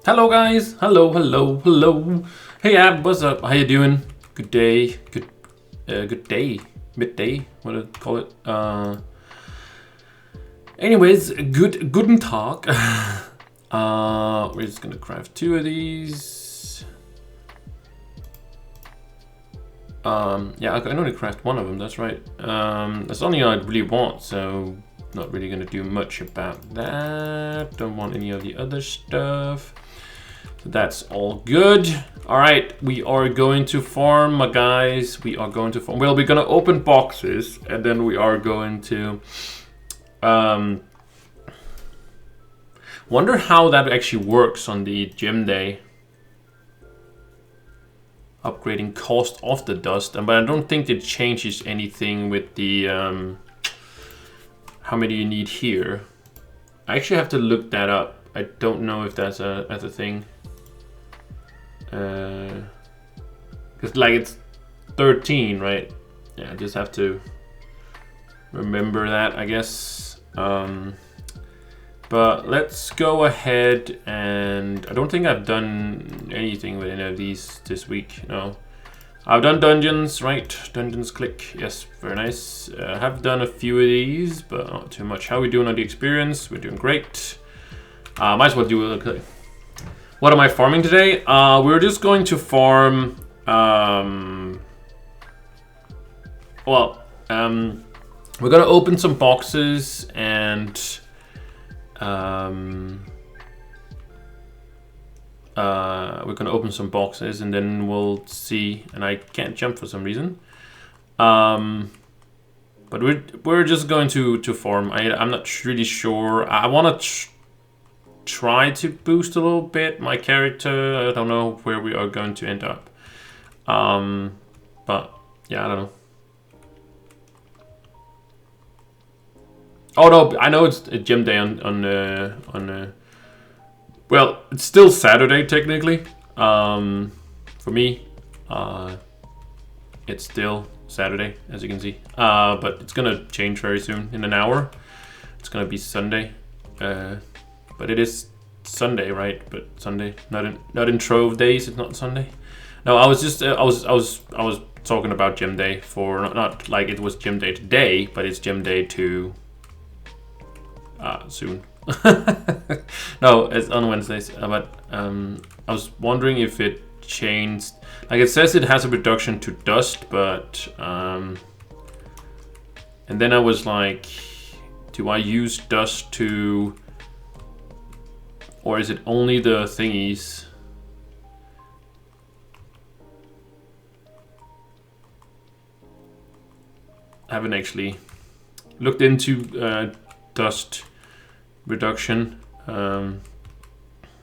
Hello guys, hello. Hey Ab, what's up? How you doing? Good day, good day, midday, what do you call it? Anyways, guten Tag. We're just gonna craft 2 of these. Yeah, I can only craft 1 of them, that's right. That's only I really want, so not really gonna do much about that. Don't want any of the other stuff. So that's all good. All right, we are going to farm, my guys. We are going to farm. Well, we're gonna open boxes, and then we are going to wonder how that actually works on the gym day. Upgrading cost of the dust, but I don't think it changes anything with the how many you need here. I actually have to look that up. I don't know if that's a thing. Because like it's 13, right? Yeah, I just have to remember that, I guess. But let's go ahead, and I don't think I've done anything with any of these this week. No, I've done dungeons, right? Dungeons, click. Yes, very nice. I have done a few of these, but not too much. How are we doing on the experience? We're doing great. Might as well do a click. What am I farming today? We're just going to farm. We're gonna open some boxes, and we're gonna open some boxes, and then we'll see. And I can't jump for some reason. But we're just going to farm. I'm not really sure. I want to try to boost a little bit my character. I don't know where we are going to end up. But yeah, I don't know. Oh no, I know it's a gym day on well, it's still Saturday technically. For me, it's still Saturday, as you can see. But it's gonna change very soon. In an hour, it's gonna be Sunday. But it is Sunday, right? But Sunday, not in Trove days. It's not Sunday. No, I was just I was talking about gym day for not like it was gym day today, but it's gym day to soon. No, it's on Wednesdays. But I was wondering if it changed. Like it says it has a reduction to dust, but and then I was like, do I use dust to? Or is it only the thingies? I haven't actually looked into dust reduction.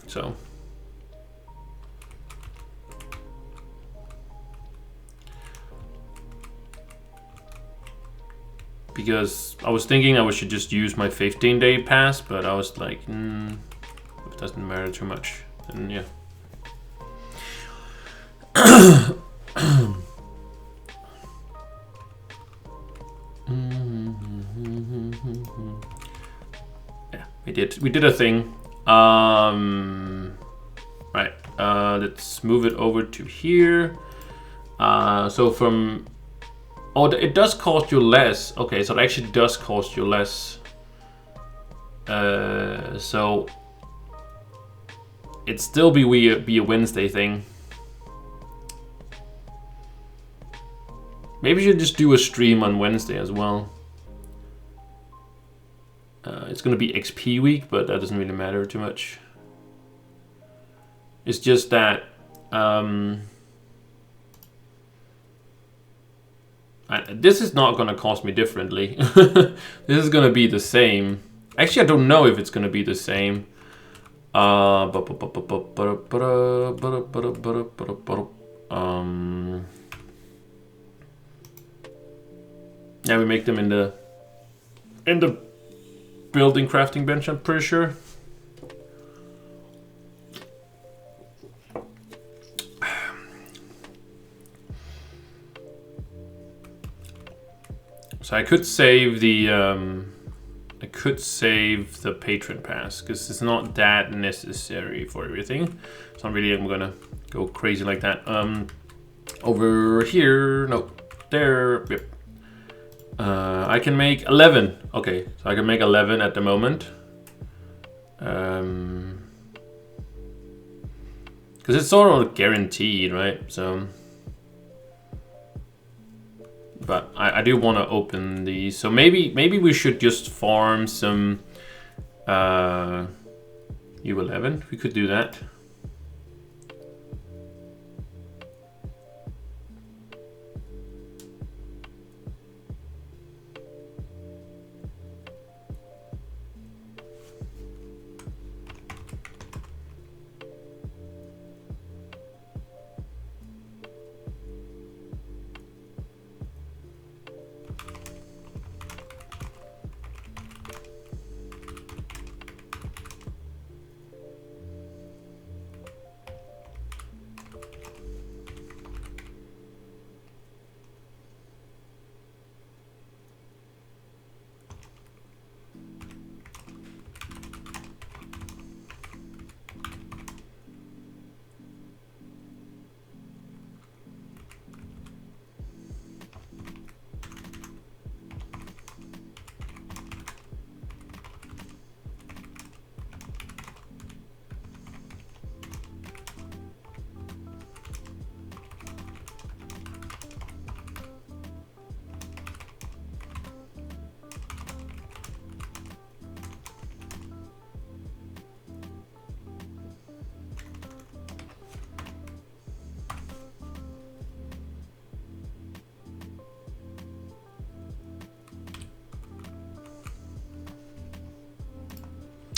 So because I was thinking I should just use my 15-day pass, but I was like, it doesn't matter too much, and yeah. Yeah, we did a thing. Right, let's move it over to here. So from it does cost you less. Okay, so it actually does cost you less. So it'd still be a Wednesday thing. Maybe you should just do a stream on Wednesday as well. It's gonna be XP week, but that doesn't really matter too much. It's just that this is not gonna cost me differently. This is gonna be the same. Actually, I don't know if it's gonna be the same. Yeah, we make them in the building crafting bench, I'm pretty sure. So I could save the could save the patron pass because it's not that necessary for everything. So I'm gonna go crazy like that. Over here, no, there, yep. I can make 11. Okay, so I can make 11 at the moment. Because it's sort of guaranteed, right? So, but I do want to open these. So maybe we should just farm some U11. We could do that.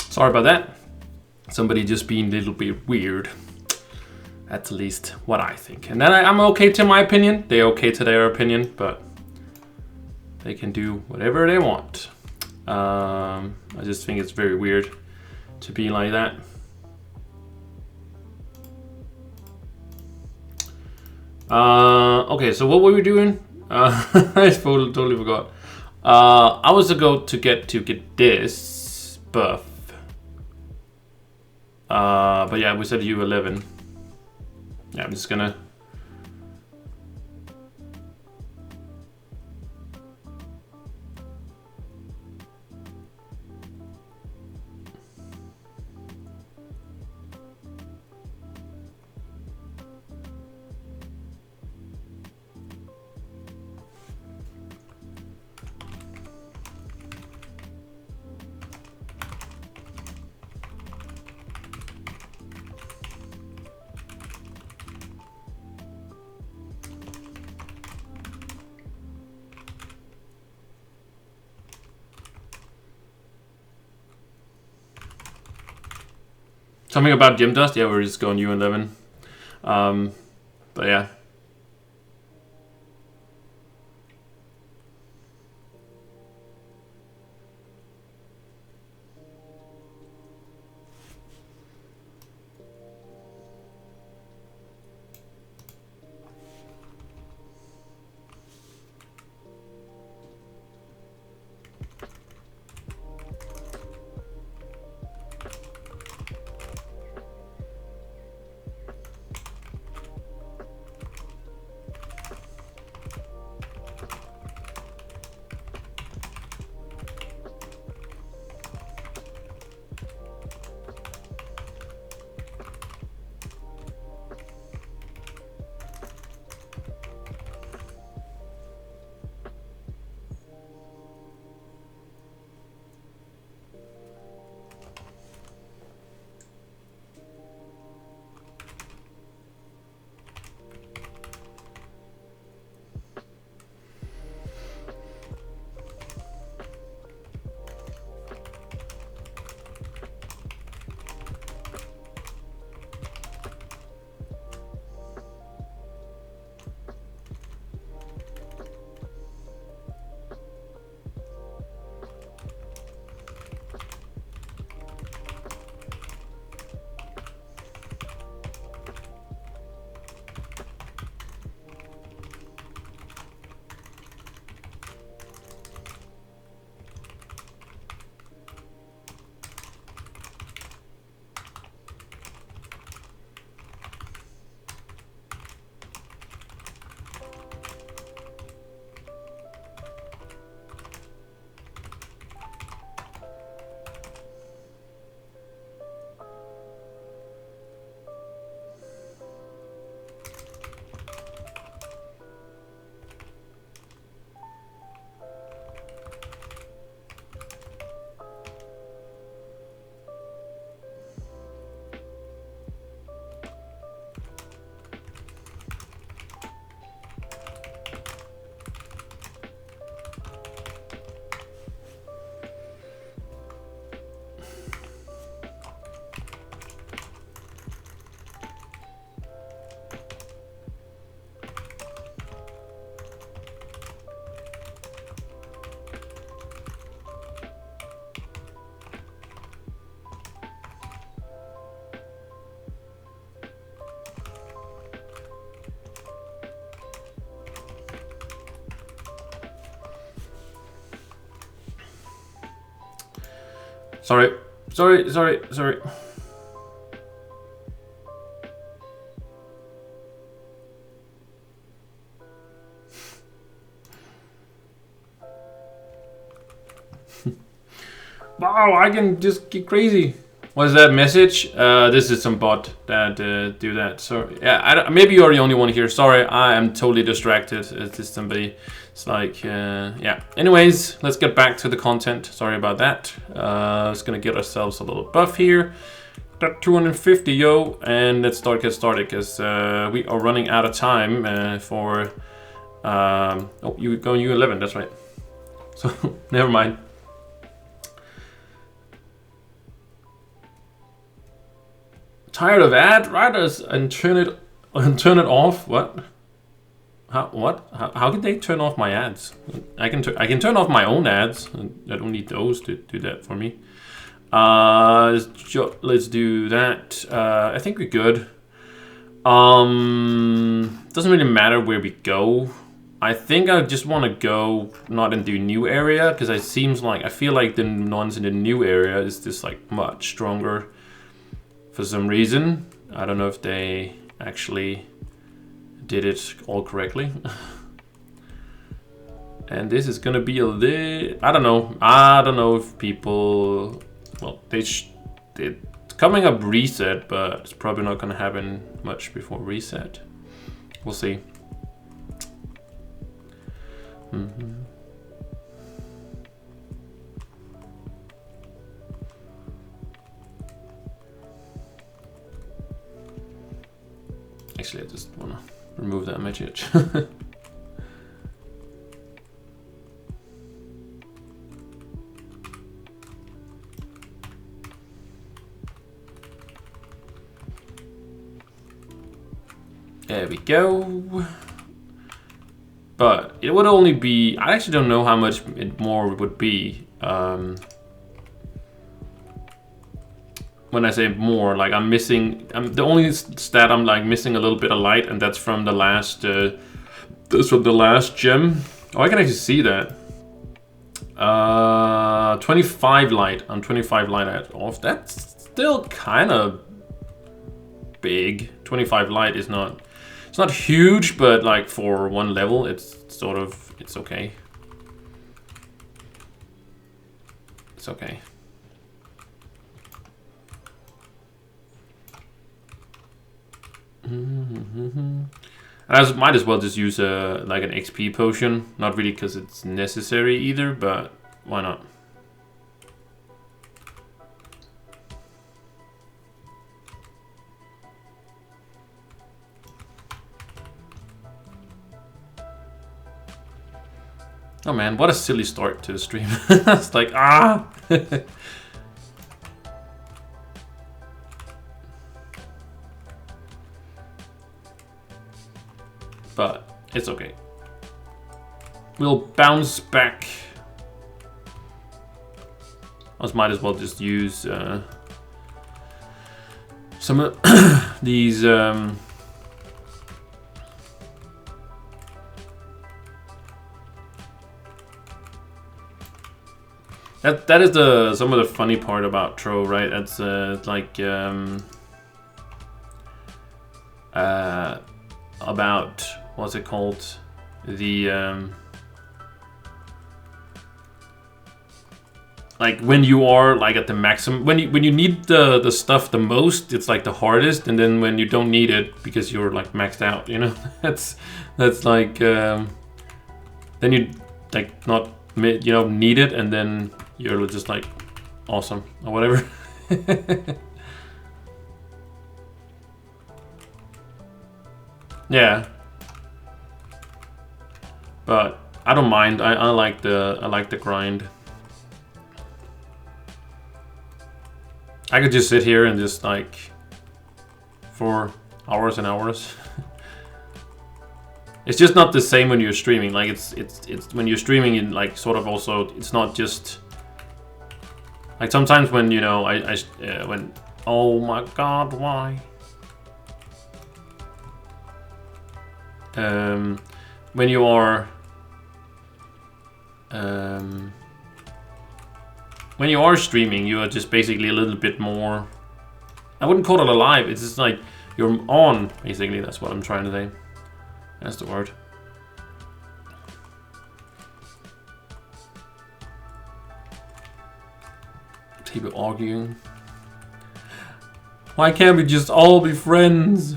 Sorry about that. Somebody just being a little bit weird. That's at least what I think. And then I'm okay to my opinion. They're okay to their opinion, but they can do whatever they want. I just think it's very weird to be like that. Okay, so what were we doing? I totally forgot. I was to get this buff. But yeah, we said U11. Yeah, I'm just gonna. Something about gym dust? Yeah, we're just going U11. But yeah. Sorry. Wow, I can just get crazy. What is that message? This is some bot that do that. So yeah, maybe you're the only one here. Sorry, I am totally distracted. It's just somebody. It's like yeah. Anyways, let's get back to the content. Sorry about that. Just gonna get ourselves a little buff here. Got 250, yo, and let's get started because we are running out of time for. Oh, you going U11? That's right. So never mind. Tired of ad writers and turn it off. What? How can they turn off my ads? I can turn off my own ads. I don't need those to do that for me. Let's do that. I think we're good. Doesn't really matter where we go. I think I just want to go not into new area because it seems like I feel like the ones in the new area is just like much stronger. For some reason, I don't know if they actually did it all correctly. And this is gonna be a little, I don't know if people, well, it's coming up reset, but it's probably not gonna happen much before reset. We'll see. Actually, I just want to remove that message. There we go. But it would only be, I actually don't know how much more it would be. When I say more, like I'm missing, the only stat I'm like missing a little bit of light, and that's from the last, that's from the last gem. Oh, I can actually see that. 25 light, I'm 25 light off. That's still kind of big. 25 light is not, it's not huge, but like for one level, it's sort of, it's okay. It's okay. I might as well just use like an XP potion. Not really because it's necessary either, but why not? Oh man, what a silly start to the stream. It's like, ah! But it's okay. We'll bounce back. I might as well just use some of these that is some of the funny part about Trove, right? That's like about, what's it called? The like when you are like at the maximum, when you need the stuff the most, it's like the hardest, and then when you don't need it because you're like maxed out, you know, that's like then you like not, you know, need it, and then you're just like awesome or whatever. Yeah, but I don't mind. I like the grind. I could just sit here and just like for hours and hours. It's just not the same when you're streaming. Like it's when you're streaming, in like sort of also, it's not just like sometimes when, you know, when, oh my god, why? When you are when you are streaming, you are just basically a little bit more. I wouldn't call it alive. It's just like you're on, basically. That's what I'm trying to say. That's the word. People arguing. Why can't we just all be friends?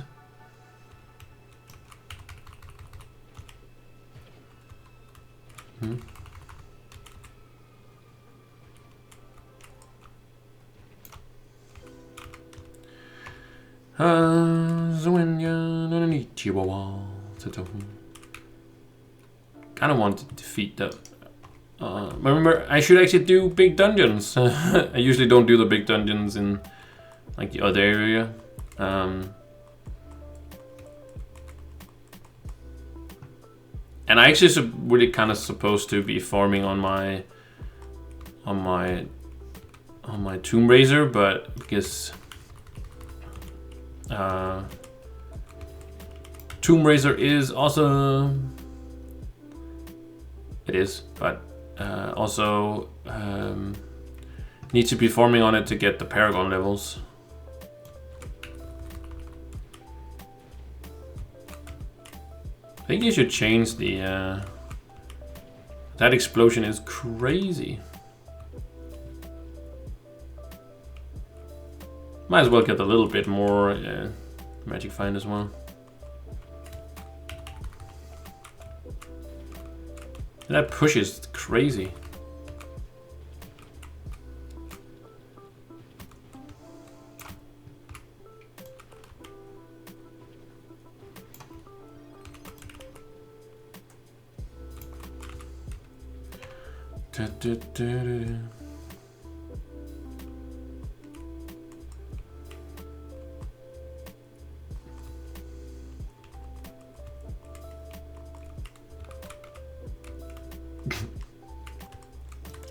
Kind of want to defeat that. Remember, I should actually do big dungeons. I usually don't do the big dungeons in like the other area. And I actually really kind of supposed to be farming on my Tomb Raiser, but because Tomb Raiser is awesome. It is, but also need to be farming on it to get the Paragon levels. I think you should change the... that explosion is crazy. Might as well get a little bit more magic find as well. That push is crazy.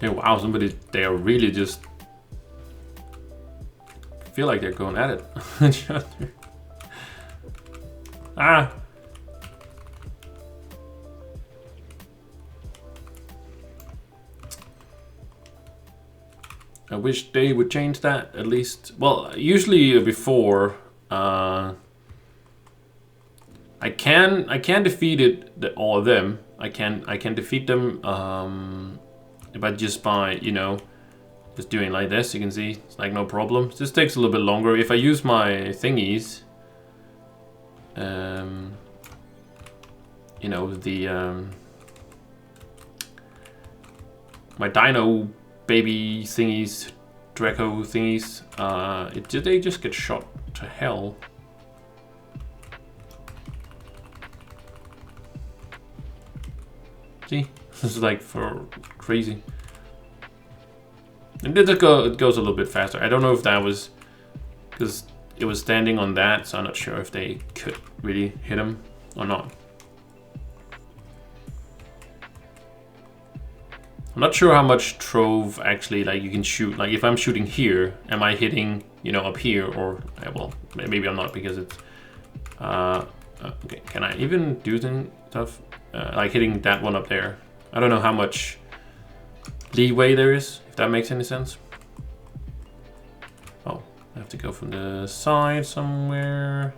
Hey, wow, somebody, they are really just feel like they're going at it. Ah! I wish they would change that at least. Well, usually before I can defeat it, all of them. I can defeat them but just by, you know, just doing like this. You can see it's like no problem. This takes a little bit longer. If I use my thingies, you know, the my dino baby thingies, Draco thingies, they just get shot to hell. See, this is like for crazy. And it goes a little bit faster. I don't know if that was because it was standing on that, so I'm not sure if they could really hit him or not. I'm not sure how much Trove actually, like, you can shoot. Like, if I'm shooting here, am I hitting, you know, up here? Or, well, maybe I'm not because it's... okay, can I even do stuff? Like hitting that one up there. I don't know how much leeway there is, if that makes any sense. Oh, I have to go from the side somewhere.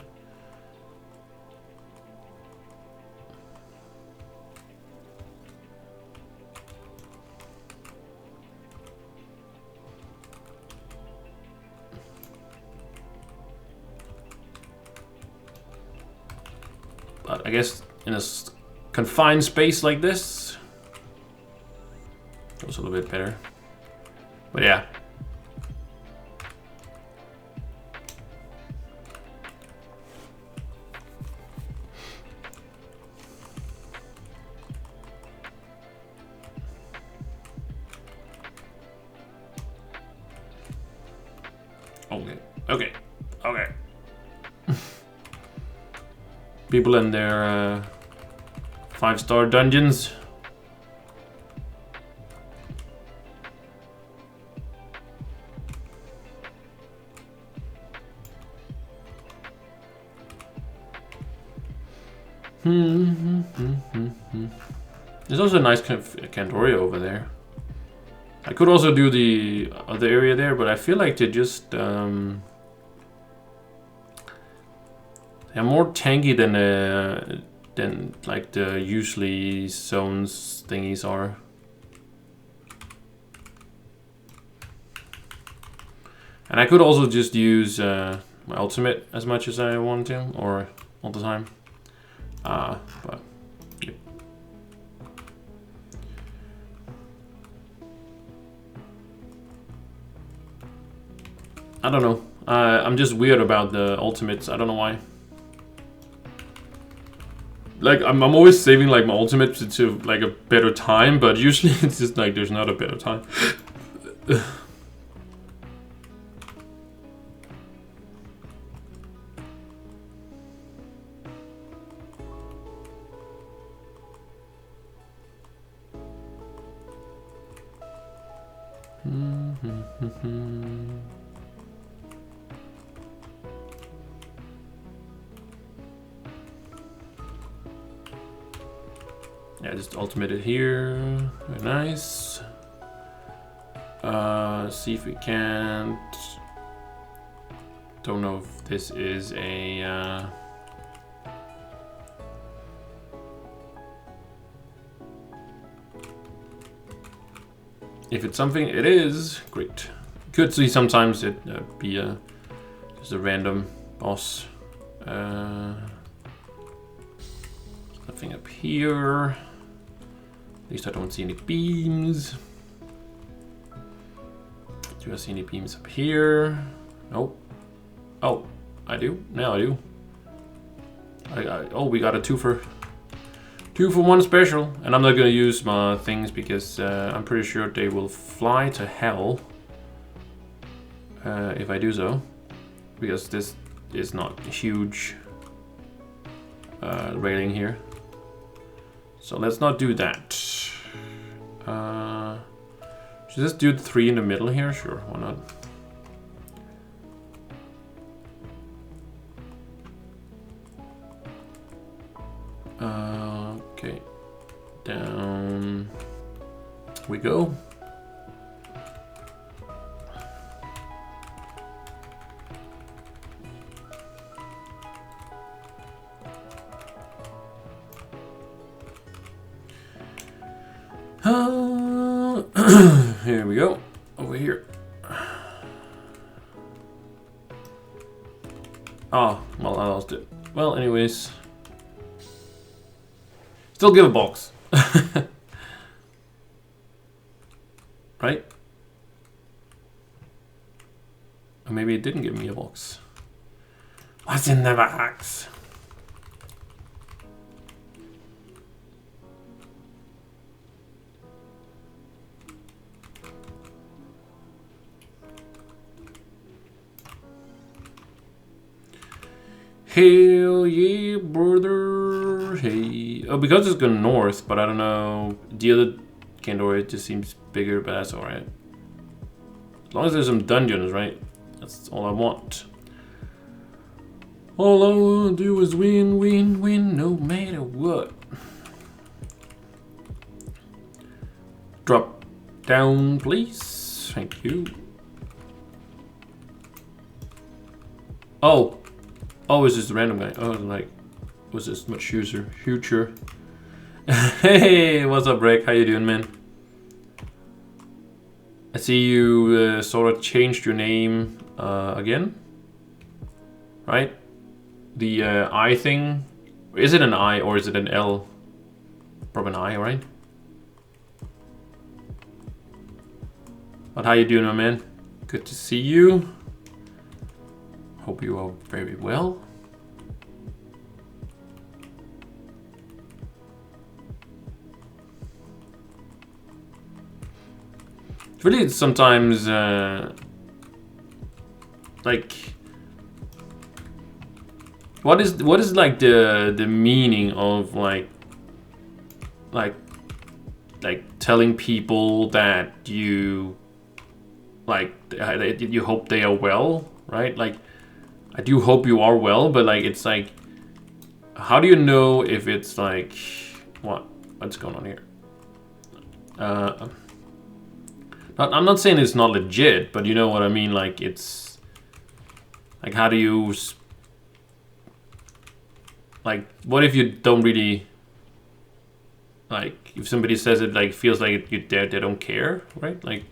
But I guess in a confined space like this, goes a little bit better. But yeah. Okay. People in their 5-star dungeons. There's also a nice Candoria over there. I could also do the other area there, but I feel like they just they're more tanky than like the usually zones thingies are. And I could also just use my ultimate as much as I want to, or all the time. But yeah. I don't know. I'm just weird about the ultimates. I don't know why. Like I'm always saving like my ultimates to like a better time, but usually it's just like there's not a better time. Yeah, just ultimate it here. Very nice. See if we can't. Don't know if this is a. If it's something, it is great. Could see sometimes it be just a random boss. Nothing up here. At least I don't see any beams. Do I see any beams up here? Nope. Oh, I do. Now I do. Oh, we got a 2-for-1 special, and I'm not gonna use my things because I'm pretty sure they will fly to hell if I do so, because this is not huge railing here. So let's not do that. Should this do 3 in the middle here? Sure, why not? Okay, down we go. Here we go, over here. Oh, well, I lost it. Well, anyways. Still give a box. Right? Or maybe it didn't give me a box. What's in the box? Hell yeah, brother. Hey. Oh, because it's going north, but I don't know. The other Candor, it just seems bigger, but that's alright. As long as there's some dungeons, right? That's all I want. All I want to do is win, win, win, no matter what. Drop down, please. Thank you. Oh. Oh, it's just a random guy. Oh, like, was this much future? Hey, what's up, Rick? How you doing, man? I see you sort of changed your name again, right? The I thing. Is it an I or is it an L? Probably an I, right? But how you doing, my man? Good to see you. Hope you are very well. It's really sometimes like what is like the meaning of like telling people that you like you hope they are well, right? Like I do hope you are well, but like it's like how do you know if it's like what's going on here? I'm not saying it's not legit, but you know what I mean. Like it's like, how do you like? What if you don't really like? If somebody says it, like feels like they don't care, right? Like,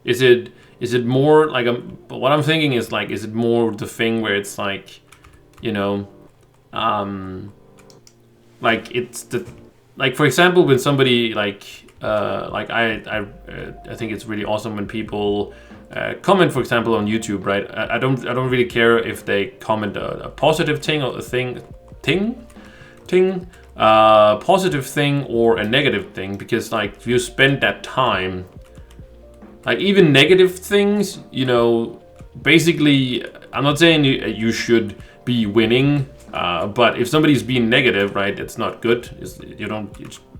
is it more like what I'm thinking is like, is it more the thing where it's like, you know, like it's the, like for example when somebody like I think it's really awesome when people comment, for example, on YouTube, right? I don't really care if they comment a positive thing or a positive thing or a negative thing, because like if you spend that time, like even negative things, you know, basically I'm not saying you should be winning, but if somebody's being negative, right, it's not good.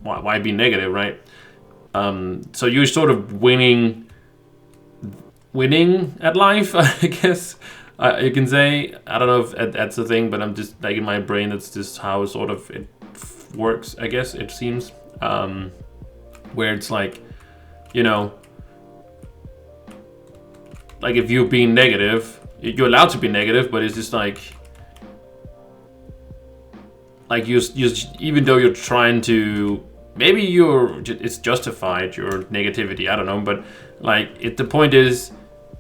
Why be negative, right? So you're sort of winning at life, I guess you can say. I don't know if that's the thing, but I'm just like, in my brain, that's just how sort of it works, I guess, it seems, where it's like, you know, like if you're being negative, you're allowed to be negative, but it's just like you even though you're trying to, maybe it's justified, your negativity, I don't know, but like the point is,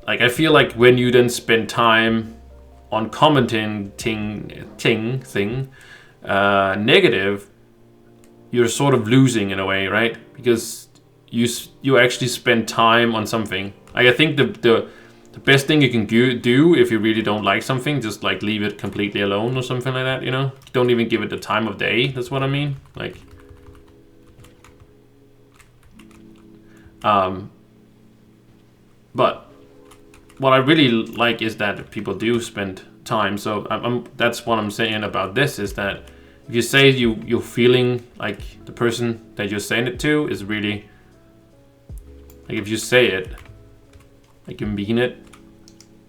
like I feel like when you then spend time on commenting negative, you're sort of losing in a way, right? Because you actually spend time on something. Like I think the best thing you can do if you really don't like something, just like leave it completely alone or something like that, you know? Don't even give it the time of day, that's what I mean. Like, but what I really like is that people do spend time. So that's what I'm saying about this, is that if you say you're feeling like the person that you're saying it to is really, like if you say it, like you mean it,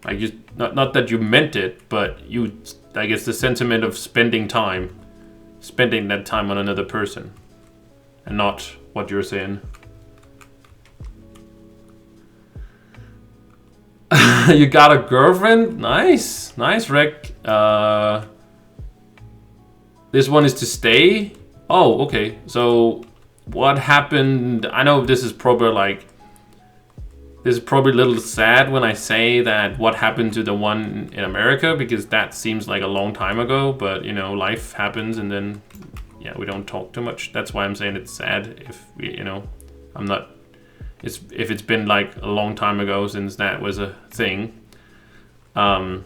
like you, not that you meant it, but you, I guess the sentiment of spending that time on another person and not what you're saying. You got a girlfriend? Nice, Rick. This one is to stay? Oh, okay. So what happened? I know this is probably a little sad when I say that what happened to the one in America, because that seems like a long time ago, but you know, life happens, and then yeah, we don't talk too much. That's why I'm saying it's sad. If you know, if it's been like a long time ago since that was a thing. So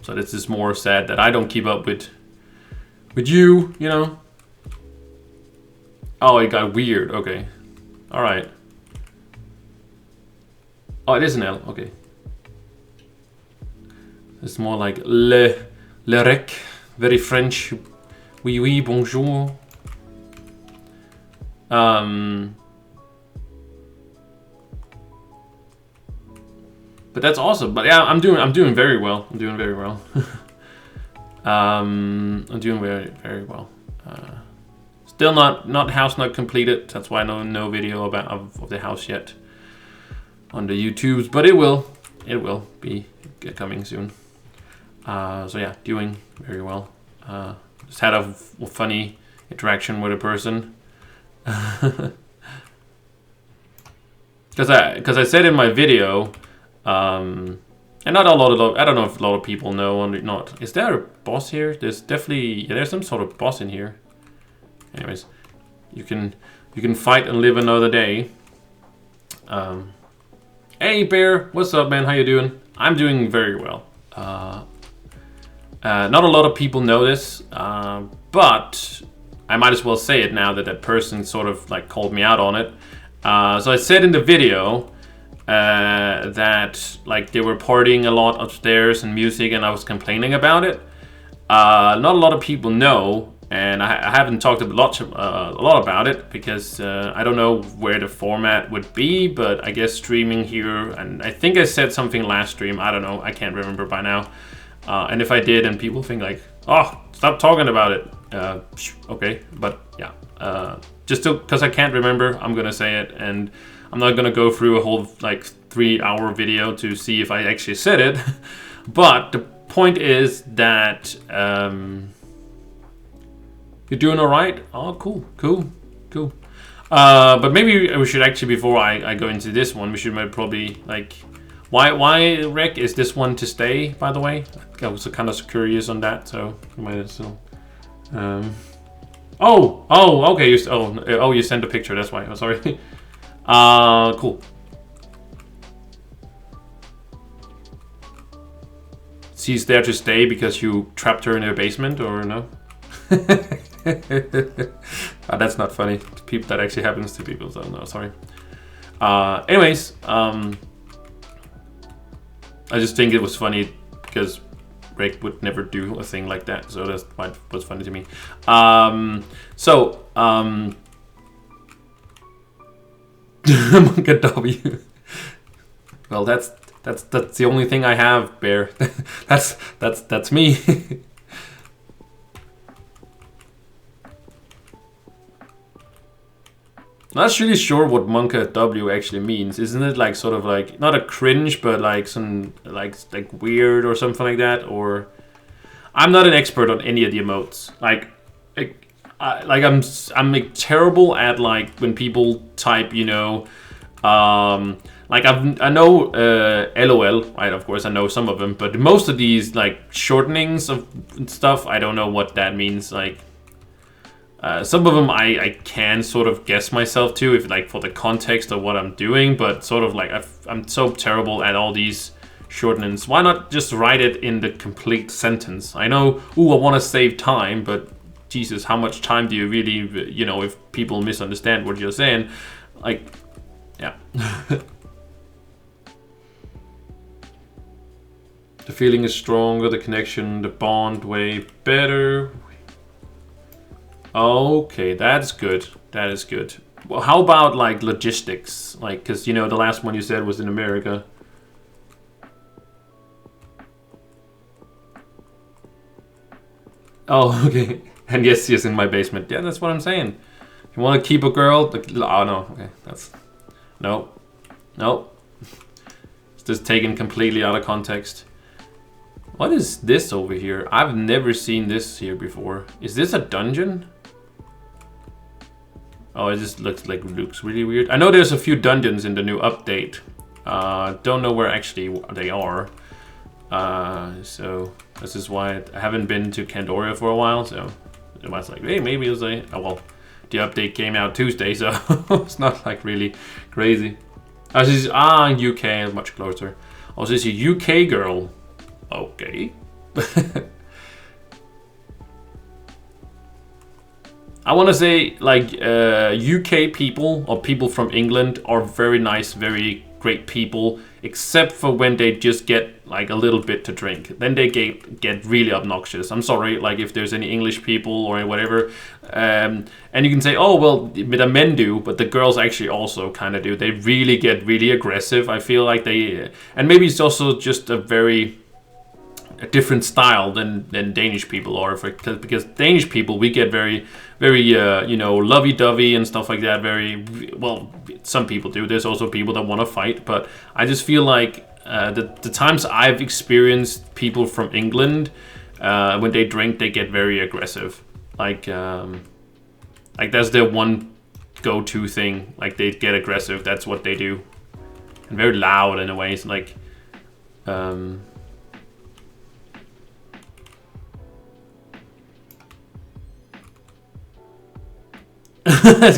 this is more sad that I don't keep up with you, you know. Oh, it got weird. Okay, all right. Oh, it is an L. Okay. It's more like le rec, very French. Oui, bonjour. But that's awesome. But yeah, I'm doing very well. I'm doing very well. I'm doing very well. Still not house not completed. That's why no video of the house yet on the YouTubes, but it will be coming soon. So yeah, doing very well. Just had a funny interaction with a person. Because I said in my video, and not a lot of, I don't know if a lot of people know or not. Is there a boss here? There's definitely, yeah, there's some sort of boss in here. Anyways, you can fight and live another day. Hey Bear, what's up, man? How you doing? I'm doing very well. Not a lot of people know this, but I might as well say it now that person sort of like called me out on it. So I said in the video that like they were partying a lot upstairs and music, and I was complaining about it. Not a lot of people know, and I haven't talked a lot about it because I don't know where the format would be, but I guess streaming here, and I think I said something last stream, I don't know, I can't remember by now. And if I did and people think like, oh, stop talking about it, Okay, but yeah, just because I can't remember, I'm gonna say it, and I'm not gonna go through a whole like 3-hour video to see if I actually said it. But the point is that you're doing all right. Oh, cool. But maybe we should actually, before I go into this one, we should probably like, why Rick, is this one to stay? By the way, I was kind of curious on that, so you might as well. Okay. You sent a picture. That's why. I'm sorry. Cool. She's there to stay because you trapped her in her basement, or no? That's not funny. That actually happens to people, so no, sorry. Anyways, I just think it was funny because Rick would never do a thing like that, so that's why it was funny to me. Monka W. Well, that's the only thing I have, Bear. that's me. Not really sure what Monka W actually means. Isn't it like sort of like not a cringe, but like some like weird or something like that? Or I'm not an expert on any of the emotes. I'm like terrible at like when people type, you know, like I know LOL, right? Of course, I know some of them, but most of these like shortenings of stuff, I don't know what that means. Like. Some of them I can sort of guess myself to, if like for the context of what I'm doing, but sort of like I'm so terrible at all these shortenings. Why not just write it in the complete sentence? I know, I want to save time, but Jesus, how much time do you really, you know, if people misunderstand what you're saying? Like, yeah. The feeling is stronger, the connection, the bond way better. Okay, that's good. That is good. Well, how about like logistics? Like, because you know the last one you said was in America. Oh, okay. And yes, in my basement. Yeah, that's what I'm saying. If you want to keep a girl, oh no, okay, that's no. It's just taken completely out of context. What is this over here? I've never seen this here before. Is this a dungeon? Oh, it just looks really weird. I know there's a few dungeons in the new update. Don't know where actually they are. So this is why I haven't been to Candoria for a while. So it was like, hey, maybe it's a. Oh well, the update came out Tuesday, so it's not like really crazy. Oh, this is UK, much closer. Oh, this is a UK girl. Okay. I want to say like UK people or people from England are very nice, very great people, except for when they just get like a little bit to drink. Then they get really obnoxious. I'm sorry, like if there's any English people or whatever. And you can say, oh, well, the men do, but the girls actually also kind of do. They really get really aggressive. I feel like they, and maybe it's also just a different style than Danish people are, because Danish people, we get very you know, lovey-dovey and stuff like that. Very well, some people do. There's also people that want to fight, but I just feel like the times I've experienced people from England, when they drink, they get very aggressive. Like that's their one go-to thing. Like they get aggressive. That's what they do, and very loud in a way. It's like.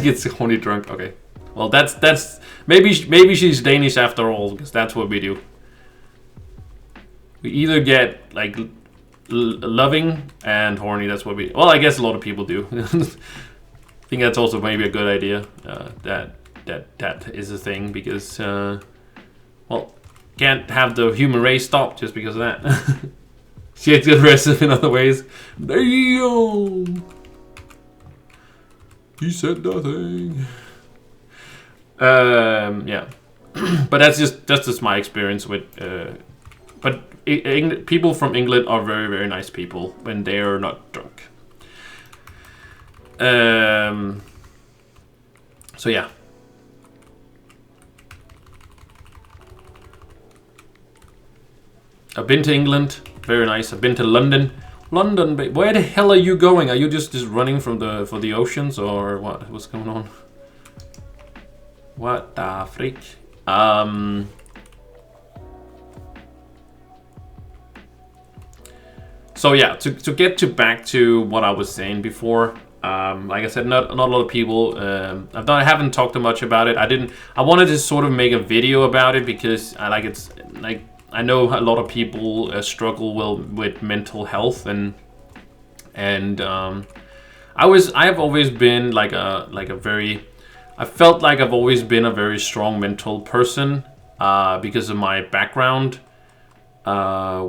Gets horny drunk. Okay, well that's maybe she's Danish after all, because that's what we do. We either get like loving and horny. That's what we. Well, I guess a lot of people do. I think that's also maybe a good idea. That is a thing, because well, can't have the human race stop just because of that. She gets aggressive in other ways. Damn. He said nothing. Yeah, but that's just my experience with. But people from England are very, very nice people when they are not drunk. So yeah. I've been to England, very nice. I've been to London. London, where the hell are you going? Are you just running from for the oceans, or what? What's going on? What the freak? So yeah, to get back to what I was saying before. Like I said, not a lot of people. I haven't talked too much about it. I wanted to sort of make a video about it because I know a lot of people struggle with mental health, and I've always been I felt like I've always been a very strong mental person because of my background,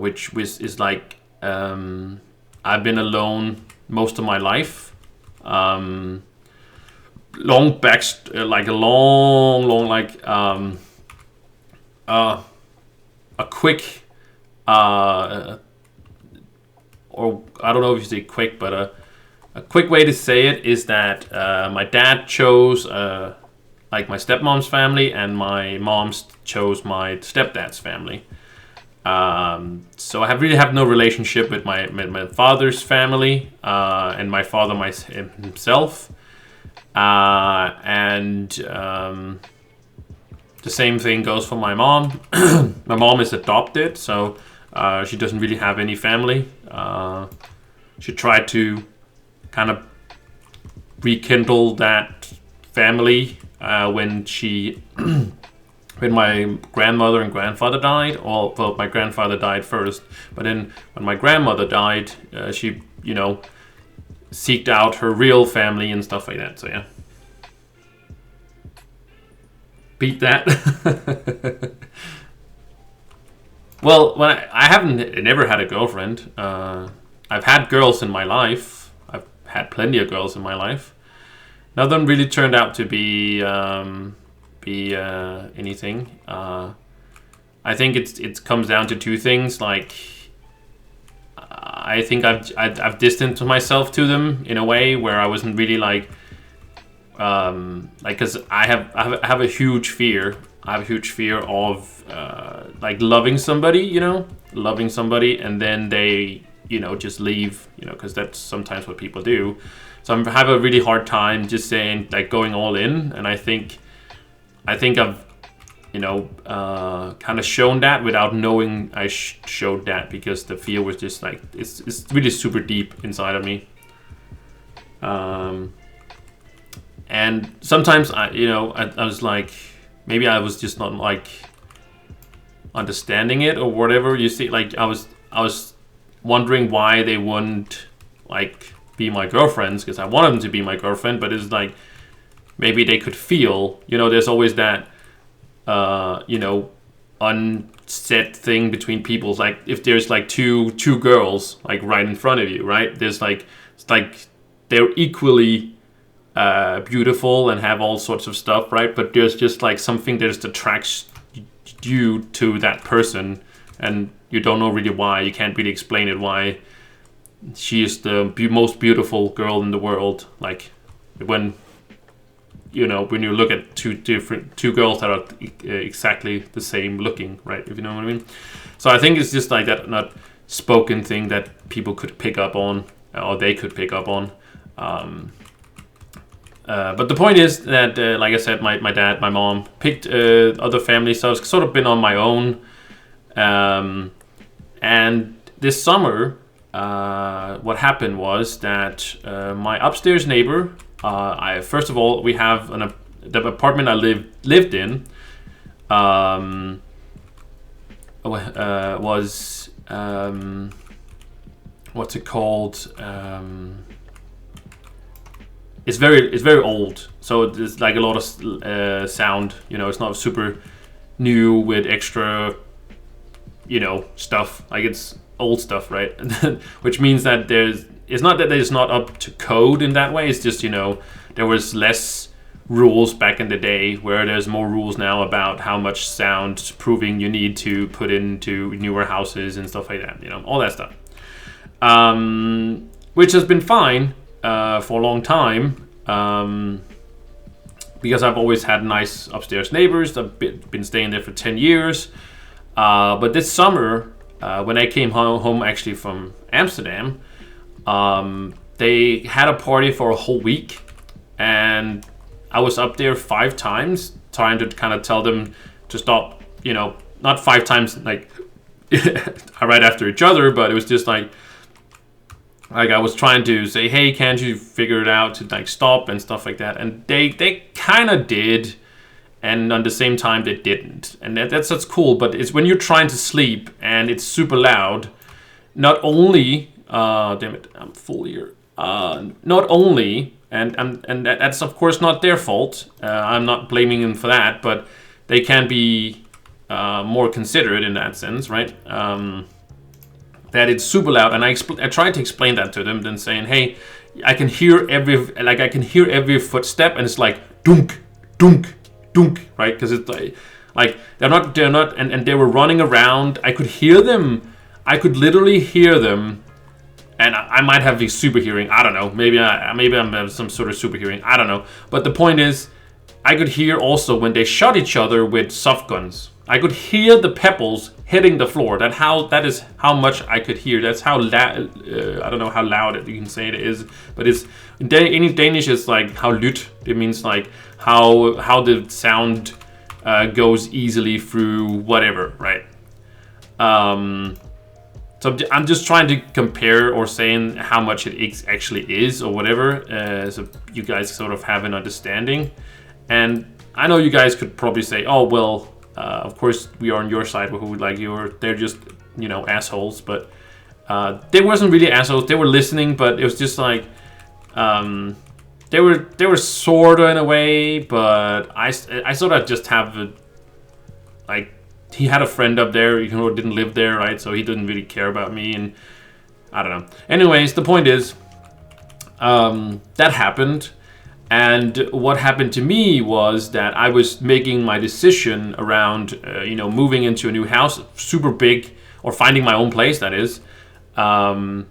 which is like I've been alone most of my life. Long back, like a long a quick, or I don't know if you say quick, but a quick way to say it is that my dad chose like my stepmom's family, and my mom chose my stepdad's family. So I really have no relationship with my father's family, and my father himself, and the same thing goes for my mom. My mom is adopted, so she doesn't really have any family. She tried to kind of rekindle that family when my grandmother and grandfather died. Well, my grandfather died first, but then when my grandmother died, she, seeked out her real family and stuff like that. So yeah. Beat that. Well, when I never had a girlfriend. I've had girls in my life. I've had plenty of girls in my life. None of them really turned out to be anything. I think it comes down to two things. Like, I think I've distanced myself to them in a way where I wasn't really because I have a huge fear. I have a huge fear of loving somebody, and then they just leave, because that's sometimes what people do. So I have a really hard time just saying going all in, and I think I've kind of shown that without knowing I showed that, because the fear was just it's really super deep inside of me. And sometimes I was like, maybe I was just not understanding it or whatever. You see, I was wondering why they wouldn't be my girlfriends, because I wanted them to be my girlfriend, but it's maybe they could feel, there's always that unsaid thing between people. If there's two girls right in front of you, right? There's it's they're equally beautiful and have all sorts of stuff, right? But there's just something that just attracts you to that person, and you don't know really why. You can't really explain it why she is the most beautiful girl in the world. When you look at two girls that are exactly the same looking, right? If you know what I mean. So I think it's just that not spoken thing that people could pick up on, or they could pick up on. But the point is that, like I said, my dad, my mom picked other families, so I've sort of been on my own. And this summer, what happened was that my upstairs neighbor, first of all, we have the apartment I lived in was what's it called? It's very old, so there's a lot of sound. It's not super new with extra, stuff. It's old stuff, right? Which means that it's not that it's not up to code in that way. It's just there was less rules back in the day, where there's more rules now about how much sound proofing you need to put into newer houses and stuff like that. All that stuff, which has been fine. for a long time. Because I've always had nice upstairs neighbors. I've been staying there for 10 years. But this summer, when I came home actually from Amsterdam, they had a party for a whole week. And I was up there 5 times trying to kind of tell them to stop, you know, not 5 times like right after each other, but it was just like I was trying to say, hey, can't you figure it out to like stop and stuff like that? And they kind of did, and on the same time they didn't. And that's cool, but it's when you're trying to sleep and it's super loud. Not only, damn it, I'm full here. Not only, and that's of course not their fault. I'm not blaming them for that, but they can be more considerate in that sense, right? That it's super loud, and I tried to explain that to them, then saying, "Hey, I can hear every footstep, and it's like dunk, dunk, dunk, right? Because it's like they're not, and they were running around. I could hear them. I could literally hear them, and I might have a super hearing. I don't know. Maybe I'm some sort of super hearing. I don't know. But the point is, I could hear also when they shot each other with soft guns. I could hear the pebbles hitting the floor. That is how much I could hear. That's how loud. I don't know how loud you can say it is, but it's in Danish. It's like how lyt. It means like how the sound goes easily through whatever, right? So I'm just trying to compare or saying how much it actually is or whatever, so you guys sort of have an understanding. And I know you guys could probably say, oh well. Of course, we are on your side. Who like they're just assholes. But they wasn't really assholes. They were listening, but it was just like they were sorta in a way. But I sort of just have like he had a friend up there who didn't live there, right? So he didn't really care about me, and I don't know. Anyways, the point is that happened. And what happened to me was that I was making my decision around, moving into a new house, super big, or finding my own place, that is. And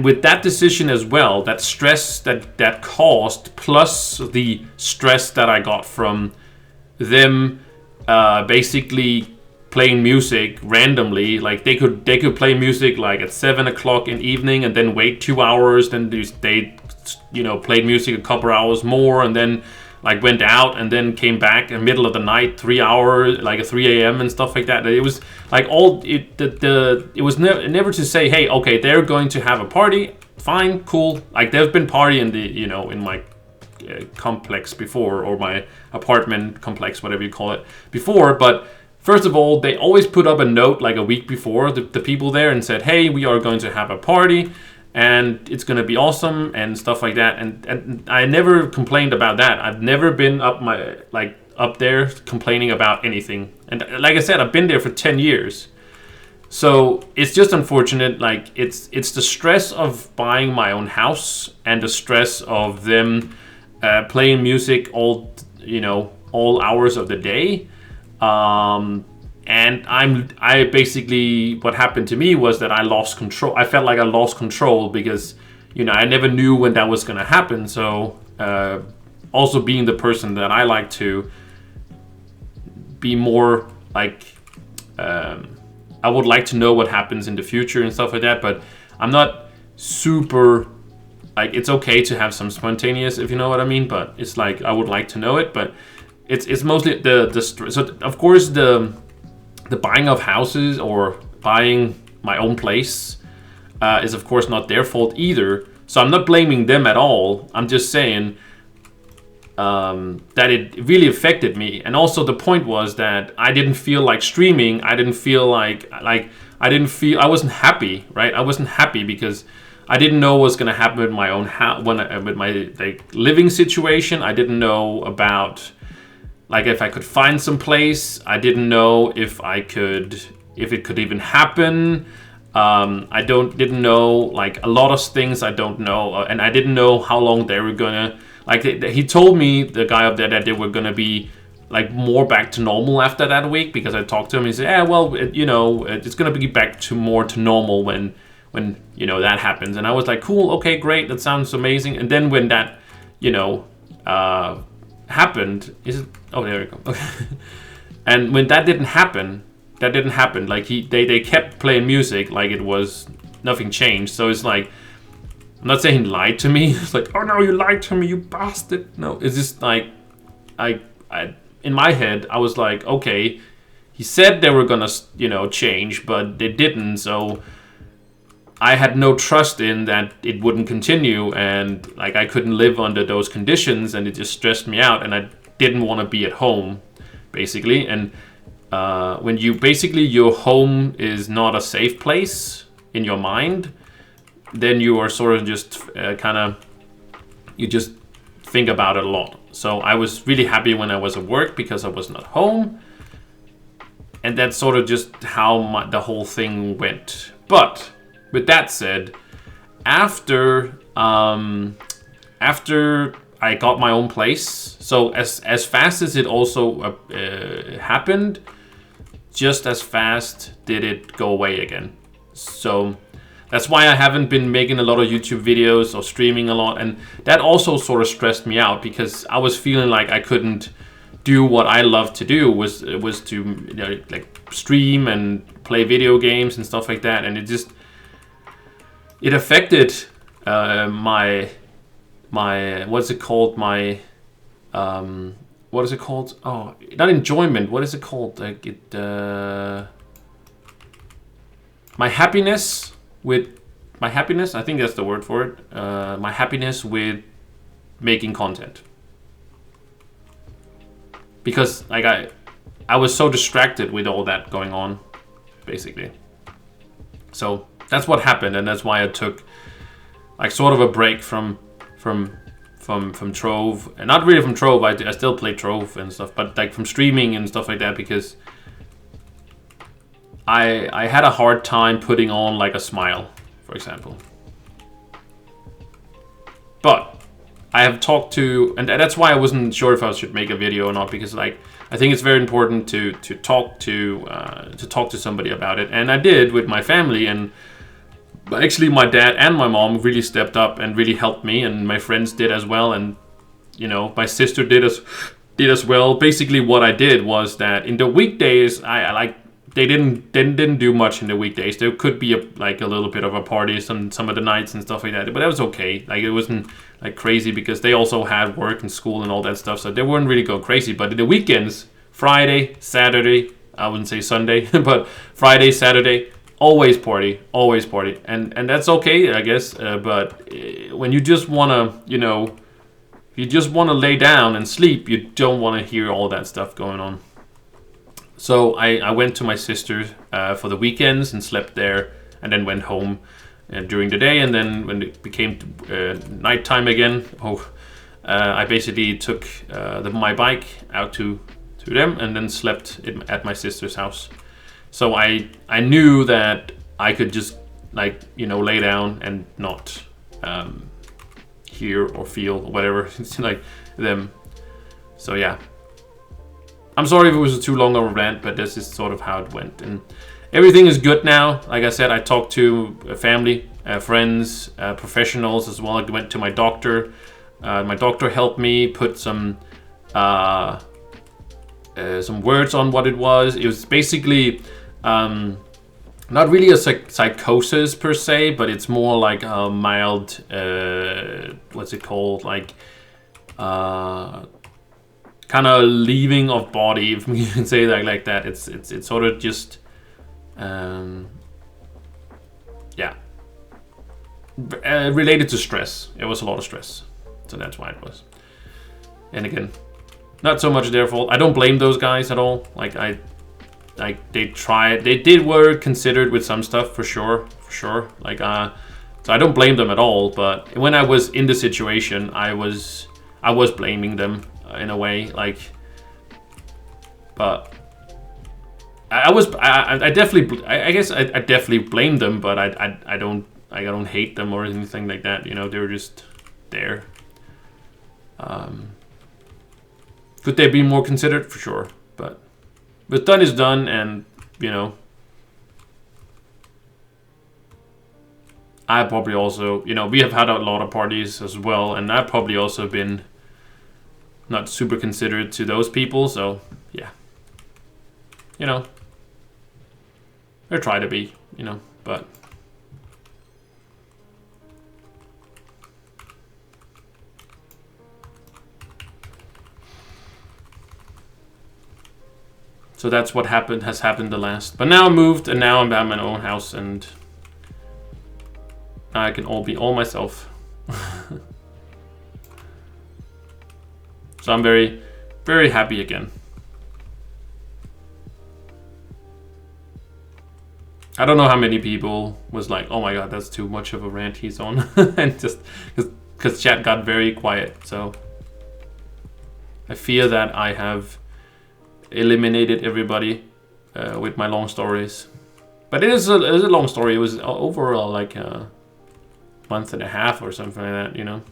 with that decision as well, that stress that caused, plus the stress that I got from them basically playing music randomly, like they could play music like at 7 o'clock in the evening and then wait 2 hours, then they played music a couple hours more, and then like went out and then came back in the middle of the night, 3 hours, like at 3 a.m. and stuff like that. It was like it was never to say, hey, okay, they're going to have a party, fine, cool. Like there's been party in the in my complex before, or my apartment complex, whatever you call it, before. But first of all, they always put up a note like a week before, the people there, and said, hey, we are going to have a party. And it's gonna be awesome and stuff like that, and I never complained about that. I've never been up there complaining about anything. And like I said, I've been there for 10 years. So it's just unfortunate. Like it's the stress of buying my own house and the stress of them playing music all hours of the day. And I basically, what happened to me was that I lost control. I felt like I lost control because, I never knew when that was going to happen. So, also being the person that I like to be more like, I would like to know what happens in the future and stuff like that. But I'm not super, like, it's okay to have some spontaneous, if you know what I mean. But it's like, I would like to know it. But it's mostly the so of course the buying of houses or buying my own place is of course not their fault either. So I'm not blaming them at all. I'm just saying that it really affected me. And also the point was that I didn't feel like streaming. I didn't feel like I wasn't happy, right? I wasn't happy because I didn't know what was going to happen with my own house, with my living situation. I didn't know about like if I could find some place. I didn't know if it could even happen. I didn't know like a lot of things I don't know, and I didn't know how long they were gonna like. He told me, the guy up there, that they were gonna be like more back to normal after that week, because I talked to him. He said, "Yeah, well, it's gonna be back to more to normal you know, that happens. And I was like, cool, okay, great, that sounds amazing. And then when that, you know, happened, oh, there we go. Okay. And when that didn't happen, like they kept playing music like it was nothing changed. So it's like, I'm not saying he lied to me. It's like, oh no, you lied to me, you bastard. No, it's just like, I in my head, I was like, okay, he said they were gonna, you know, change, but they didn't. So I had no trust in that it wouldn't continue, and like I couldn't live under those conditions, and it just stressed me out, and I didn't want to be at home, basically. And when you basically, your home is not a safe place in your mind, then you are sort of just you just think about it a lot. So I was really happy when I was at work because I was not home, and that's sort of just how the whole thing went. But with that said, after I got my own place, so as fast as it also happened, just as fast did it go away again. So that's why I haven't been making a lot of YouTube videos or streaming a lot, and that also sort of stressed me out because I was feeling like I couldn't do what I love to do, was to, you know, like stream and play video games and stuff like that, and it affected my what's it called, my what is it called? Oh, not enjoyment. What is it called? Like my happiness. I think that's the word for it. My happiness with making content, because like I was so distracted with all that going on, basically. So that's what happened, and that's why I took like sort of a break from Trove, and not really from Trove. I still play Trove and stuff, but like from streaming and stuff like that, because I had a hard time putting on like a smile, for example. But I have talked to, and that's why I wasn't sure if I should make a video or not, because like I think it's very important to talk to somebody about it, and I did with my family, and actually my dad and my mom really stepped up and really helped me, and my friends did as well, and you know, my sister did as well. Basically, what I did was that in the weekdays, I like. They didn't do much in the weekdays. There could be a little bit of a party some of the nights and stuff like that, but that was okay. Like it wasn't like crazy because they also had work and school and all that stuff, so they weren't really going crazy. But in the weekends, Friday, Saturday, I wouldn't say Sunday, but Friday, Saturday, always party, and that's okay, I guess. But when you just wanna, you know, you just wanna lay down and sleep, you don't want to hear all that stuff going on. So I went to my sister's for the weekends and slept there, and then went home during the day. And then when it became nighttime again, I basically took my bike out to them, and then slept at my sister's house. So I knew that I could just, like, you know, lay down and not hear or feel or whatever like them. So yeah. I'm sorry if it was too long of a rant, but this is sort of how it went. And everything is good now. Like I said, I talked to family, friends, professionals as well. I went to my doctor. My doctor helped me put some words on what it was. It was basically not really a psychosis per se, but it's more like a mild, what's it called? Like, kind of leaving of body, if you can say that like that. It's sort of just related to stress. It was a lot of stress, so that's why it was. And again, not so much their fault. I don't blame those guys at all. They were considered with some stuff for sure. Like so I don't blame them at all. But when I was in the situation, I was blaming them. In a way, like, but I definitely blame them, but I don't hate them or anything like that. You know, they were just there. Could they be more considerate? For sure, but what's done is done, and you know, I probably also, you know, we have had a lot of parties as well, and I've probably also been not super considerate to those people, so yeah. You know, I try to be, you know, but... So that's what has happened the last. But now I moved, and now I'm at my own house, and I can all be all myself. So I'm very, very happy again. I don't know how many people was like, oh my god, that's too much of a rant he's on. And just because chat got very quiet. So I fear that I have eliminated everybody with my long stories. But it is a long story. It was overall like a month and a half or something like that, you know.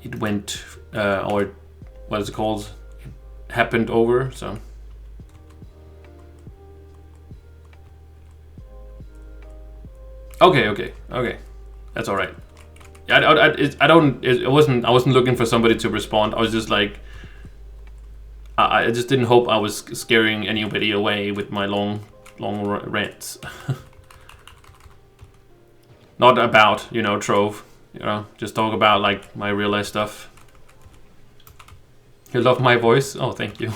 It went, or what is it called? It happened over, so. Okay. That's all right. I wasn't looking for somebody to respond. I was just like, I just didn't hope I was scaring anybody away with my long rants. Not about, you know, Trove. You know, just talk about like my real life stuff. You love my voice? Oh, thank you.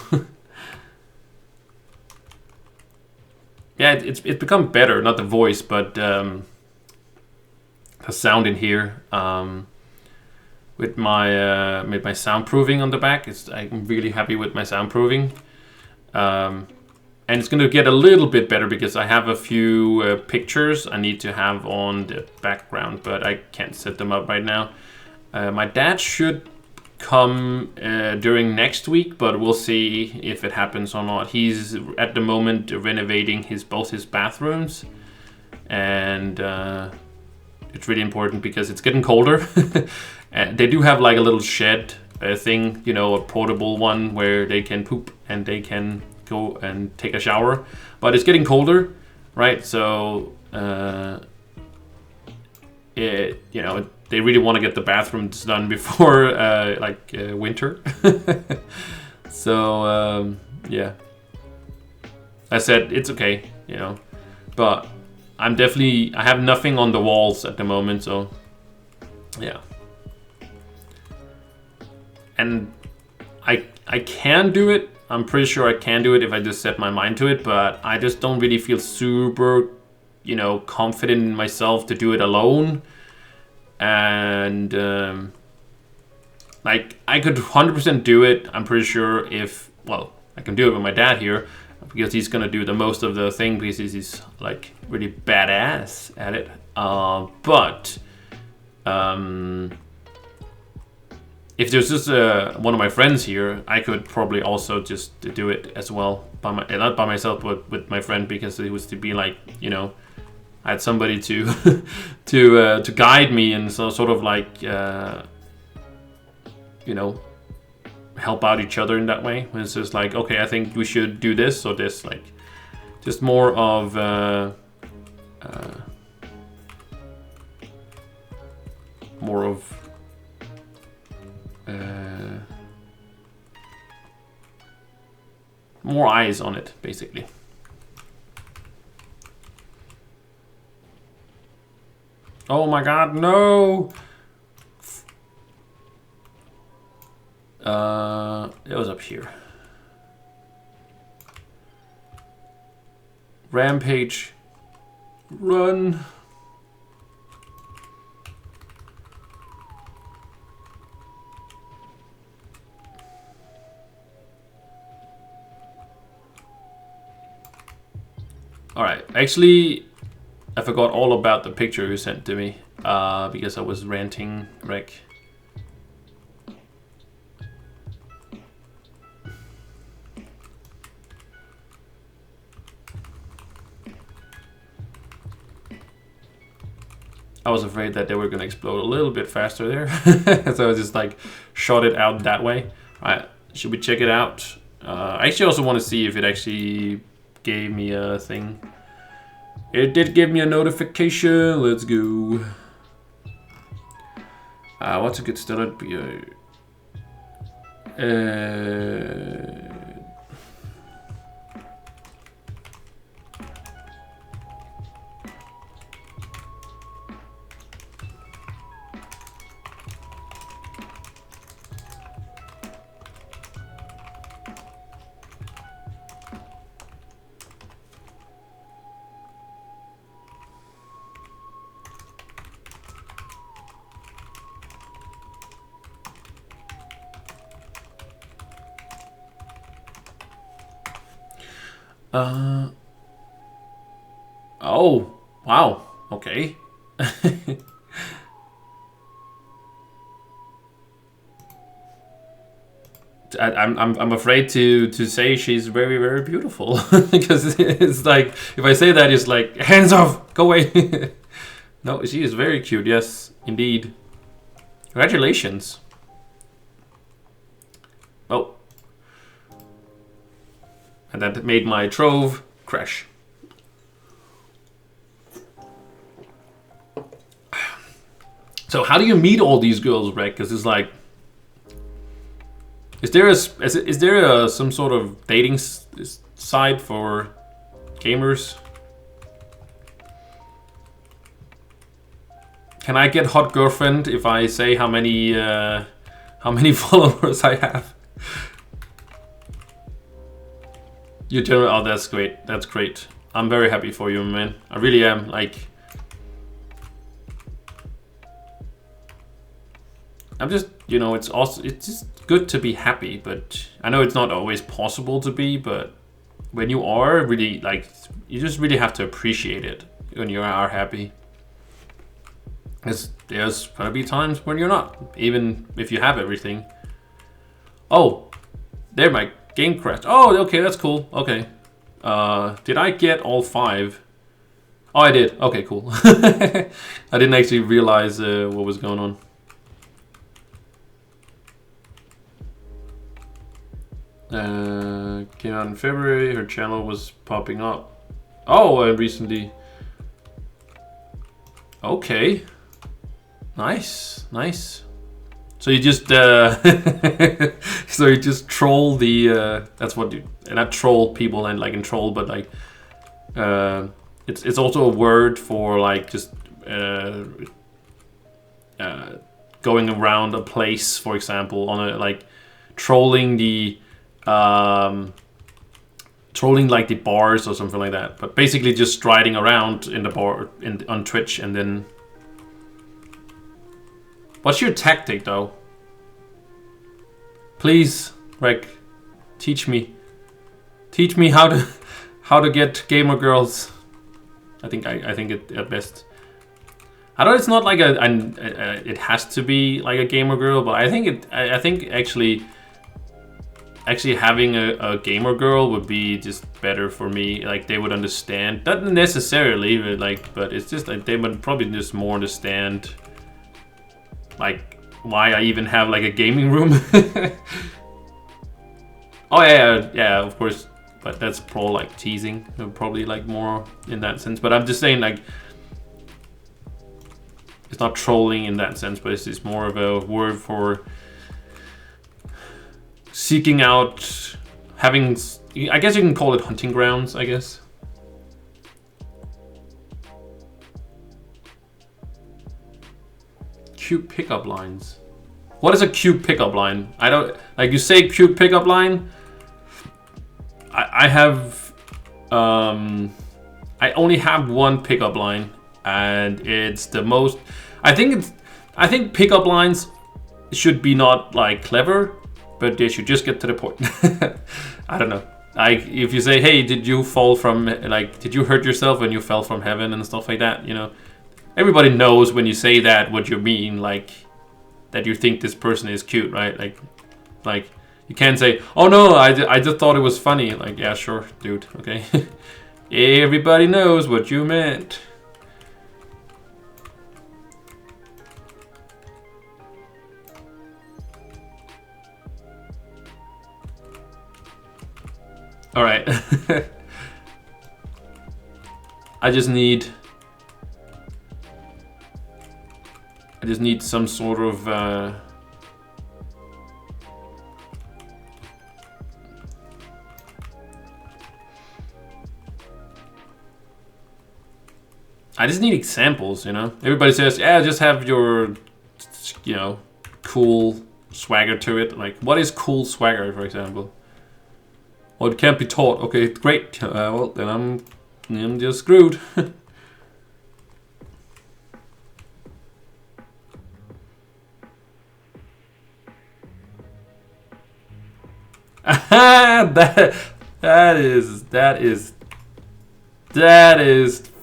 Yeah, it's become better. Not the voice, but the sound in here. With my soundproofing on the back, I'm really happy with my soundproofing. And it's going to get a little bit better because I have a few pictures I need to have on the background, but I can't set them up right now. My dad should come during next week, but we'll see if it happens or not. He's at the moment renovating both his bathrooms, and it's really important because it's getting colder. And they do have like a little shed thing, you know, a portable one where they can poop and they can go and take a shower, but it's getting colder, right? So you know, they really want to get the bathrooms done before winter. So yeah, I said it's okay, you know, but I have nothing on the walls at the moment, so yeah. And I can do it. I'm pretty sure I can do it if I just set my mind to it, but I just don't really feel super, you know, confident in myself to do it alone. And like I could 100% do it. I'm pretty sure I can do it with my dad here because he's gonna do the most of the thing because he's like really badass at it. But if there's just one of my friends here, I could probably also just do it as well, not by myself, but with my friend, because it was to be like, you know, I had somebody to to guide me and so sort of like you know, help out each other in that way. It's just like, okay, I think we should do this or this, like just more of more eyes on it, basically. Oh my god, no! It was up here. Rampage. Run. Alright, actually, I forgot all about the picture you sent to me because I was ranting, Rec. I was afraid that they were gonna explode a little bit faster there. So I just like shot it out that way. Alright, should we check it out? I actually also want to see if it actually gave me a thing. It did give me a notification. Let's go. What's a good start? Oh, wow. Okay. I'm afraid to say she's very, very beautiful. Because it's like, if I say that, it's like, hands off, go away. No, she is very cute, yes, indeed. Congratulations. Oh. And that made my Trove crash. So how do you meet all these girls, Rek? Because it's like, is there some sort of dating site for gamers? Can I get hot girlfriend if I say how many followers I have? You general, oh, that's great. That's great. I'm very happy for you, man. I really am. Like, I'm just, you know, it's just good to be happy, but I know it's not always possible to be, but when you are really, like, you just really have to appreciate it when you are happy. There's gonna be times when you're not, even if you have everything. Oh, there my game crashed. Oh, okay, that's cool. Okay. Did I get all 5? Oh, I did. Okay, cool. I didn't actually realize what was going on. Came out in February. Her channel was popping up. Oh, recently. Okay. Nice, nice. So you just so you just troll the that's what you, not troll people and like in troll, but like it's also a word for like just going around a place, for example, on a like trolling the trolling like the bars or something like that, but basically just striding around in the bar on Twitch. And then what's your tactic though? Please, Rek, teach me how to get gamer girls. I think it at best. I know it's not like it has to be like a gamer girl, but I think actually having a gamer girl would be just better for me. Like they would understand, not necessarily, but like, but it's just like they would probably just more understand like why I even have like a gaming room. Oh yeah, of course, but that's probably like teasing, probably like more in that sense. But I'm just saying, like, it's not trolling in that sense, but it's just more of a word for seeking out, having, I guess you can call it hunting grounds, I guess. Cute pickup lines. What is a cute pickup line? I don't, like, you say cute pickup line. I have, I only have one pickup line, and it's the most, I think pickup lines should be not like clever, but they should just get to the point. I don't know. Like if you say, hey, did you fall from, like, did you hurt yourself when you fell from heaven and stuff like that, you know? Everybody knows when you say that what you mean, like that you think this person is cute, right? Like you can't say, oh no, I just thought it was funny. Like, yeah, sure, dude, okay. Everybody knows what you meant. All right. I just need some sort of I just need examples, you know? Everybody says, yeah, just have your, you know, cool swagger to it. Like, what is cool swagger, for example? Well, it can't be taught. Okay, great. Well, then I'm just screwed.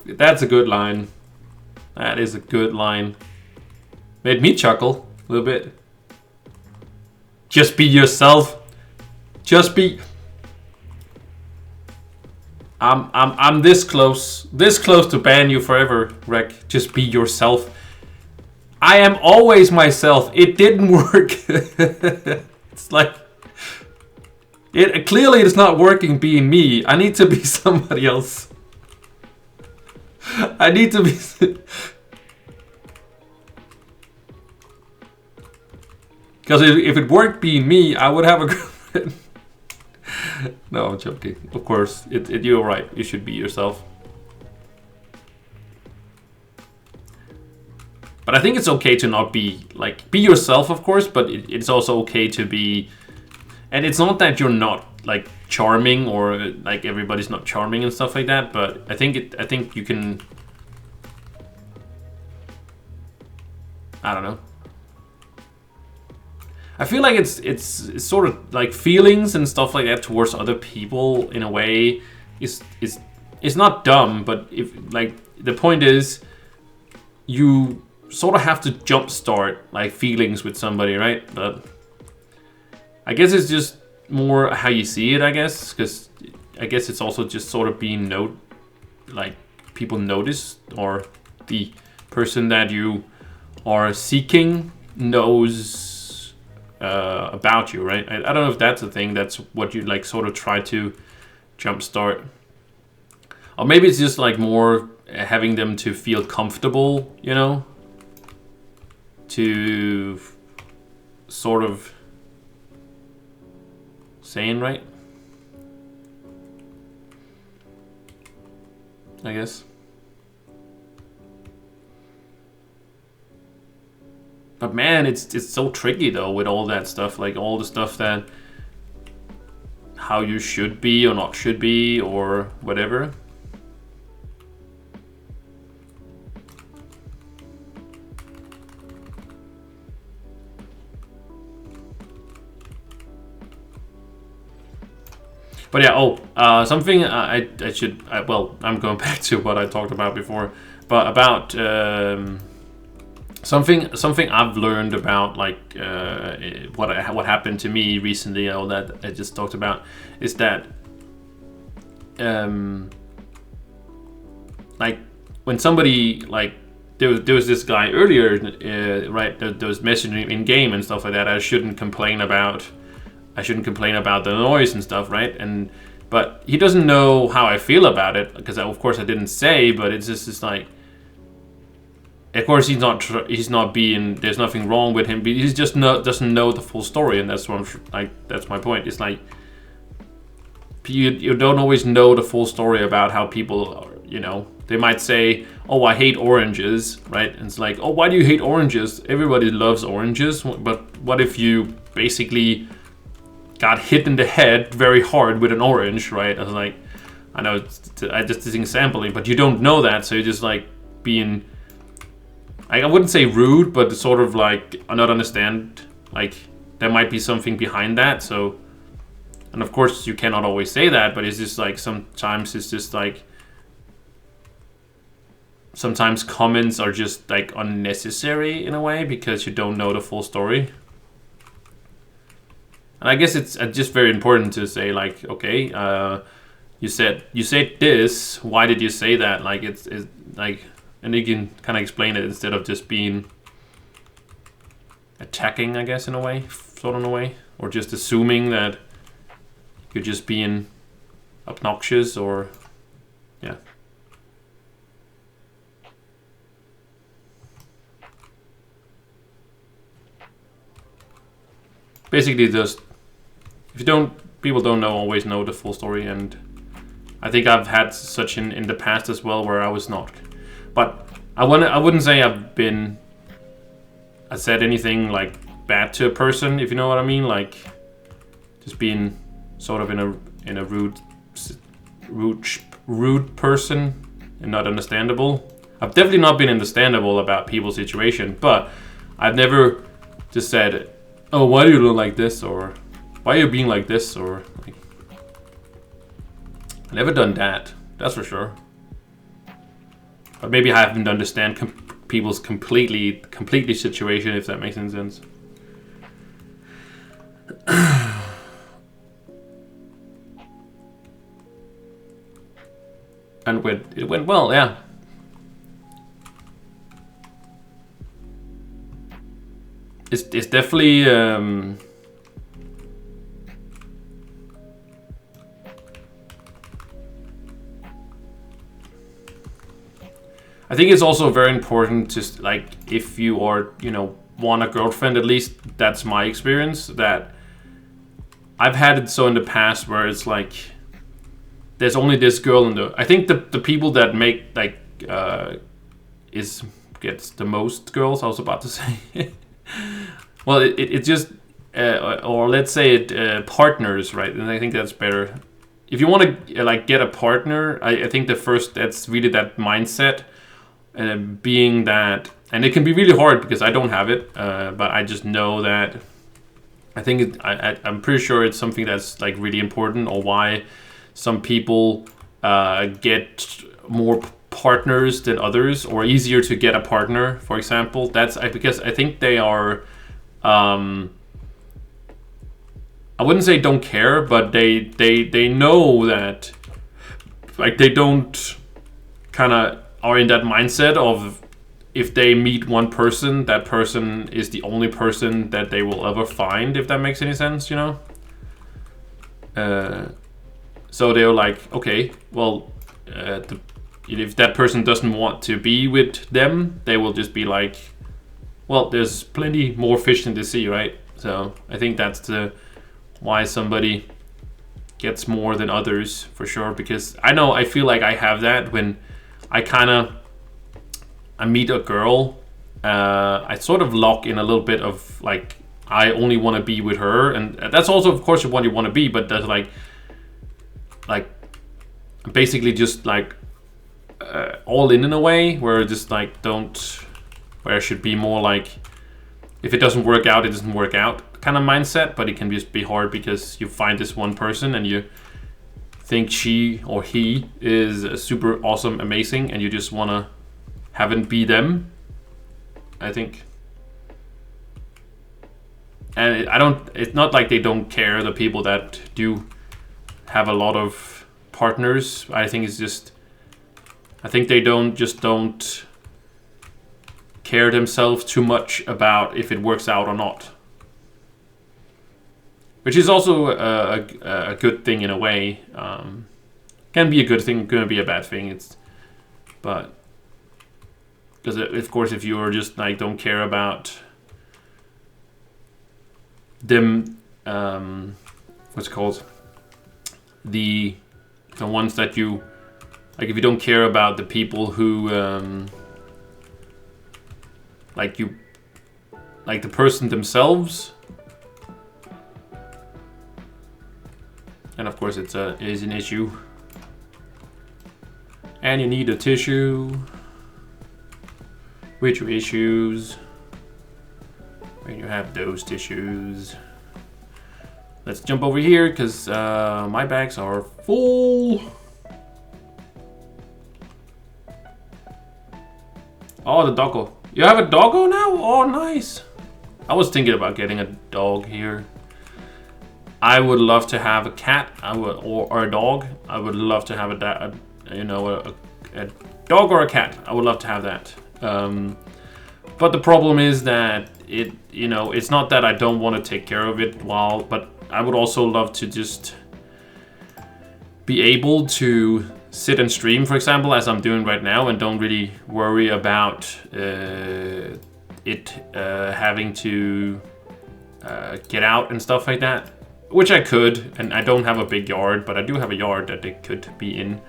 That's a good line. That is a good line. Made me chuckle a little bit. Just be yourself. Just be. I'm this close to ban you forever, Rek. Just be yourself. I am always myself. It didn't work. It's like it clearly it's not working being me. I need to be somebody else. I need to be. Because if it worked being me, I would have a girlfriend. No, I'm joking. Of course, you're right. You should be yourself. But I think it's okay to not be be yourself, of course. But it's also okay to be, and it's not that you're not like charming or like everybody's not charming and stuff like that. But I think you can. I don't know. I feel like it's sort of like feelings and stuff like that towards other people in a way is not dumb, but if like the point is you sort of have to jumpstart like feelings with somebody, right? But I guess it's just more how you see it, I guess, because I guess it's also just sort of being like people notice, or the person that you are seeking knows about you, right? I don't know if that's a thing. That's what you like sort of try to jumpstart, or maybe it's just like more having them to feel comfortable, you know, to sort of saying right, I guess. But man, it's so tricky though with all that stuff, like all the stuff that how you should be or not should be or whatever. But yeah, something I should, well, I'm going back to what I talked about before, but about something I've learned about like what happened to me recently, all that I just talked about, is that like when somebody like there was this guy earlier, right? There was messaging in game and stuff like that. I shouldn't complain about the noise and stuff, right? But he doesn't know how I feel about it, because of course I didn't say, but it's just like. Of course, he's not being. There's nothing wrong with him, but he just doesn't know the full story, and that's what that's my point. It's like you don't always know the full story about how people are, you know. They might say, "Oh, I hate oranges," right? And it's like, "Oh, why do you hate oranges? Everybody loves oranges." But what if you basically got hit in the head very hard with an orange, right? I was like, I know I just did sampling, but you don't know that, so you're just like being. I wouldn't say rude, but sort of like not understand, like there might be something behind that. So, and of course you cannot always say that, but it's just like sometimes it's just like sometimes comments are just like unnecessary in a way because you don't know the full story. And I guess it's just very important to say like, okay, you said this. Why did you say that? Like it's like. And you can kind of explain it instead of just being attacking, I guess, in a way, sort of in a way, or just assuming that you're just being obnoxious or yeah. Basically, just if you don't, people don't always know the full story, and I think I've had such in the past as well where I was not. But I wouldn't say I said anything like bad to a person, if you know what I mean, like just being sort of in a rude person and not understandable. I've definitely not been understandable about people's situation, but I've never just said, "Oh, why do you look like this?" or "Why are you being like this?" or like, I've never done that. That's for sure. But maybe I haven't understand people's completely situation, if that makes any sense. And it went well, yeah. It's definitely I think it's also very important to, like, if you are, you know, want a girlfriend, at least that's my experience, that I've had it so in the past where it's like there's only this girl in the, I think the people that make like gets the most girls, I was about to say. Well, it just or let's say it partners, right? And I think that's better. If you want to like get a partner, I think that's really that mindset, being that, and it can be really hard because I don't have it, but I just know that I think I'm pretty sure it's something that's like really important, or why some people get more partners than others, or easier to get a partner, for example. That's because I think they are I wouldn't say don't care, but they know that, like, they don't kind of are in that mindset of, if they meet one person, that person is the only person that they will ever find, if that makes any sense, you know? So they're like, okay, well, if that person doesn't want to be with them, they will just be like, well, there's plenty more fish in the sea, right? So I think that's why somebody gets more than others, for sure. Because I feel like I have that when I meet a girl, I sort of lock in a little bit of like, I only want to be with her, and that's also, of course, what you want to be, but that's like basically just like all in a way, where just like where it should be more like, if it doesn't work out, it doesn't work out kind of mindset. But it can just be hard because you find this one person and you think she or he is super awesome, amazing, and you just want to have it be them, I think. And it's not like they don't care, the people that do have a lot of partners. I think it's just, I think they don't care themselves too much about if it works out or not. Which is also a good thing in a way. Can be a good thing, can be a bad thing. But because of course, if you're just like don't care about them, what's it called? The ones that you like, if you don't care about the people who like the person themselves, and of course it is an issue, and you need a tissue. Which issues when you have those tissues? Let's jump over here because my bags are full. Oh, the doggo. You have a doggo now? Oh, nice. I was thinking about getting a dog here. I would love to have a cat. Or a dog. I would love to have a dog or a cat. I would love to have that. But the problem is that it's not that I don't want to take care of it but I would also love to just be able to sit and stream, for example, as I'm doing right now, and don't really worry about it having to get out and stuff like that, which I could, and I don't have a big yard, but I do have a yard that it could be in.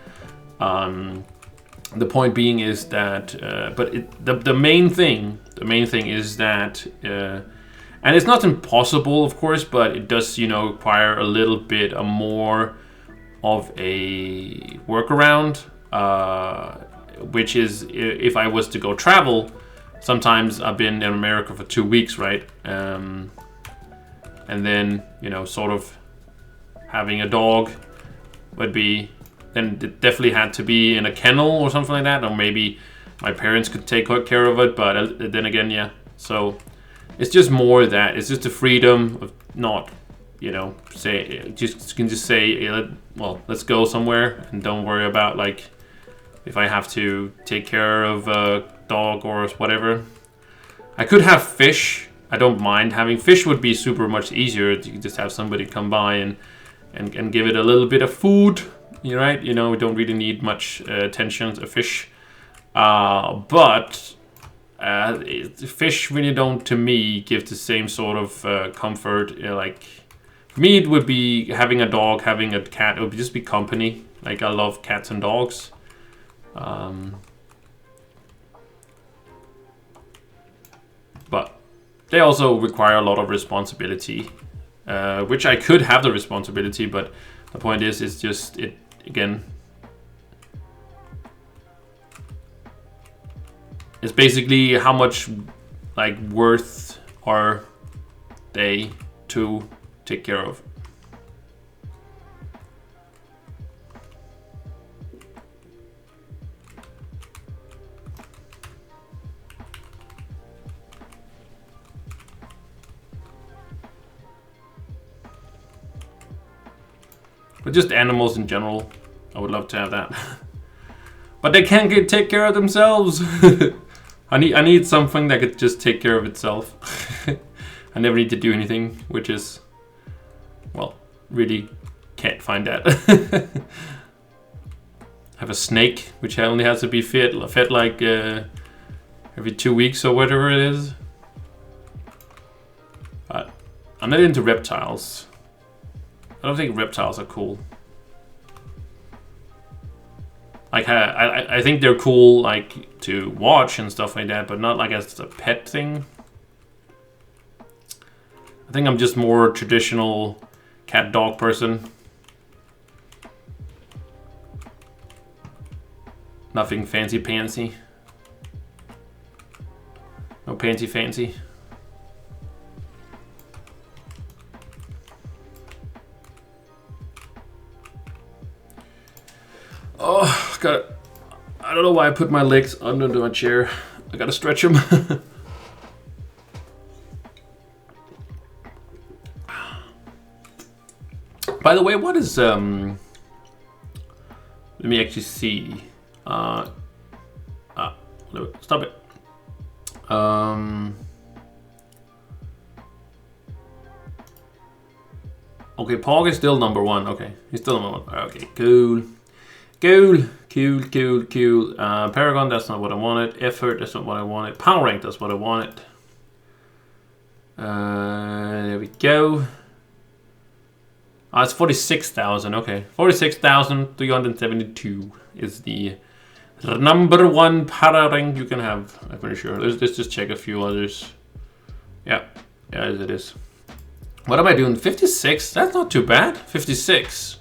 The point being is that, the main thing is that, and it's not impossible, of course, but it does, you know, require a little bit more of a workaround, which is if I was to go travel. Sometimes I've been in America for 2 weeks, right? And then, you know, sort of having a dog would be, then it definitely had to be in a kennel or something like that, or maybe my parents could take care of it, but then again, yeah. So it's just more that, it's just the freedom of not, you know, can just say, well, let's go somewhere, and don't worry about, like, if I have to take care of a dog or whatever. I could have fish. I don't mind having fish. Would be super much easier. You can just have somebody come by and give it a little bit of food. You're right. You know, we don't really need much attention to fish. But fish really don't, to me, give the same sort of comfort. Like, for me, it would be having a dog, having a cat. It would just be company. Like, I love cats and dogs. But they also require a lot of responsibility, which I could have the responsibility, but the point is, it's just, it, again, it's basically how much, like, worth are they to take care of. But just animals in general, I would love to have that. But they can't take care of themselves. I need something that could just take care of itself. I never need to do anything, which is, well, really can't find that. I have a snake, which only has to be fed like every 2 weeks or whatever it is. But I'm not into reptiles. I don't think reptiles are cool. Like, I think they're cool, like, to watch and stuff like that, but not like as a pet thing. I think I'm just more traditional cat dog person. Nothing fancy pantsy. No pantsy fancy. Oh, I don't know why I put my legs under my chair. I gotta stretch them. By the way, what is let me actually see. Stop it. Okay, Pog is still number 1. Okay, he's still number 1. Okay, cool. Cool. Paragon, that's not what I wanted. Effort, that's not what I wanted. Power rank, that's what I wanted. There we go. It's 46,000. Okay, 46,372 is the number 1 para rank you can have. I'm pretty sure. Let's just check a few others. Yeah, it is. What am I doing? 56? That's not too bad. 56.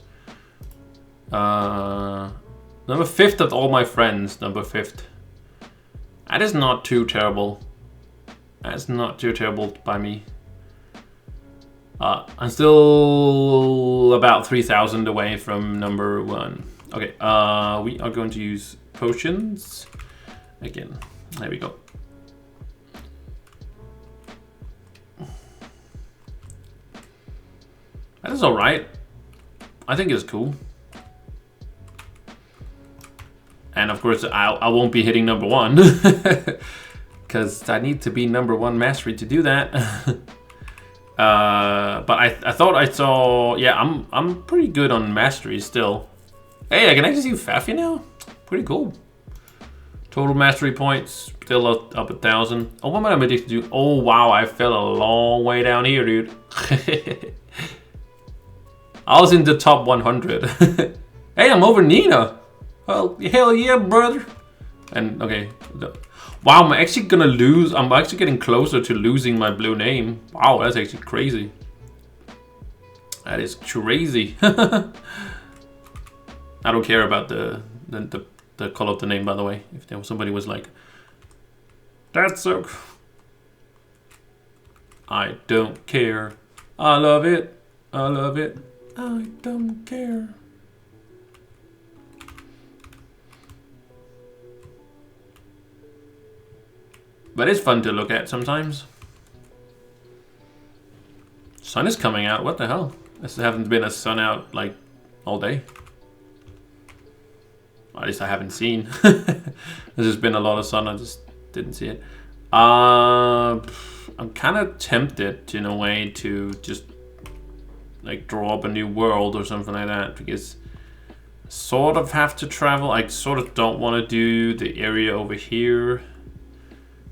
Number 5th of all my friends. Number 5th. That is not too terrible. That's not too terrible by me. I'm still about 3,000 away from number 1. Okay, we are going to use potions again. There we go. That is alright. I think it's cool. And of course, I won't be hitting number 1. Because I need to be number 1 mastery to do that. But I thought I saw... Yeah, I'm pretty good on mastery still. Hey, I can actually see Faffy now. Pretty cool. Total mastery points still up 1,000. Oh, what am I addicted to? Oh wow, I fell a long way down here, dude. I was in the top 100. Hey, I'm over Nina. Well, hell yeah, brother. And okay, wow, I'm actually gonna lose. I'm actually getting closer to losing my blue name. Wow, that's actually crazy. That is crazy. I don't care about the color of the name, by the way. If there was somebody was like, that's so. I don't care. I love it. I love it. I don't care. But it's fun to look at sometimes. Sun is coming out. What the hell? There hasn't been a sun out like all day. At least I haven't seen. There's just been a lot of sun. I just didn't see it. I'm kind of tempted in a way to just like draw up a new world or something like that, because I sort of have to travel. I sort of don't want to do the area over here.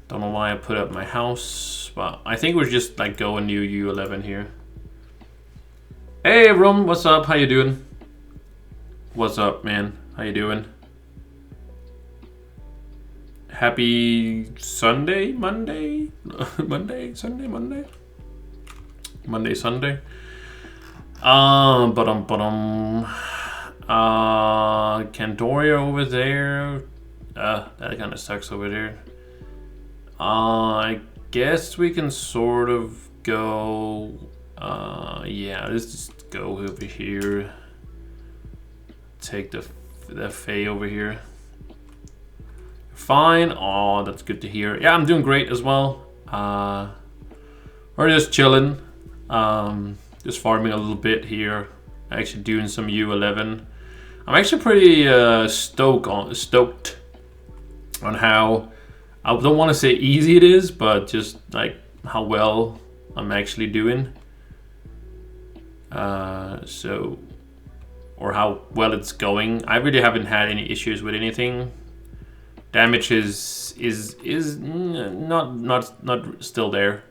Don't know why I put up my house, but I think we'll just like go a new U11 here. Hey Rum, what's up? How you doing? What's up, man? How you doing? Happy Sunday, Monday? Monday, Sunday, Monday? Monday, Sunday. Candoria over there. That kind of sucks over there. I guess we can sort of go. Yeah, let's just go over here. Take the Fae over here. Fine. Oh, that's good to hear. Yeah, I'm doing great as well. We're just chilling. Just farming a little bit here. Actually doing some U11. I'm actually pretty stoked on how, I don't want to say easy it is, but just like how well I'm actually doing. Or how well it's going. I really haven't had any issues with anything. Damage is not still there.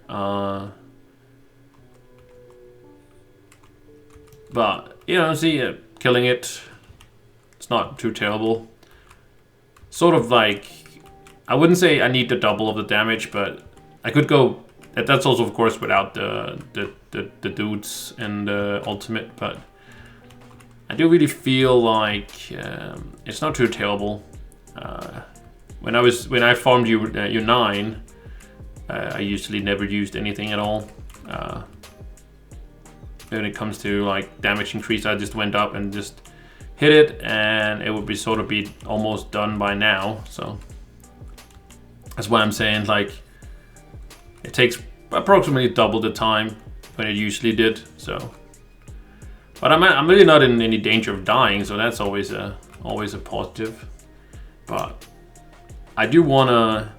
But you know, see, killing it. It's not too terrible. Sort of like, I wouldn't say I need the double of the damage, but I could go. That's also, of course, without the dudes and the ultimate. But I do really feel like it's not too terrible. When I farmed U9, I usually never used anything at all. When it comes to like damage increase, I just went up and just hit it, and it would be sort of be almost done by now. So that's why I'm saying like it takes approximately double the time when it usually did. So, but I'm really not in any danger of dying, so that's always a positive. But I do wanna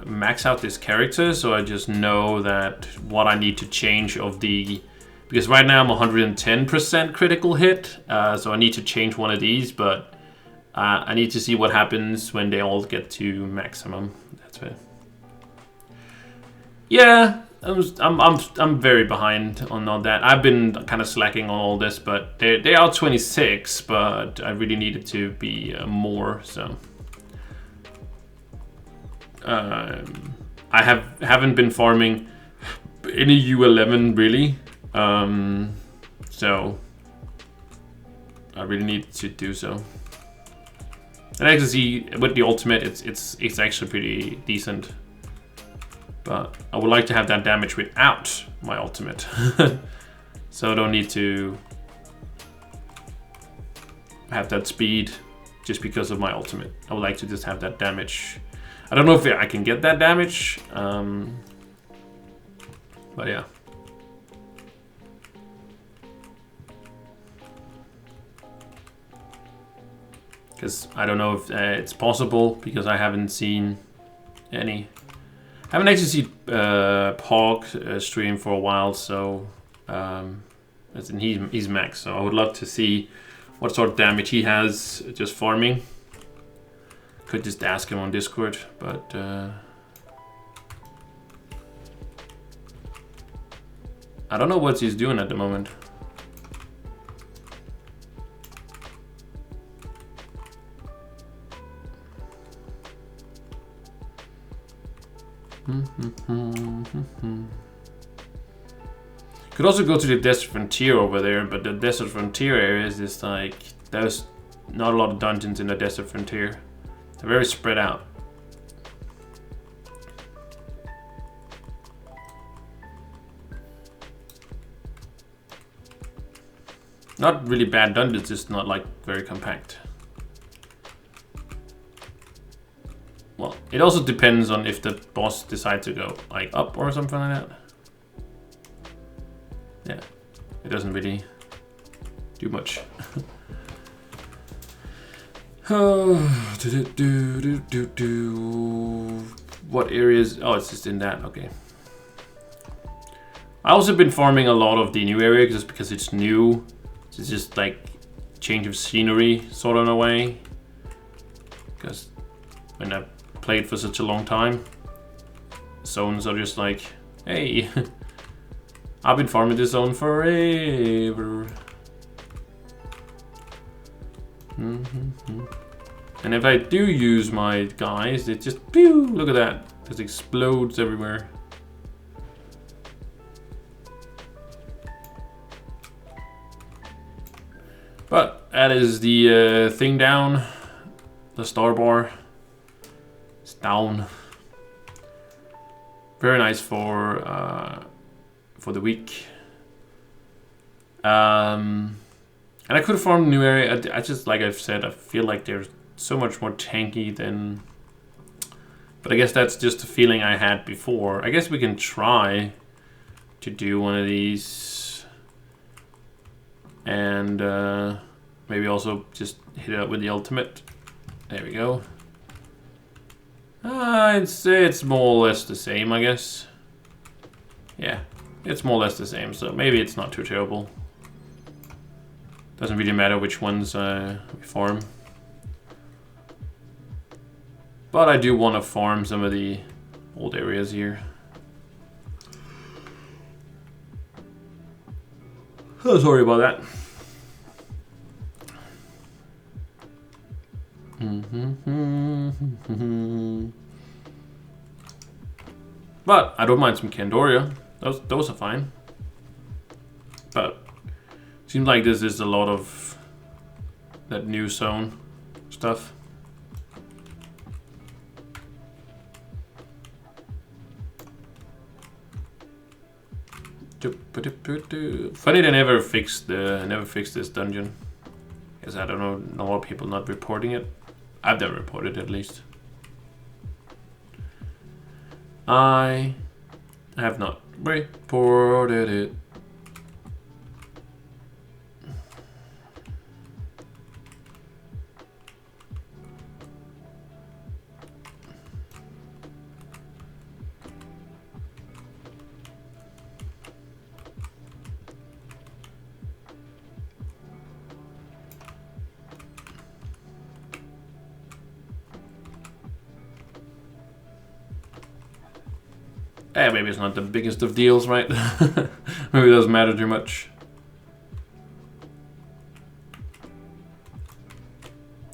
max out this character, so I just know that what I need to change of the, because right now I'm 110% critical hit, so I need to change one of these, but I need to see what happens when they all get to maximum. That's it. Yeah, I'm very behind on all that. I've been kind of slacking on all this, but they are 26, but I really needed to be more, so. I haven't been farming any U11 really, so I really need to do so. And I can see with the ultimate, it's actually pretty decent, but I would like to have that damage without my ultimate, so I don't need to have that speed just because of my ultimate. I would like to just have that damage. I don't know if I can get that damage, but yeah. Because I don't know if it's possible, because I haven't seen any. I haven't actually seen Pog stream for a while, so he's max. So I would love to see what sort of damage he has just farming. Could just ask him on Discord, but I don't know what he's doing at the moment. Could also go to the Desert Frontier over there, but the Desert Frontier area is just like, there's not a lot of dungeons in the Desert Frontier. They're very spread out. Not really bad dungeons, just not like very compact. Well, it also depends on if the boss decides to go like up or something like that. Yeah, it doesn't really do much. What areas? Oh, it's just in that. Okay. I also been farming a lot of the new area just because it's new. It's just like change of scenery, sort of in a way. Because when I played for such a long time, zones are just like, hey, I've been farming this zone forever. And if I do use my guys, it just, pew, look at that, just explodes everywhere. But that is the thing down, the star bar. It's down. Very nice for the week. And I could have farmed a new area. I just, like I've said, I feel like they're so much more tanky than... But I guess that's just a feeling I had before. I guess we can try to do one of these. And maybe also just hit it up with the ultimate. There we go. I'd say it's more or less the same, I guess. Yeah, it's more or less the same, so maybe it's not too terrible. Doesn't really matter which ones we farm. But I do want to farm some of the old areas here. Oh, sorry about that. But I don't mind some Candoria. Those are fine. But seems like this is a lot of that new zone stuff. Funny they never fixed this dungeon. Because I don't know, a lot of people not reporting it. I've never reported it, at least. I have not reported it. Maybe it's not the biggest of deals, right? Maybe it doesn't matter too much.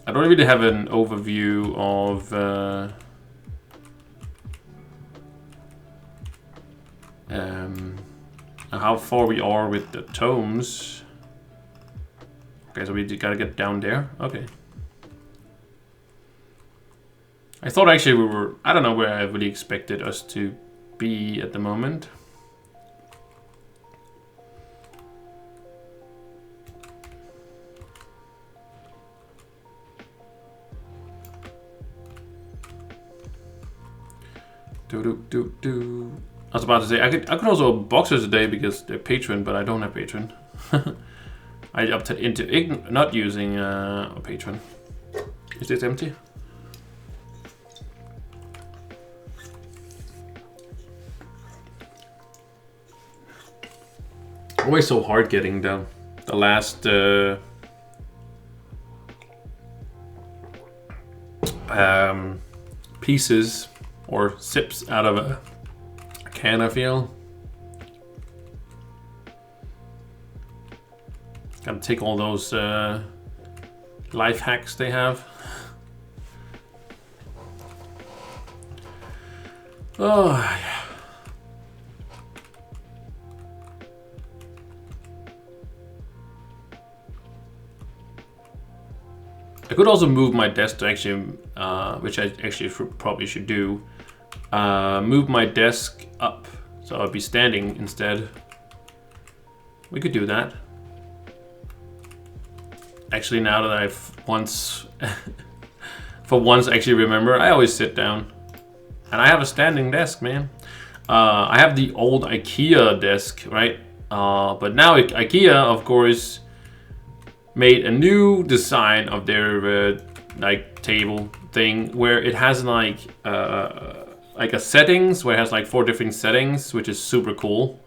I don't really have an overview of how far we are with the tomes. Okay, so we gotta get down there. Okay. I thought actually we were... I don't know where I really expected us to be at the moment. I was about to say I could also boxer today because they're patron, but I don't have patron. I opted into not using a patron. Is this empty? Always so hard getting the last pieces or sips out of a can, I feel. Gotta take all those life hacks they have. Oh, yeah. I could also move my desk to actually, which I actually probably should do, move my desk up so I'll be standing instead. We could do that. Actually, now that I've once, for once actually remember, I always sit down. And I have a standing desk, man. I have the old IKEA desk, right? But now IKEA, of course, made a new design of their like table thing where it has like a settings where it has like 4 different settings, which is super cool.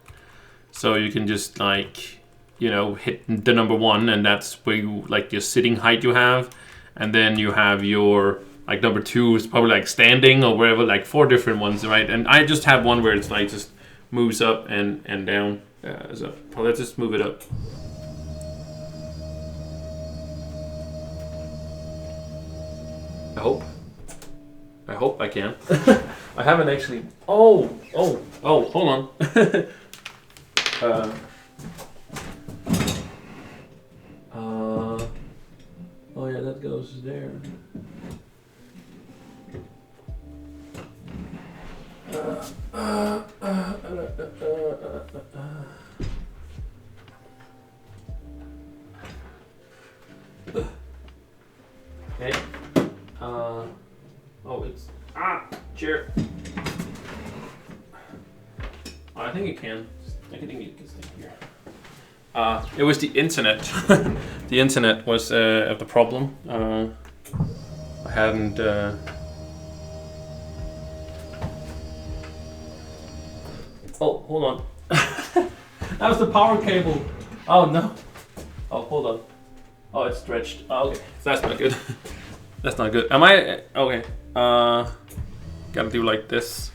So you can just like, you know, hit the number 1, and that's where you like your sitting height you have, and then you have your like number 2 is probably like standing or wherever, like 4 different ones, right? And I just have one where it's like just moves up and down. So let's just move it up. I hope I can. I haven't actually. Oh, hold on. Oh yeah, that goes there. Okay. Oh, it's chair. Oh, I think it can. I think it can stay here. It was the internet. The internet was the problem. I hadn't. Oh, hold on. That was the power cable. Oh no. Oh, hold on. Oh, it's stretched. Oh, okay, that's not good. That's not good. Am I okay? Gotta do like this.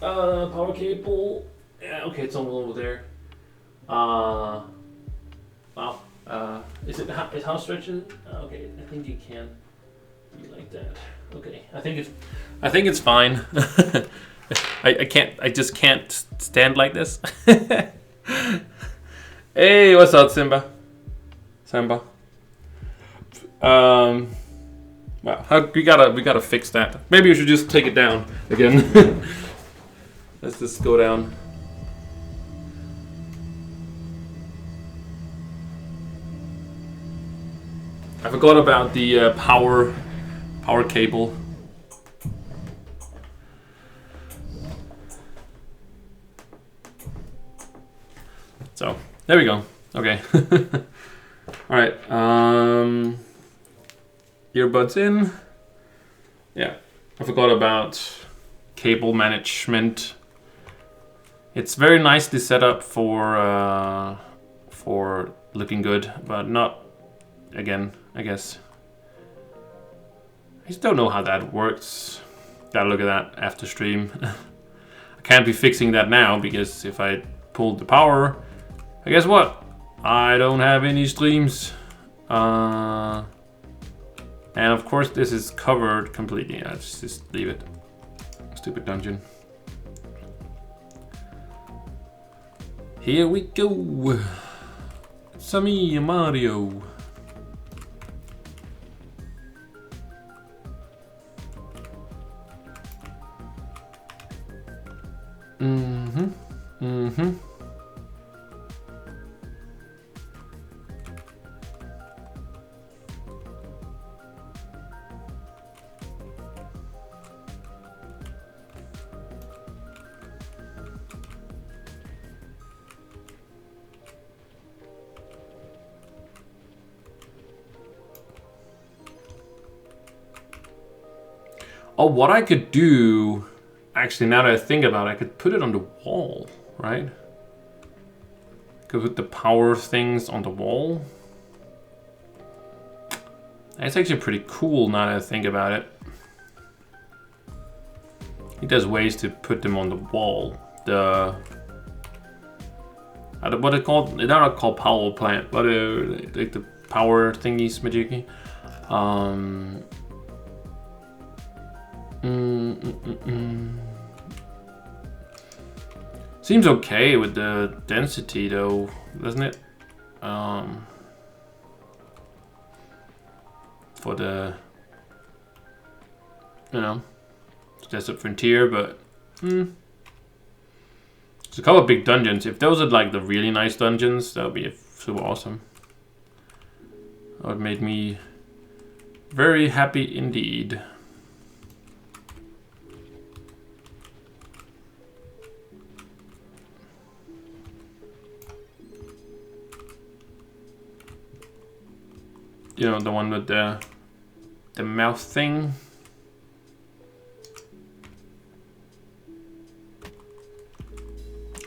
Power cable. Yeah, okay, it's all over there. Wow. Is how stretched is it? Okay, I think you can be like that. Okay, I think it's fine. I just can't stand like this. Hey, what's up, Simba? Wow, we gotta fix that. Maybe we should just take it down again. Let's just go down. I forgot about the power cable. So there we go. Okay. All right. Earbuds in. Yeah, I forgot about cable management. It's very nicely set up for looking good, but not again, I guess. I just don't know how that works. Gotta look at that after stream. I can't be fixing that now because if I pulled the power, I guess what? I don't have any streams. And of course this is covered completely. Let's just leave it. Stupid dungeon. Here we go. Sammy Mario. Oh, what I could do, actually, now that I think about it, I could put it on the wall, right? Could put the power things on the wall. That's actually pretty cool now that I think about it. think there's ways to put them on the wall. The what are called? They're not called power plant, but like the power thingies, majiki. Seems okay with the density though, doesn't it? For the, you know, Desert Frontier, but there's a couple of big dungeons. If those are like the really nice dungeons, that would be super awesome. That would make me very happy indeed. You know, the one with the mouth thing.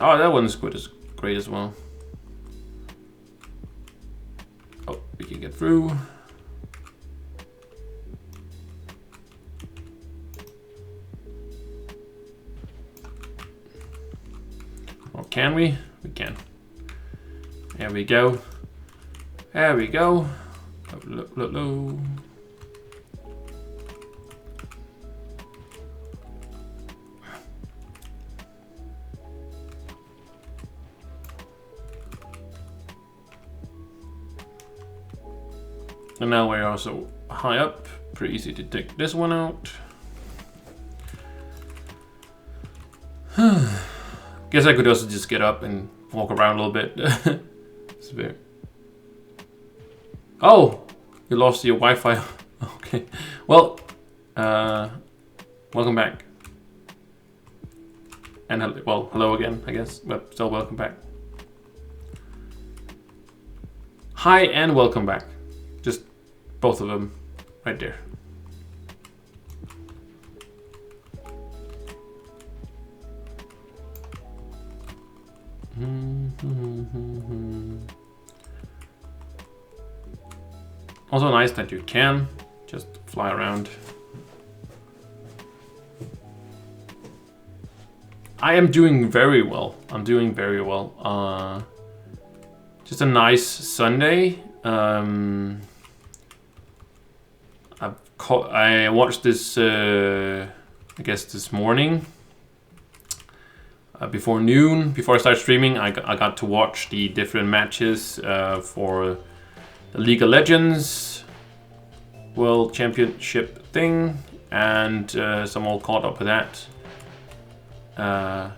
Oh, that one's great as well. Oh, we can get through. Or can we? We can. There we go. There we go. Low. And now we're also high up. Pretty easy to take this one out. Guess I could also just get up and walk around a little bit. It's very... Oh, you lost your Wi-Fi. Okay. Well, welcome back. And well, hello again, I guess, but still welcome back. Hi and welcome back. Just both of them right there. Also nice that you can just fly around. I am doing very well. I'm doing very well. Just a nice Sunday. I watched this, I guess this morning. Before noon, before I started streaming, I got to watch the different matches for the League of Legends World Championship thing, and so I'm all caught up with that.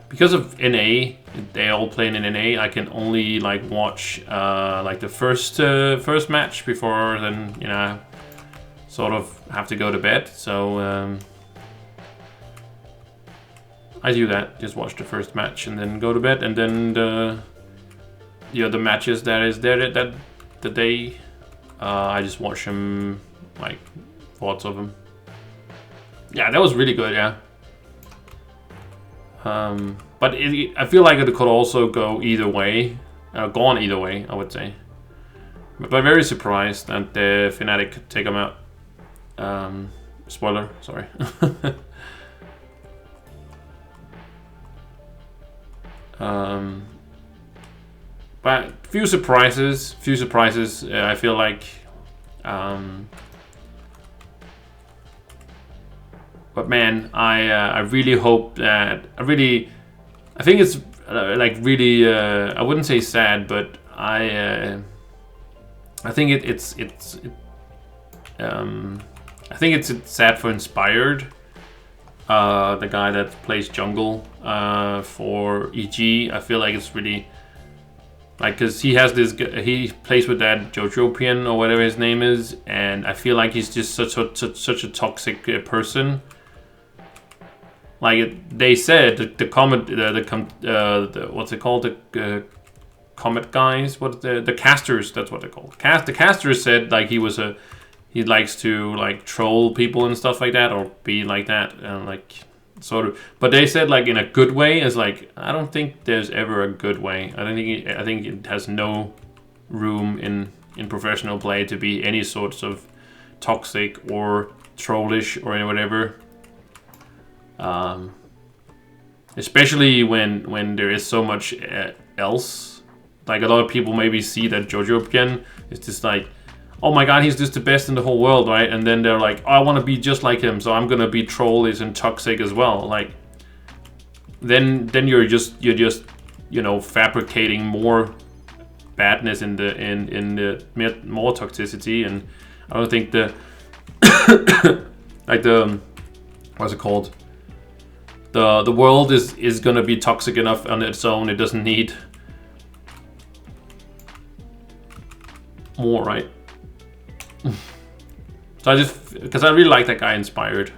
Because of NA, they all play in NA. I can only like watch like the first match before then, you know, sort of have to go to bed. So I do that. Just watch the first match and then go to bed, and then the other matches that is there that the day. I just watch them, like, thoughts of them. Yeah, that was really good, yeah. But I feel like it could also go either way. Gone either way, I would say. But I'm very surprised that the Fnatic could take them out. Spoiler, sorry. But few surprises. I feel like, but man, I really hope that I think it's like really I wouldn't say sad, but I think it's I think it's sad for Inspired, the guy that plays jungle for EG. I feel like it's really like, cause he has this, he plays with that Jojopian or whatever his name is, and I feel like he's just such a toxic person. Like they said, the what's it called, the Comet guys, the casters, that's what they're called. The casters said like he likes to like troll people and stuff like that, or be like that, and like sort of. But they said like in a good way. Is like, I don't think there's ever a good way. I think it has no room in professional play to be any sorts of toxic or trollish or whatever. especially when there is so much else. Like a lot of people maybe see that Jojo again is just like, oh my god, he's just the best in the whole world, right? And then they're like, oh, I want to be just like him, so I'm gonna be trollish and toxic as well. Like, then you're just you know, fabricating more badness in the more toxicity. And I don't think the like the what's it called, the world is gonna be toxic enough on its own. It doesn't need more, right? So I just, because I really like that guy Inspired.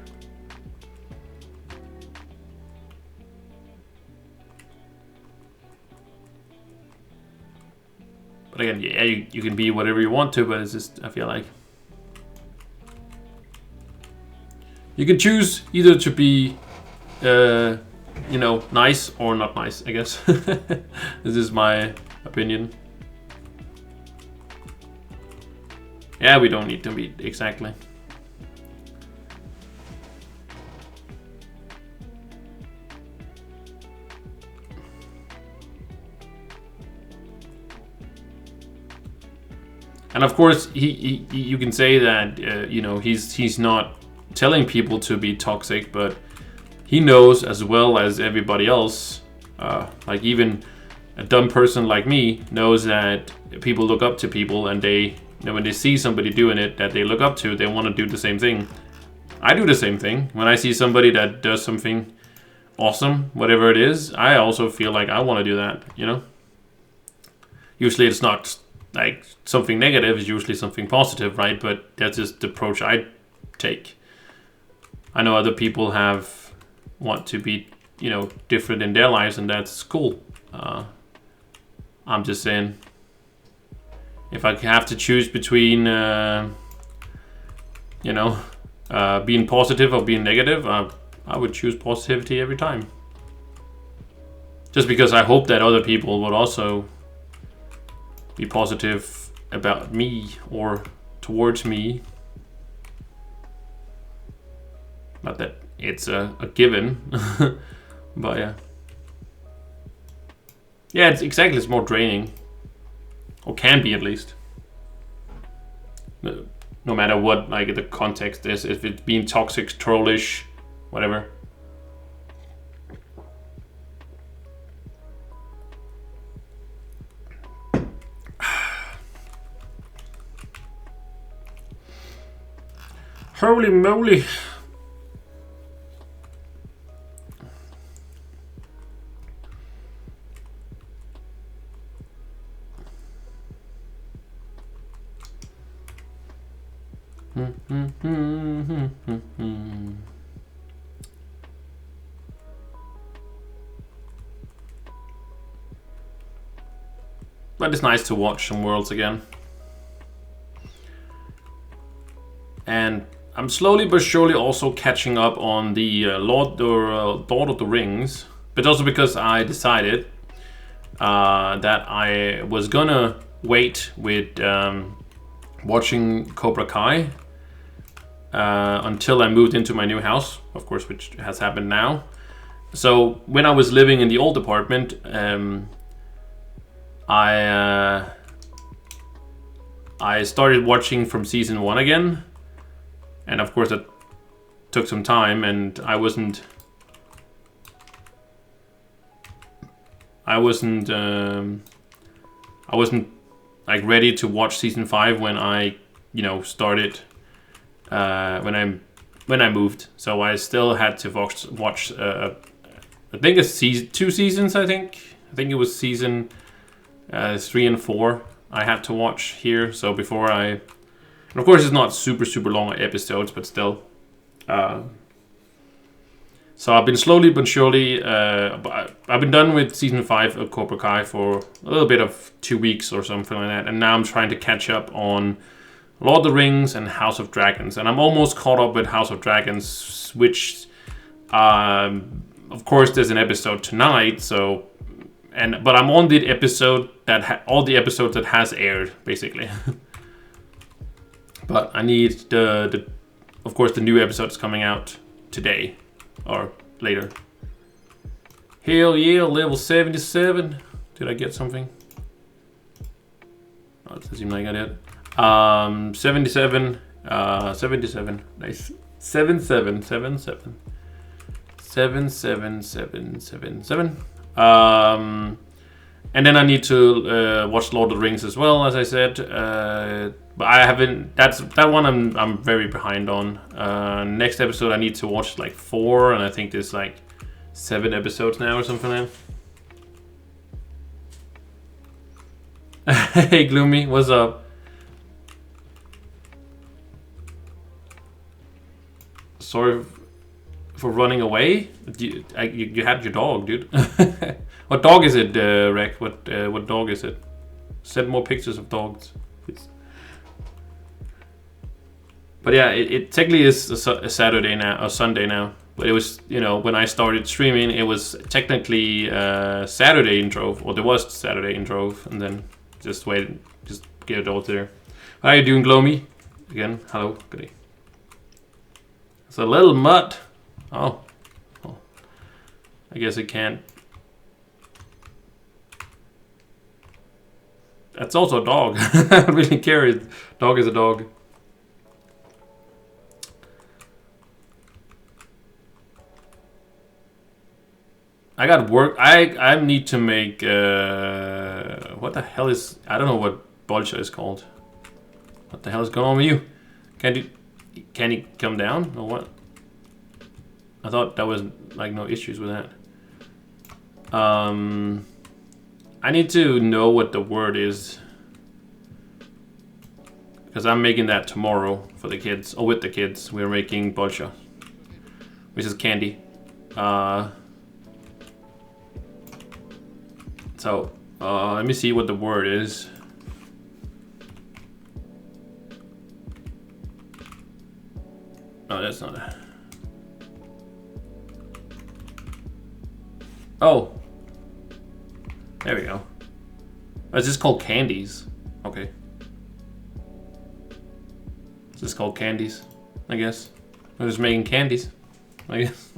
But again, yeah, you can be whatever you want to, but it's just, I feel like you can choose either to be you know, nice or not nice, I guess. This is my opinion. Yeah, we don't need to be exactly. And of course, you can say that you know, he's not telling people to be toxic, but he knows as well as everybody else. Like even a dumb person like me knows that people look up to people, and they, you know, when they see somebody doing it that they look up to, they want to do the same thing. I do the same thing. When I see somebody that does something awesome, whatever it is, I also feel like I want to do that, you know? Usually it's not like something negative, it's usually something positive, right? But that's just the approach I take. I know other people want to be, you know, different in their lives, and that's cool. I'm just saying, if I have to choose between, you know, being positive or being negative, I would choose positivity every time. Just because I hope that other people would also be positive about me or towards me. Not that it's a given, but yeah. Yeah, it's exactly, it's more draining. Or can be, at least. No matter what, like, the context is, if it's being toxic, trollish, whatever. Holy moly. But it's nice to watch some worlds again. And I'm slowly but surely also catching up on the Lord of the Rings, but also because I decided that I was gonna wait with watching Cobra Kai until I moved into my new house, of course, which has happened now. So when I was living in the old apartment, I started watching from season 1 again, and of course that took some time, and I wasn't like ready to watch season 5 when I, you know, started when I moved. So I still had to watch I think it's 2 seasons. I think it was season 3 and 4 I had to watch here. So before and of course it's not super long episodes, but still. So I've been slowly but surely, I've been done with season 5 of Cobra Kai for a little bit of 2 weeks or something like that, and now I'm trying to catch up on Lord of the Rings and House of Dragons, and I'm almost caught up with House of Dragons, which, of course, there's an episode tonight. So, but I'm on the episode that all the episodes that has aired, basically. But I need of course, the new episodes coming out today or later. Hell yeah, level 77. Did I get something? Oh, it doesn't seem like I did. 77. 77. Nice. 7777. 77777. And then I need to watch Lord of the Rings as well, as I said. But I haven't. That one I'm very behind on. Next episode I need to watch like 4, and I think there's like 7 episodes now or something like that. Hey Gloomy, what's up? Sorry for running away. You had your dog, dude. What dog is it, Rek? What dog is it? Send more pictures of dogs, please. But yeah, it technically is a Saturday now, or Sunday now. But it was, you know, when I started streaming, it was technically Saturday in Trove, or there was Saturday in Trove, and then just wait, just get it all there. How are you doing, Gloomy? Again, hello, good day. It's a little mutt. Oh, well, I guess it can't. That's also a dog. I don't really care. Dog is a dog. I got work. I need to make. What the hell is? I don't know what bolcha is called. What the hell is going on with you? Can you come down or what? I thought that was like no issues with that. I need to know what the word is, because I'm making that tomorrow for the kids, or with the kids. We're making bolcha, which is candy. So let me see what the word is. Oh, that's not it. Oh. There we go. Oh, it's just called candies. Okay. It's just called candies, I guess. We're just making candies, I guess.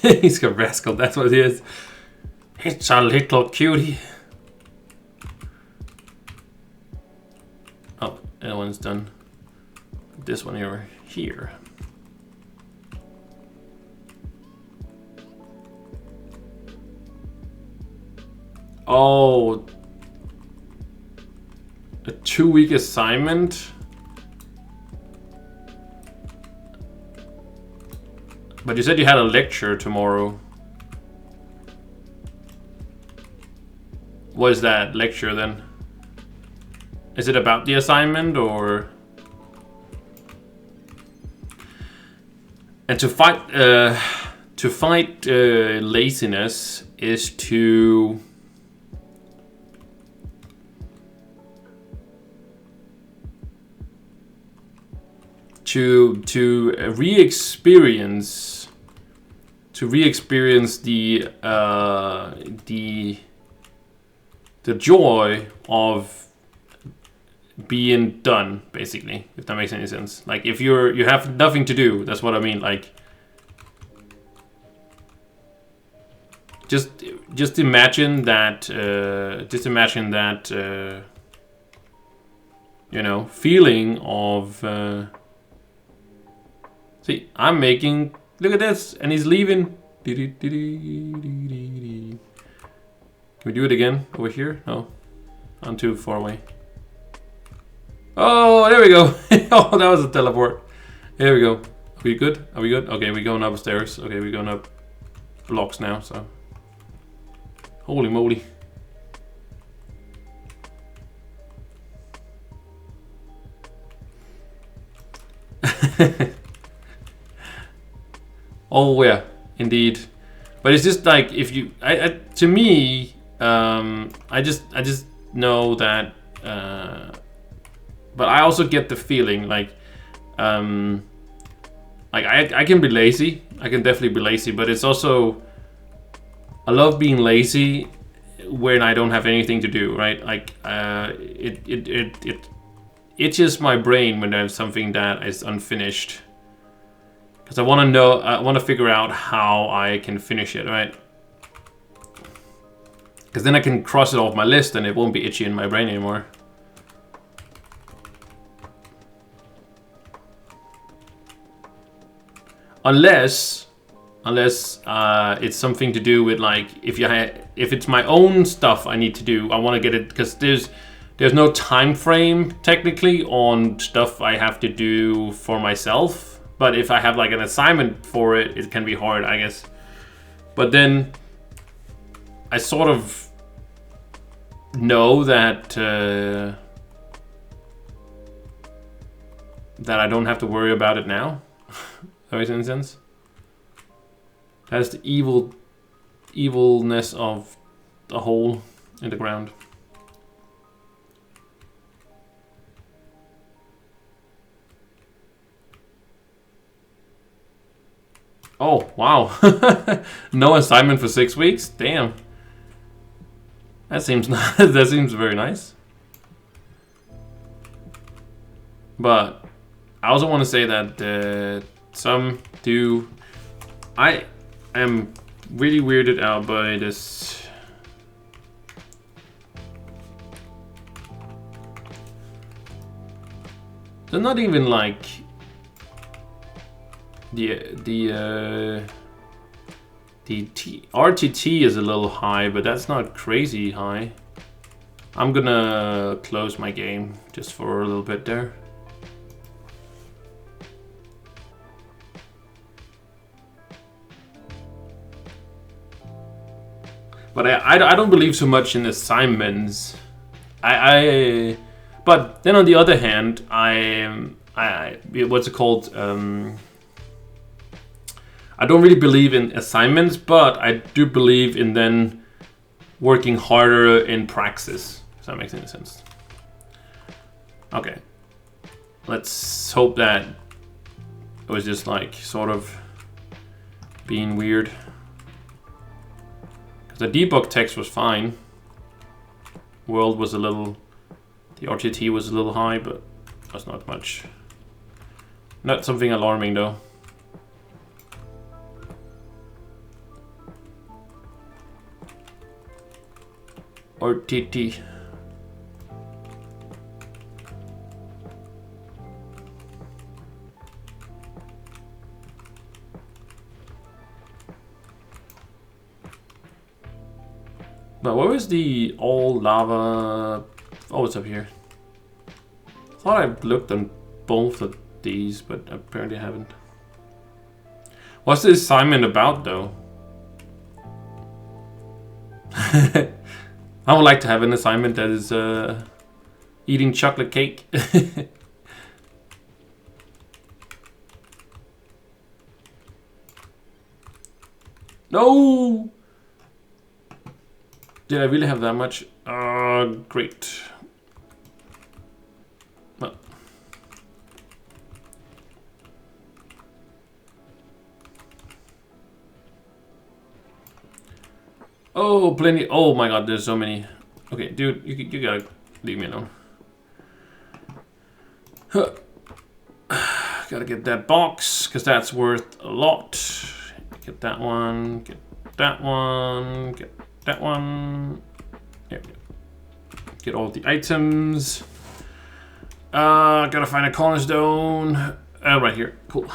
He's got rascal, that's what he is. It's a little cutie. Oh, that one's done. This one over here. Oh, a 2-week assignment. But you said you had a lecture tomorrow. What is that lecture then? Is it about the assignment or? And to fight laziness is to re-experience the joy of being done, basically, if that makes any sense. Like if you have nothing to do, that's what I mean. Like just imagine that you know, feeling of see, I'm making, look at this, and he's leaving. Can we do it again over here? No, I'm too far away. Oh, there we go. Oh, that was a teleport. There we go. Are we good? Are we good? Okay, we're going upstairs. Okay, we're going up blocks now, so. Holy moly. Oh yeah, indeed. But it's just like if you, to me, I just know that. But I also get the feeling like I can be lazy. I can definitely be lazy, but it's also, I love being lazy when I don't have anything to do, right? Like it itches my brain when there's something that is unfinished. Because I want to know, I want to figure out how I can finish it, right? Because then I can cross it off my list and it won't be itchy in my brain anymore. Unless it's something to do with, like, if it's my own stuff I need to do, I want to get it, because there's no time frame technically on stuff I have to do for myself. But if I have like an assignment for it, it can be hard, I guess. But then I sort of know that that I don't have to worry about it now. That makes any sense? That's the evilness of a hole in the ground. Oh, wow. No assignment for 6 weeks? Damn. That seems that seems very nice. But I also want to say that some do. I am really weirded out by this. They're not even like the RTT is a little high, but that's not crazy high. I'm gonna close my game just for a little bit there. But I don't believe so much in assignments. But then on the other hand, what's it called? I don't really believe in assignments, but I do believe in then working harder in praxis. If that makes any sense. Okay. Let's hope that it was just like sort of being weird. The debug text was fine. World was a little... The RTT was a little high, but that's not much. Not something alarming though. RTT. But where is the all lava? Oh, it's up here. I thought I looked on both of these, but apparently I haven't. What's the assignment about, though? I would like to have an assignment that is eating chocolate cake. No! Did I really have that much? Great. Well. Oh, plenty. Oh my god, there's so many. Okay, dude, you gotta leave me alone. Huh. Gotta get that box, because that's worth a lot. Get that one, get that one, get that one. There we go. Get all the items. Gotta find a cornerstone. Right here. Cool.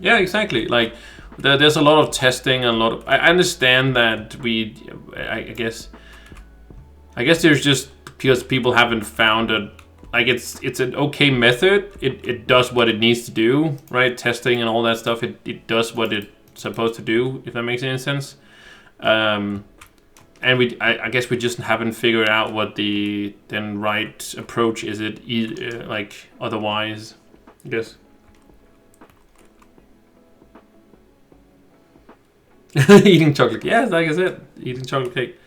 Yeah, exactly. Like, there's a lot of testing and a lot of... I understand that I guess there's just because people haven't found a... Like, it's an okay method. It does what it needs to do, right? Testing and all that stuff. It does what it's supposed to do, if that makes any sense. And I guess we just haven't figured out what the then right approach is. Like, otherwise, I guess. Eating chocolate. Yes, like I said, eating chocolate cake.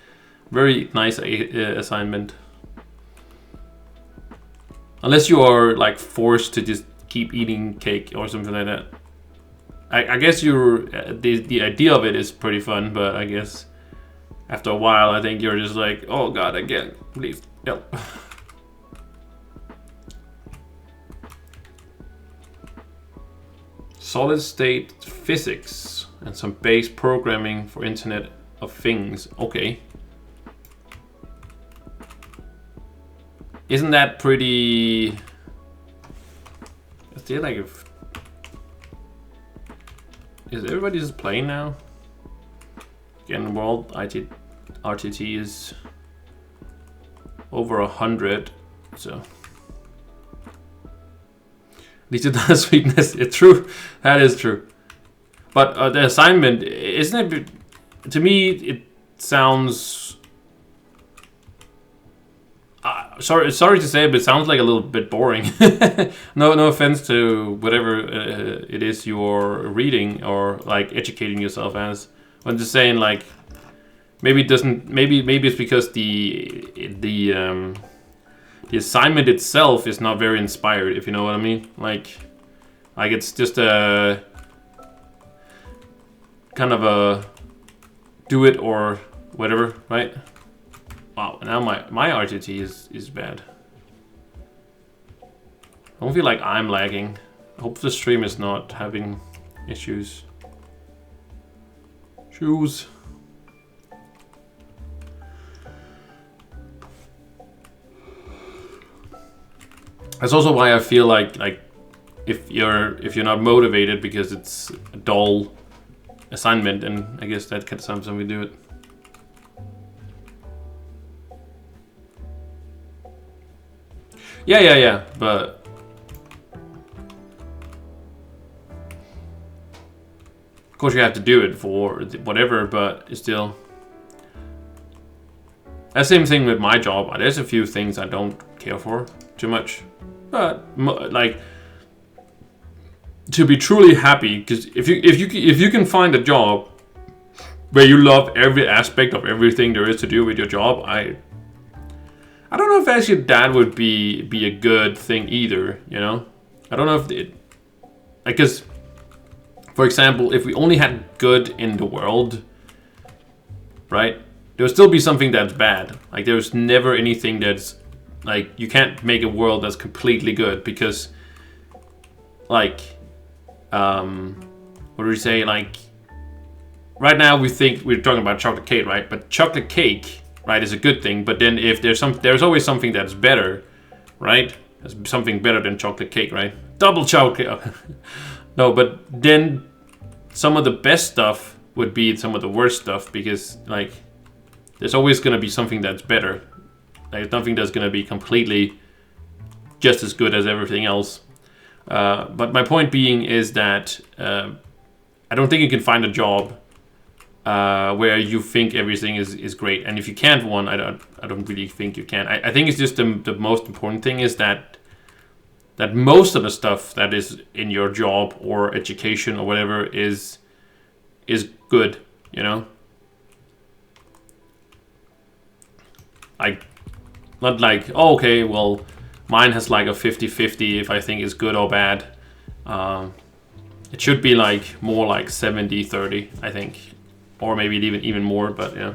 Very nice assignment. Unless you are like forced to just keep eating cake or something like that. I guess you're the idea of it is pretty fun, but I guess after a while I think you're just like, oh god, again, please help. Solid state physics and some base programming for Internet of Things. Okay. Isn't that pretty... Is there like a... Is everybody just playing now? Again, world RTT is over 100, so... At least it has sweetness. It's true. That is true. But the assignment, isn't it... To me, it sounds... sorry to say, but it sounds like a little bit boring. No offense to whatever it is you're reading or like educating yourself as. I'm just saying, like, maybe it doesn't. Maybe it's because the assignment itself is not very inspired. If you know what I mean. Like it's just a kind of a do it or whatever, right? Wow, now my RTT is bad. I don't feel like I'm lagging. I hope the stream is not having issues. That's also why I feel like if you're not motivated because it's a dull assignment, and I guess that can sometimes we do it. Yeah, but of course you have to do it for whatever, but it's still... That same thing with my job. There's a few things I don't care for too much, but like to be truly happy, because if you can find a job where you love every aspect of everything there is to do with your job, I don't know if actually that would be a good thing either, you know? I don't know if it... Because, for example, if we only had good in the world, right? There would still be something that's bad. Like, there's never anything that's... Like, you can't make a world that's completely good because... Like... what do we say? Like... Right now we think we're talking about chocolate cake, right? But chocolate cake... Right, is a good thing, but then if there's always something that's better, right? There's something better than chocolate cake, right? Double chocolate. No, but then some of the best stuff would be some of the worst stuff, because like there's always gonna be something that's better. Like nothing that's gonna be completely just as good as everything else. But my point being is that I don't think you can find a job where you think everything is great, and if you can't one, I don't really think you can. I think it's just the most important thing is that most of the stuff that is in your job or education or whatever is good, you know. Like not like, oh, okay, well mine has like a 50-50 if I think it's good or bad. It should be like more like 70-30, I think. Or maybe even more, but yeah.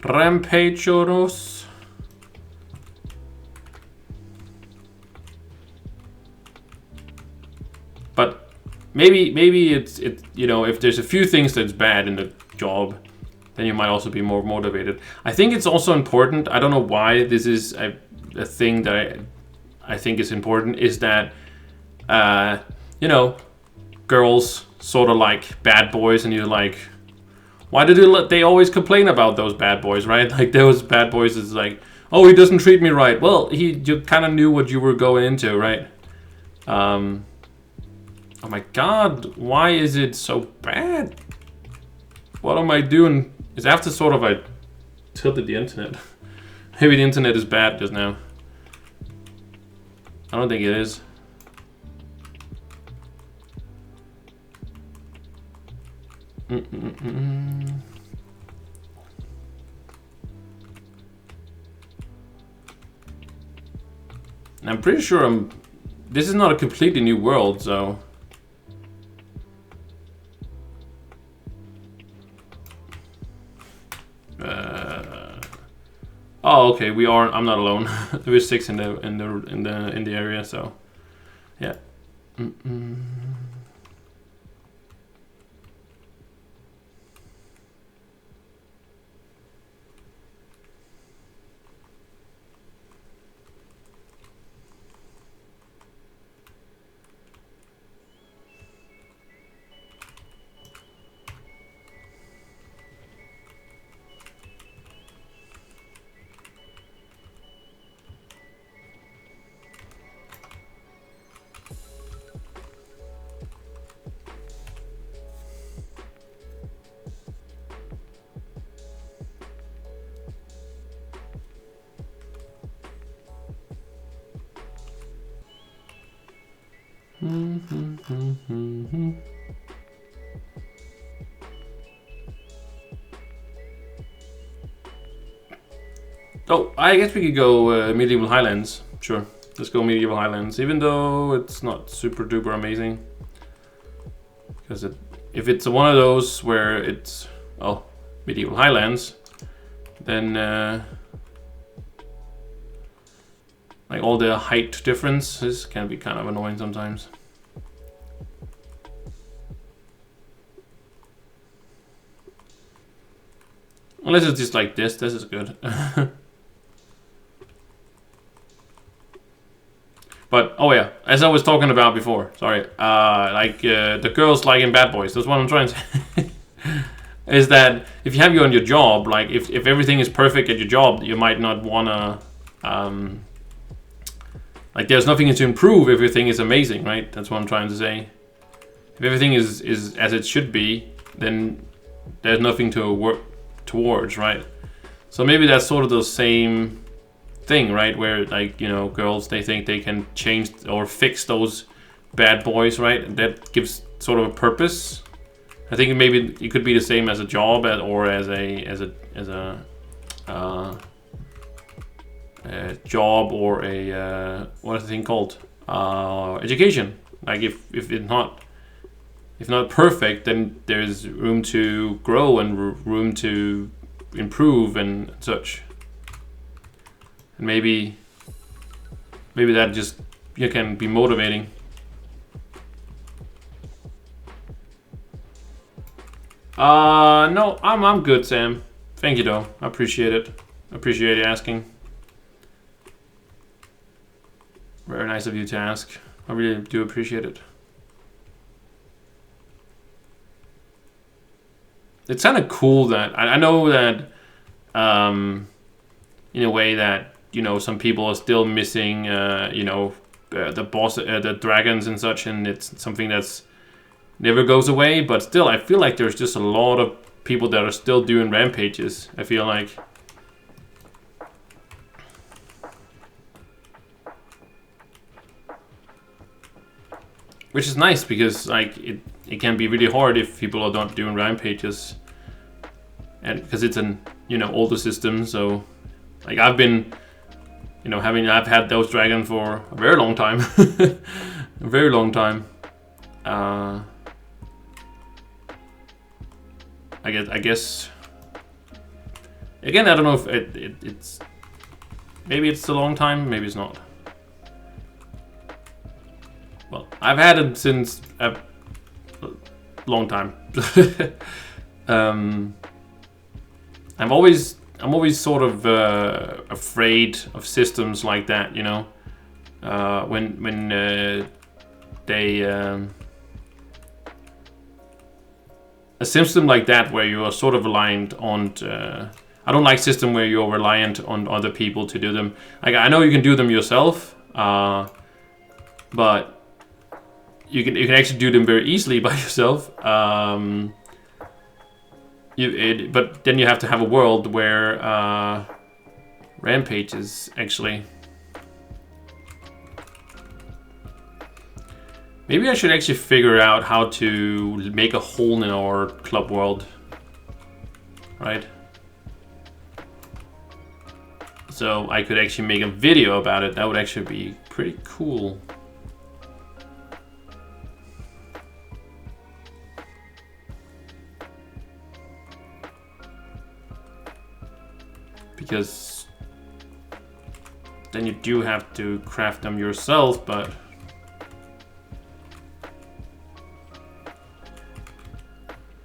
Rampageoros. But maybe it's you know, if there's a few things that's bad in the job, then you might also be more motivated. I think it's also important. I don't know why this is a thing that I think is important, is that you know, girls sort of like bad boys, and you're like, why did they always complain about those bad boys, right? Like those bad boys is like, oh, he doesn't treat me right. Well, you kind of knew what you were going into, right? Oh my god, why is it so bad? What am I doing? It's after sort of I tilted the internet. Maybe the internet is bad just now. I don't think it is. I'm pretty sure this is not a completely new world, so. Oh, okay. We are. I'm not alone. There were 6 in the area, so yeah. Oh, I guess we could go medieval highlands. Sure, let's go medieval highlands. Even though it's not super duper amazing, because if it's one of those where it's medieval highlands, then like all the height differences can be kind of annoying sometimes. Unless it's just like this is good. But, oh yeah, as I was talking about before, sorry, the girls like in Bad Boys, that's what I'm trying to say. Is that if you have you on your job, like if everything is perfect at your job, you might not wanna, like there's nothing to improve if everything is amazing, right? That's what I'm trying to say. If everything is as it should be, then there's nothing to work towards, right? So maybe that's sort of the same thing, right? Where like, you know, girls, they think they can change or fix those bad boys, right? And that gives sort of a purpose. I think maybe it could be the same as a job or as a job or a what is the thing called? Education. Like if it's not perfect, then there's room to grow and room to improve and such. And maybe that just can be motivating. No, I'm good, Sam. Thank you though. I appreciate it. I appreciate you asking. Very nice of you to ask. I really do appreciate it. It's kind of cool that I know that in a way that, you know, some people are still missing you know, the boss, the dragons and such, and it's something that's never goes away. But still, I feel like there's just a lot of people that are still doing rampages. I feel like. Which is nice because like it can be really hard if people are not doing rampages, and because it's an, you know, older system. So like I've been, you know, I've had those dragons for a very long time. A very long time. I guess again, I don't know if it's maybe it's a long time, maybe it's not. Well, I've had it since a long time. I'm always sort of afraid of systems like that, you know. When they a system like that where you are sort of reliant on. I don't like system where you're reliant on other people to do them. Like I know you can do them yourself, but you can actually do them very easily by yourself. But then you have to have a world where rampages actually. Maybe I should actually figure out how to make a hole in our club world. Right? So I could actually make a video about it. That would actually be pretty cool. Because then you do have to craft them yourself, but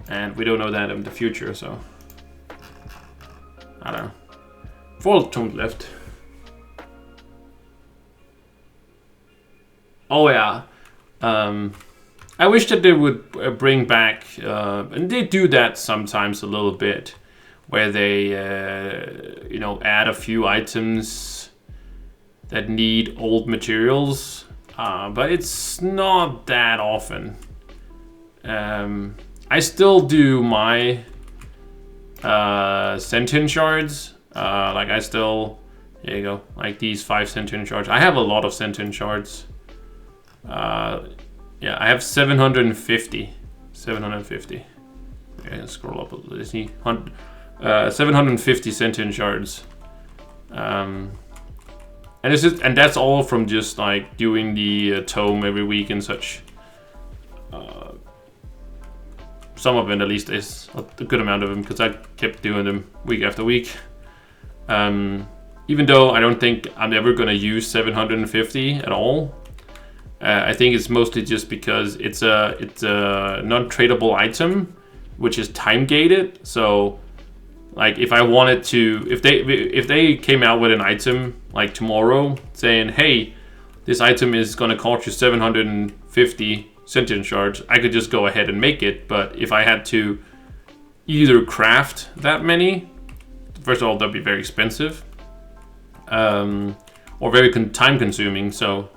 and we don't know that in the future, so I don't know. 4 tones left. Oh yeah, I wish that they would bring back, and they do that sometimes a little bit, where they you know, add a few items that need old materials, but it's not that often. I still do my sentient shards. Like I still, there you go, like these 5 sentient shards. I have a lot of sentient shards. Yeah, I have 750. 750. Okay, scroll up a little. See, 750 sentient shards. And it's just, and that's all from just like doing the tome every week and such. Some of them at least is a good amount of them, because I kept doing them week after week. Even though I don't think I'm ever gonna use 750 at all. I think it's mostly just because it's a non-tradable item, which is time gated. So, like if I wanted to, if they came out with an item like tomorrow saying, hey, this item is gonna cost you 750 sentient shards, I could just go ahead and make it. But if I had to either craft that many, first of all, that'd be very expensive, or very time consuming. So,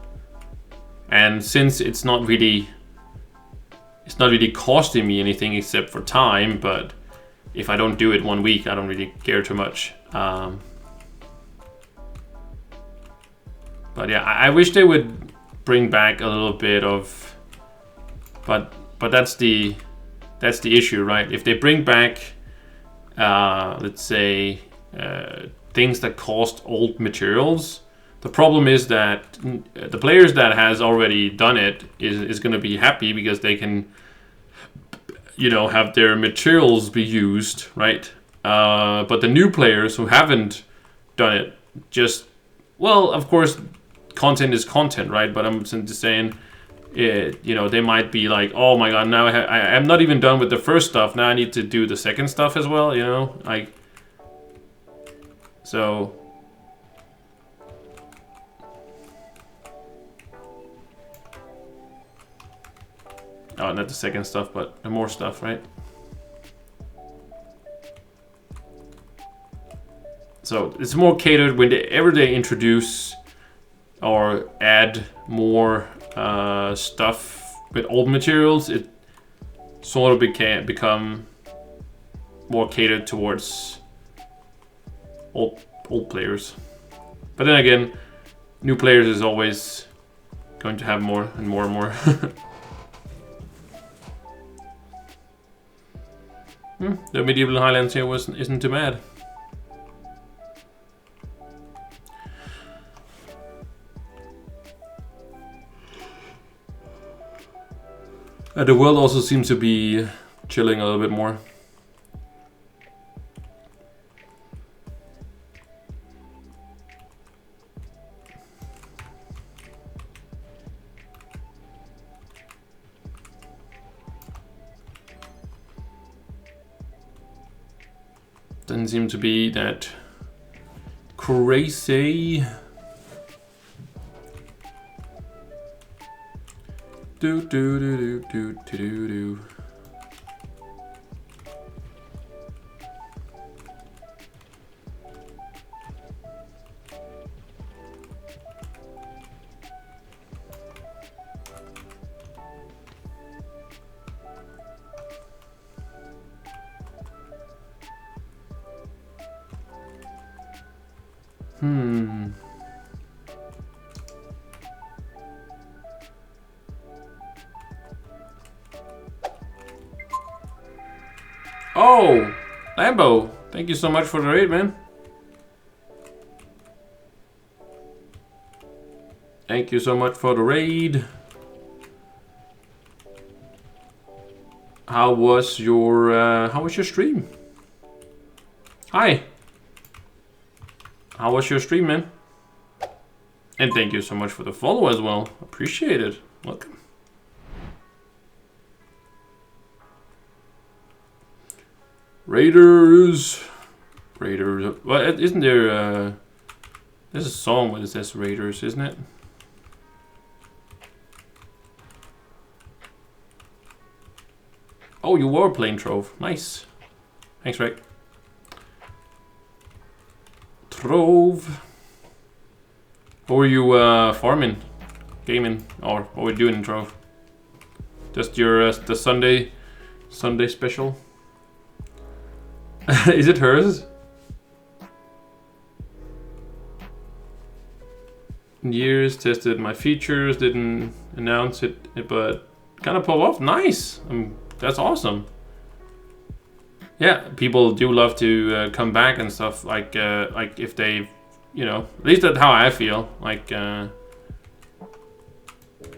and since it's not really costing me anything except for time, but if I don't do it 1 week, I don't really care too much. But yeah, I wish they would bring back a little bit of, but that's the issue, right? If they bring back, let's say, things that cost old materials, the problem is that the players that has already done it is going to be happy because they can, you know, have their materials be used, right? But the new players who haven't done it, just, well, of course, content is content, right? But I'm just saying, you know, they might be like, oh my god, now I'm not even done with the first stuff. Now I need to do the second stuff as well, you know, like, so. Oh, not the second stuff, but the more stuff, right? So it's more catered whenever they introduce or add more stuff with old materials. It sort of become more catered towards old players. But then again, new players is always going to have more and more and more. The medieval highlands here isn't too bad. The world also seems to be chilling a little bit more. Doesn't seem to be that crazy. Do do do do do do do. Oh, Lambo, thank you so much for the raid, man. Thank you so much for the raid. How was your stream? Hi. How was your stream, man? And thank you so much for the follow as well. Appreciate it. Welcome. Raiders. Raiders. Well, isn't there there's a song where it says Raiders, isn't it? Oh, you were playing Trove. Nice. Thanks, Rick. Trove. What were you farming? Gaming? Or what were you doing in Trove? Just your the Sunday special? Is it hers? Years tested my features, didn't announce it, but kind of pull off. Nice. That's awesome. Yeah, people do love to come back and stuff. Like if they, you know, at least that's how I feel. Like you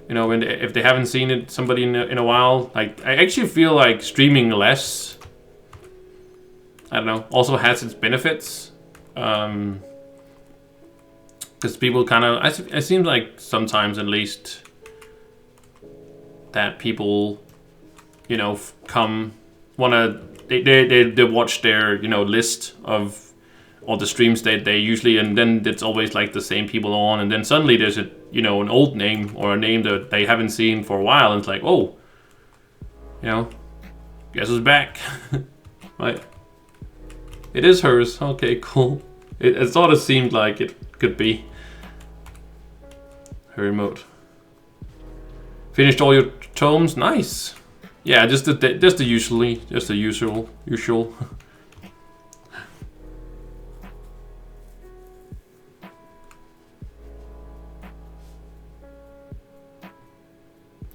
know, when if they haven't seen somebody in a while, like I actually feel like streaming less, I don't know, also has its benefits. Because people kind of, it seems like sometimes at least that people, you know, they watch their, you know, list of all the streams that they usually, and then it's always like the same people on, and then suddenly there's a, you know, an old name or a name that they haven't seen for a while, and it's like, oh, you know, guess it's back. Right. It is hers. Okay, cool. It sort of seemed like it could be her remote. Finished all your tomes. Nice. Yeah, just the usual.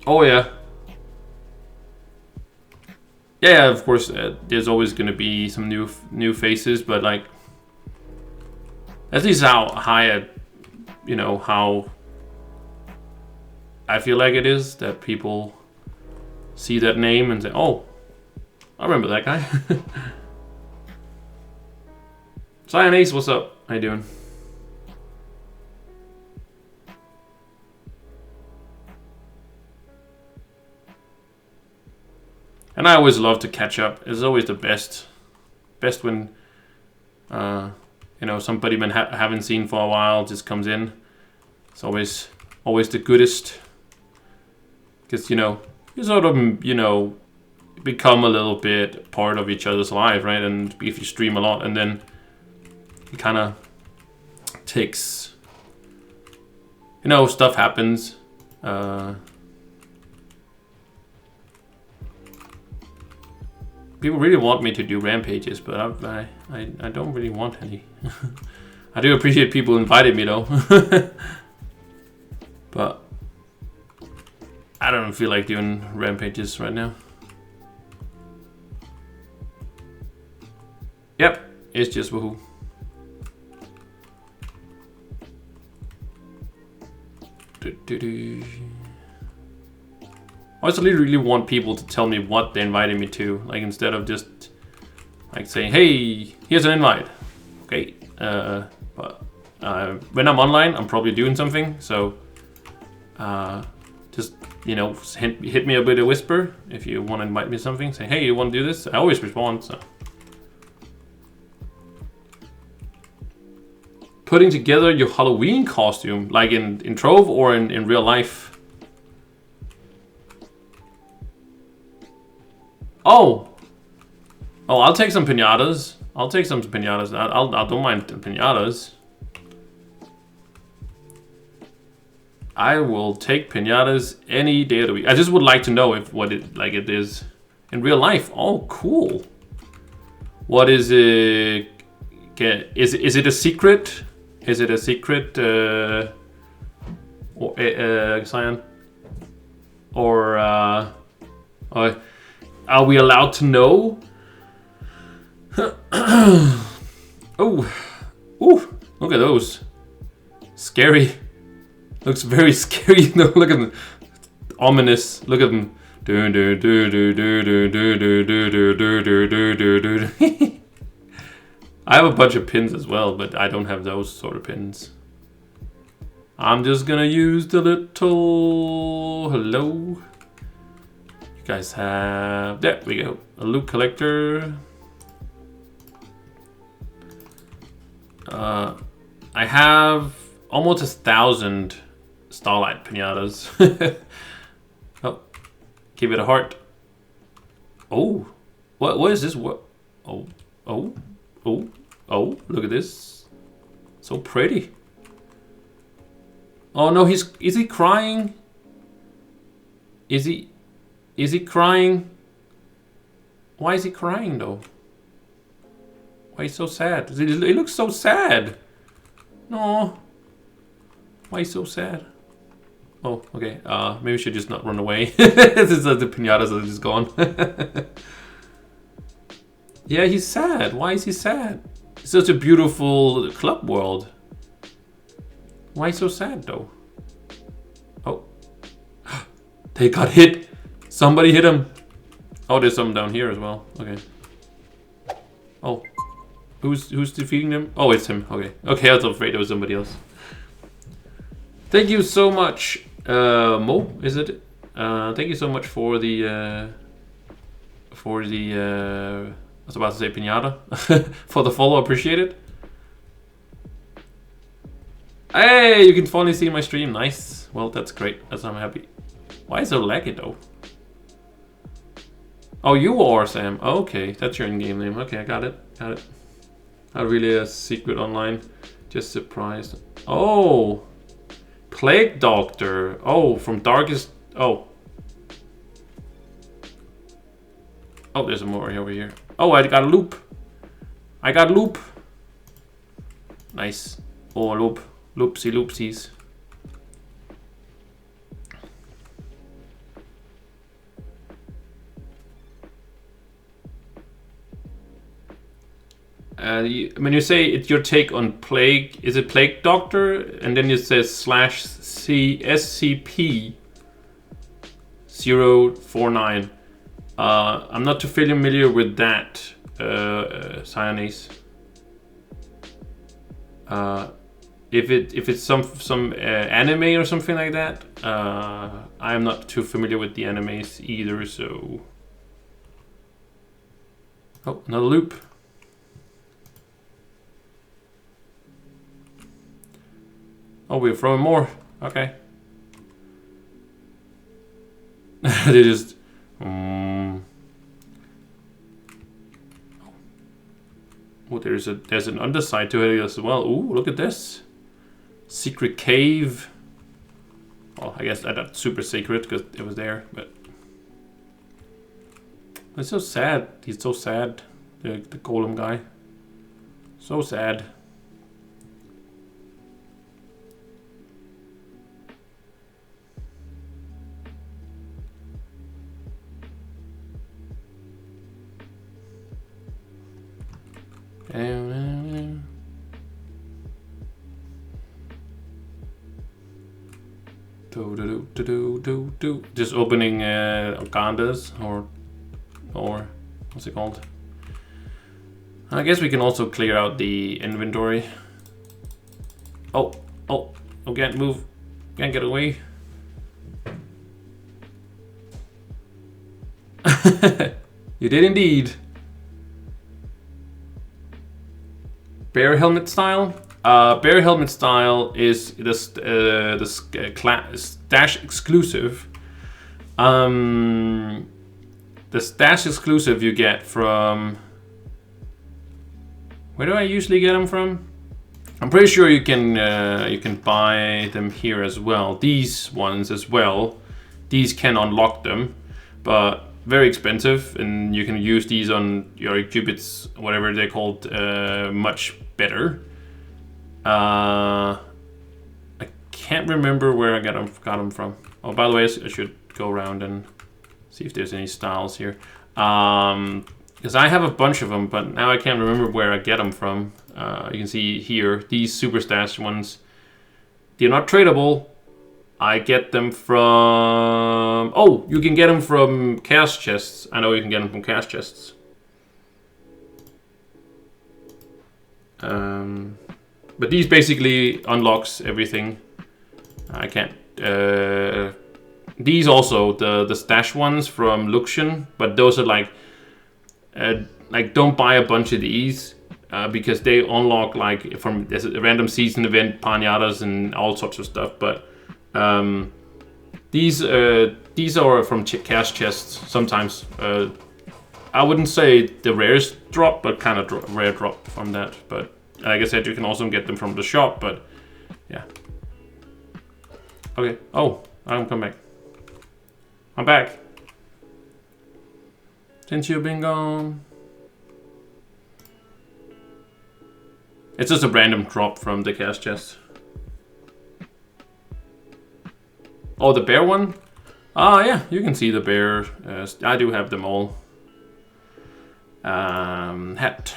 Oh yeah. Yeah, of course. There's always gonna be some new faces, but like, at least how high, you know, how I feel like it is that people see that name and say, "Oh, I remember that guy." Cyan Ace, what's up? How you doing? And I always love to catch up. It's always the best when you know, somebody I haven't seen for a while just comes in. It's always the goodest, because you know, you sort of, you know, become a little bit part of each other's life, right? And if you stream a lot, and then it kind of takes, you know, stuff happens. People really want me to do rampages, but I don't really want any. I do appreciate people inviting me though. But I don't feel like doing rampages right now. Yep, it's just Wahoo. I also really want people to tell me what they invited me to, like instead of just like saying, "Hey, here's an invite." Okay, but when I'm online, I'm probably doing something. So just, you know, hit me up with a whisper if you want to invite me to something. Say, "Hey, you want to do this?" I always respond. So putting together your Halloween costume, like in Trove or in real life. Oh, I'll take some piñatas. I'll take some piñatas. I don't mind piñatas. I will take piñatas any day of the week. I just would like to know what it is in real life. Oh, cool. What is it? Is it a secret? Is it a secret, Cyan? Or are we allowed to know Oh, ooh, look at those. Scary. Looks very scary. No, look at them. Ominous. Look at them. I have a bunch of pins as well, but I don't have those sort of pins. I'm just gonna use the little... Hello? You guys have... There we go. A loot collector. I have almost 1,000 Starlight pinatas. Oh, give it a heart. Oh, what is this? What? Oh, look at this. So pretty. Oh no, is he crying? Is he crying? Why is he crying though? Why is he so sad? He looks so sad. No. Why is he so sad? Oh, okay. Maybe we should just not run away. The pinatas are just gone. Yeah, he's sad. Why is he sad? It's such a beautiful club world. Why so sad though? Oh. They got hit. Somebody hit him. Oh, there's some down here as well. Okay. Oh. Who's defeating them? Oh, it's him. Okay. Okay, I was afraid it was somebody else. Thank you so much, Mo, is it? Thank you so much for the I was about to say pinata. For the follow, appreciate it. Hey, you can finally see my stream. Nice. Well, that's great. I'm happy. Why is it so laggy though? Oh, you are Sam. Okay, that's your in-game name. Okay, I got it. Not really a secret online. Just surprised. Oh, Plague Doctor. Oh, from Darkest. Oh. Oh, there's more over here. Oh, I got a loop. Nice. Oh, loop. Loopsies. When you say it's your take on Plague, is it Plague Doctor? And then it says /SCP-049. I'm not too familiar with that, Cyanase. If it's some anime or something like that, I'm not too familiar with the animes either. So, oh, another loop. Oh, we're throwing more. Okay. They just. Oh, there's an underside to it as well. Ooh, look at this. Secret cave. Well, I guess that's super secret because it was there, but it's so sad. He's so sad. The golem guy. So sad. Just opening Ugandas or what's it called? I guess we can also clear out the inventory. Oh, can't move, can't get away. You did indeed. Bear helmet style. Bear helmet style is this stash exclusive. The stash exclusive you get from. Where do I usually get them from? I'm pretty sure you can buy them here as well. These ones as well. These can unlock them, but very expensive, and you can use these on your qubits, whatever they're called, much better. I can't remember where I got them from. Oh, by the way, I should go around and see if there's any styles here. Because I have a bunch of them, but now I can't remember where I get them from. You can see here, these super stash ones. They're not tradable. I get them from... Oh, you can get them from cash chests. I know you can get them from cash chests. But these basically unlocks everything. I can't... these also, the stash ones from Luxian, but those are like don't buy a bunch of these because they unlock like from there's a random season event, panadas and all sorts of stuff. But these are from cash chests sometimes. I wouldn't say the rarest drop, but kind of rare drop from that. But like I said, you can also get them from the shop. But yeah. Okay. Oh, I'm come back. I'm back. Since you've been gone. It's just a random drop from the cash chest. Oh, the bear one? Ah, yeah, you can see the bear. I do have them all. Hat.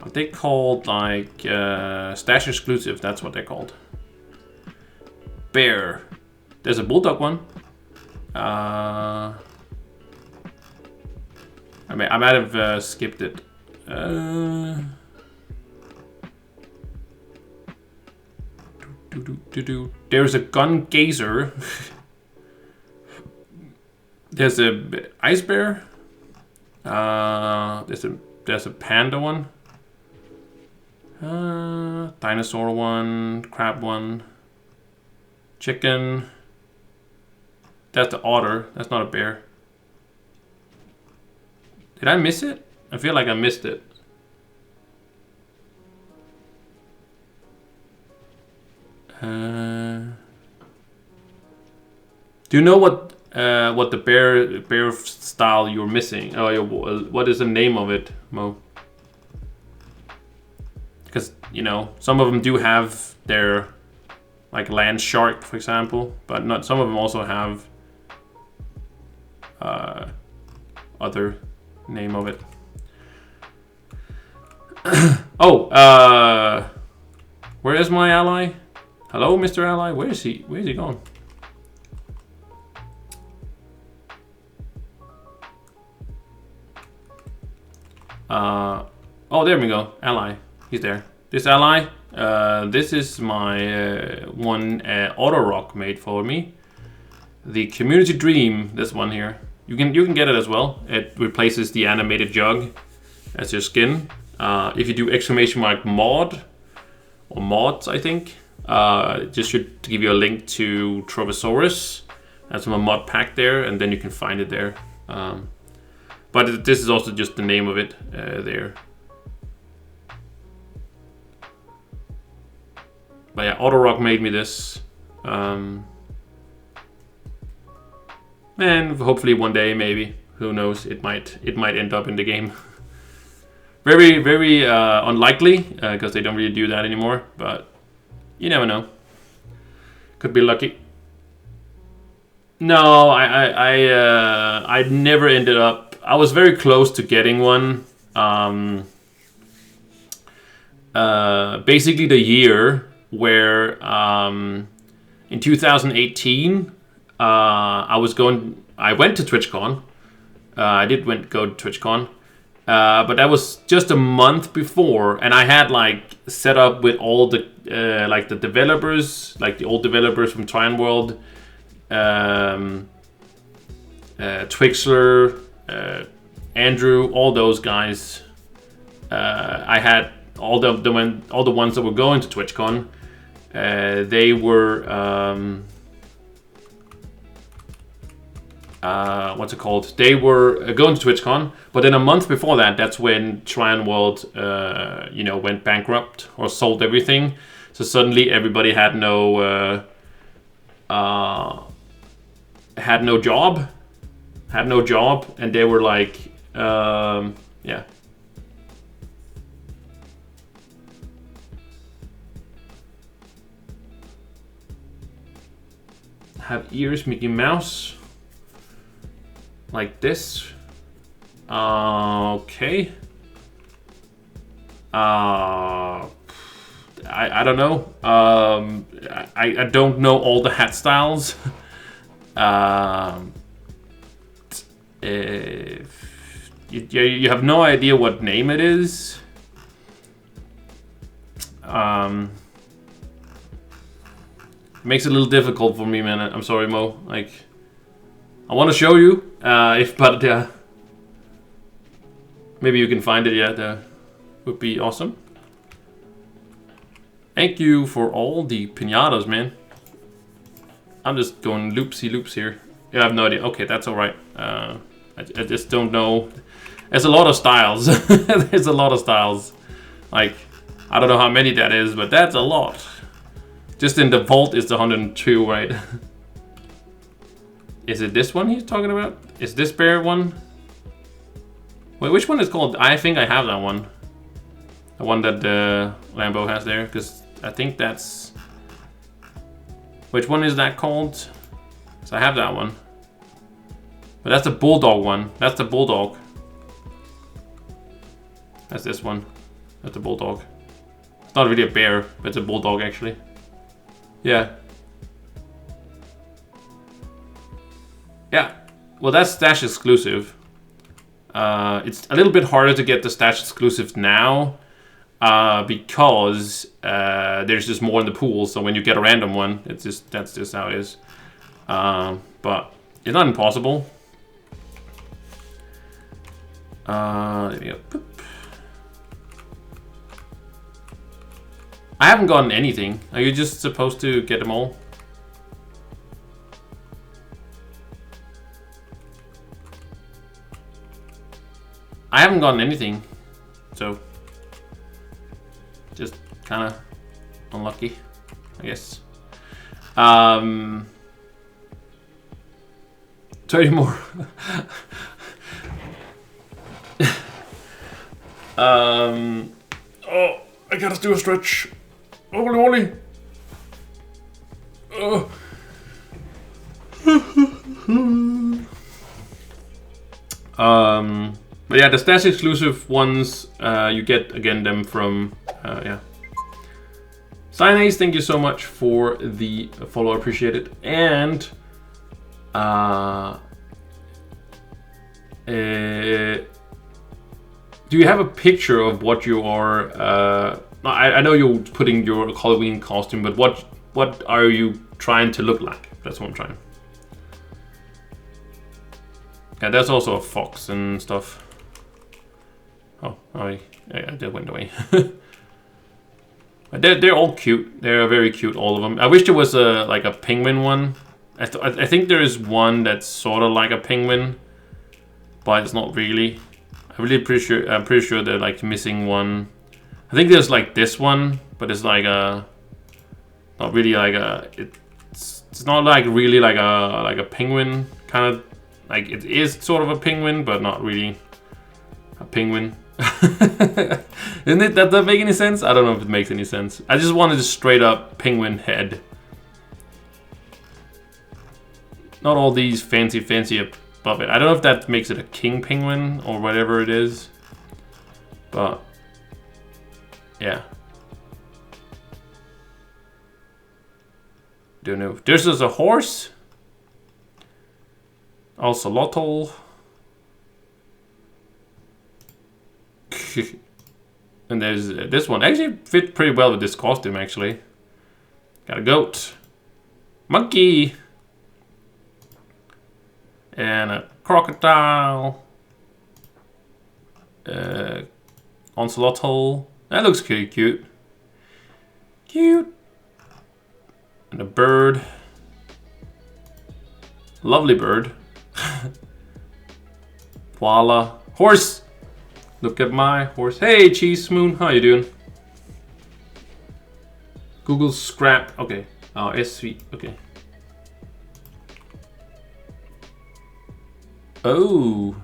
Are they called like stash exclusive? That's what they're called. Bear. There's a bulldog one. I might have skipped it. There's a gun gazer. There's a ice bear. There's a panda one. Dinosaur one. Crab one. Chicken. That's the otter. That's not a bear. Did I miss it? I feel like I missed it. Do you know what the bear style you're missing? Oh, what is the name of it, Mo? Because you know some of them do have their like land shark, for example, but not some of them also have other name of it. Oh, where is my ally? Hello, Mr. Ally. Where is he? Where is he going? Oh, there we go. Ally. He's there. This ally. This is my one auto rock made for me. The Community Dream. This one here. You can get it as well. It replaces the animated jug as your skin. If you do exclamation mark mod or mods, I think. Just should give you a link to Trovosaurus. That's my mod pack there, and then you can find it there. But this is also just the name of it there. But yeah, Autorock made me this. And hopefully one day, maybe, who knows, it might end up in the game. Very, very unlikely, because they don't really do that anymore, but you never know. Could be lucky. No, I never ended up. I was very close to getting one. Basically the year where in 2018 I went to TwitchCon. I did go to TwitchCon. But that was just a month before, and I had like set up with all the like the developers, like the old developers from joinworld, Twixler, Andrew, all those guys. I had all the ones that were going to TwitchCon. They were what's it called? They were going to TwitchCon, but then a month before that, that's when joinworld, went bankrupt or sold everything. So suddenly everybody had no job, and they were like, yeah. Have ears, Mickey Mouse. Like this. Okay. I don't know. I don't know all the hat styles. You have no idea what name it is. Makes it a little difficult for me, man. I'm sorry, Mo. Like, I want to show you, but maybe you can find it. Yeah, that would be awesome. Thank you for all the piñatas, man. I'm just going loopsy loops here. Yeah, I have no idea. Okay, that's all right. I just don't know. There's a lot of styles. There's a lot of styles. Like, I don't know how many that is, but that's a lot. Just in the vault is the 102, right? Is it this one he's talking about? Is this bear one? Wait, which one is called? I think I have that one. The one that Lambo has there, because I think that's... Which one is that called? So I have that one. But that's the bulldog one. That's the bulldog. That's this one. That's the bulldog. It's not really a bear, but it's a bulldog actually. Yeah. Yeah. Well, that's Stash exclusive. It's a little bit harder to get the Stash exclusive now. Because there's just more in the pool, so when you get a random one, that's just how it is. But it's not impossible. There we go. Boop. I haven't gotten anything. Are you just supposed to get them all? I haven't gotten anything, so just kind of unlucky, I guess. 30 more. Oh, I gotta do a stretch. Holy moly. Oh. But yeah, the Stash exclusive ones, you get again them from, yeah. Cyanase, thank you so much for the follow, appreciate it. And do you have a picture of what you are? I know you're putting your Halloween costume, but what are you trying to look like? That's what I'm trying. Yeah, there's also a fox and stuff. Oh, yeah, that went away. They're all cute. They're very cute, all of them. I wish there was like a penguin one. I think there is one that's sort of like a penguin, but it's not really. I'm pretty sure they're like missing one. I think there's like this one, but it's like a, not really like a. It's not like really like a penguin kind of. Like it is sort of a penguin, but not really a penguin. Isn't it? That make any sense? I don't know if it makes any sense. I just wanted a straight up penguin head. Not all these fancy above it. I don't know if that makes it a king penguin or whatever it is. But yeah. Don't know. There's just a horse. Ocelotl. And there's this one. Actually fit pretty well with this costume, actually. Got a goat. Monkey. And a crocodile. Ocelotl. That looks pretty cute. Cute. And a bird. Lovely bird. Voila. Horse. Look at my horse. Hey, Cheese Moon. How you doing? Google scrap. Okay. Oh, SV. Okay. Oh.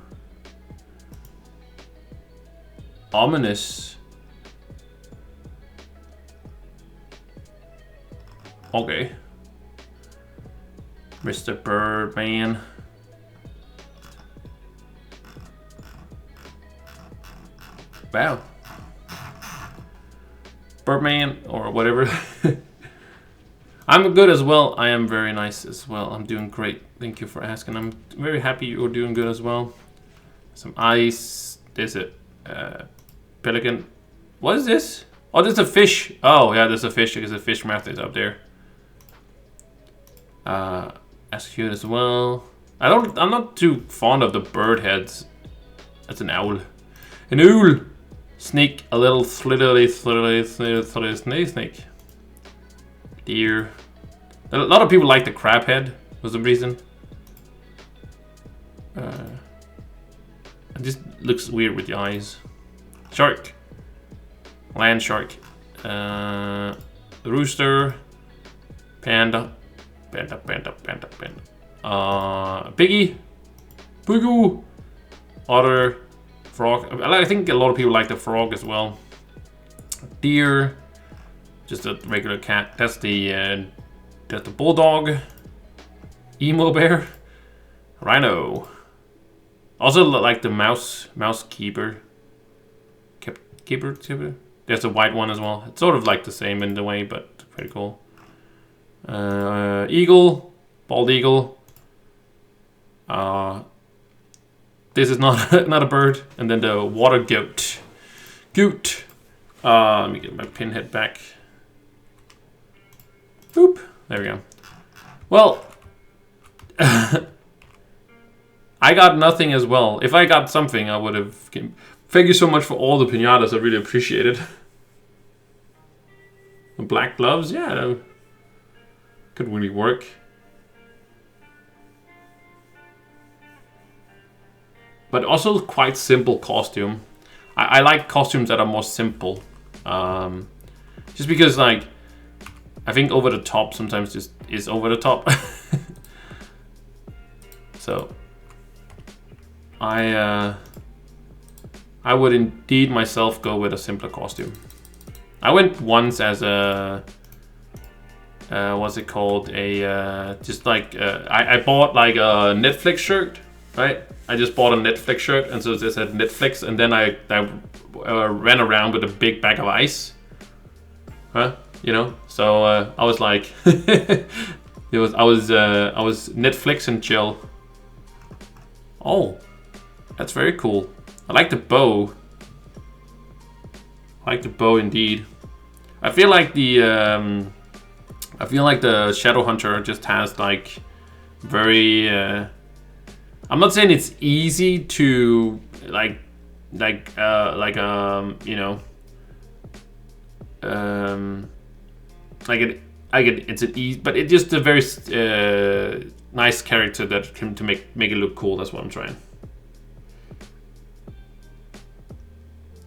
Ominous. Okay. Mr. Birdman. Wow. Birdman or whatever. I'm good as well. I am very nice as well. I'm doing great. Thank you for asking. I'm very happy you're doing good as well. Some ice. There's a pelican. What is this? Oh, there's a fish. Oh, yeah, there's a fish because the fish mouth is up there. That's cute as well. I'm not too fond of the bird heads. That's an owl. An owl! Snake, a little slittery snake. Deer. A lot of people like the crab head for some reason. It just looks weird with the eyes. Shark. Land shark. Rooster. Panda. Panda. Piggy. Poogu. Otter. Frog. I think a lot of people like the frog as well. Deer. Just a regular cat. That's the bulldog. Emo bear. Rhino. Also like the mouse keeper. Keeper. There's a white one as well. It's sort of like the same in the way, but pretty cool. Eagle. Bald eagle. This is not not a bird. And then the water goat. Goat. Let me get my pinhead back. Boop. There we go. Well, I got nothing as well. If I got something, I would have. Thank you so much for all the piñatas. I really appreciate it. The black gloves, yeah, that could really work. But also quite simple costume. I like costumes that are more simple. Just because, like, I think over the top sometimes just is over the top. So I would indeed myself go with a simpler costume. I went once as a what's it called? Just like I bought like a Netflix shirt, right? I just bought a Netflix shirt, and so it said Netflix, and then I ran around with a big bag of ice, huh? You know, so I was like, I was Netflix and chill. Oh, that's very cool. I like the bow. I like the bow indeed. I feel like the Shadow Hunter just has like very. I'm not saying it's easy to you know. It's an easy, but it's just a very nice character that can to make it look cool. That's what I'm trying.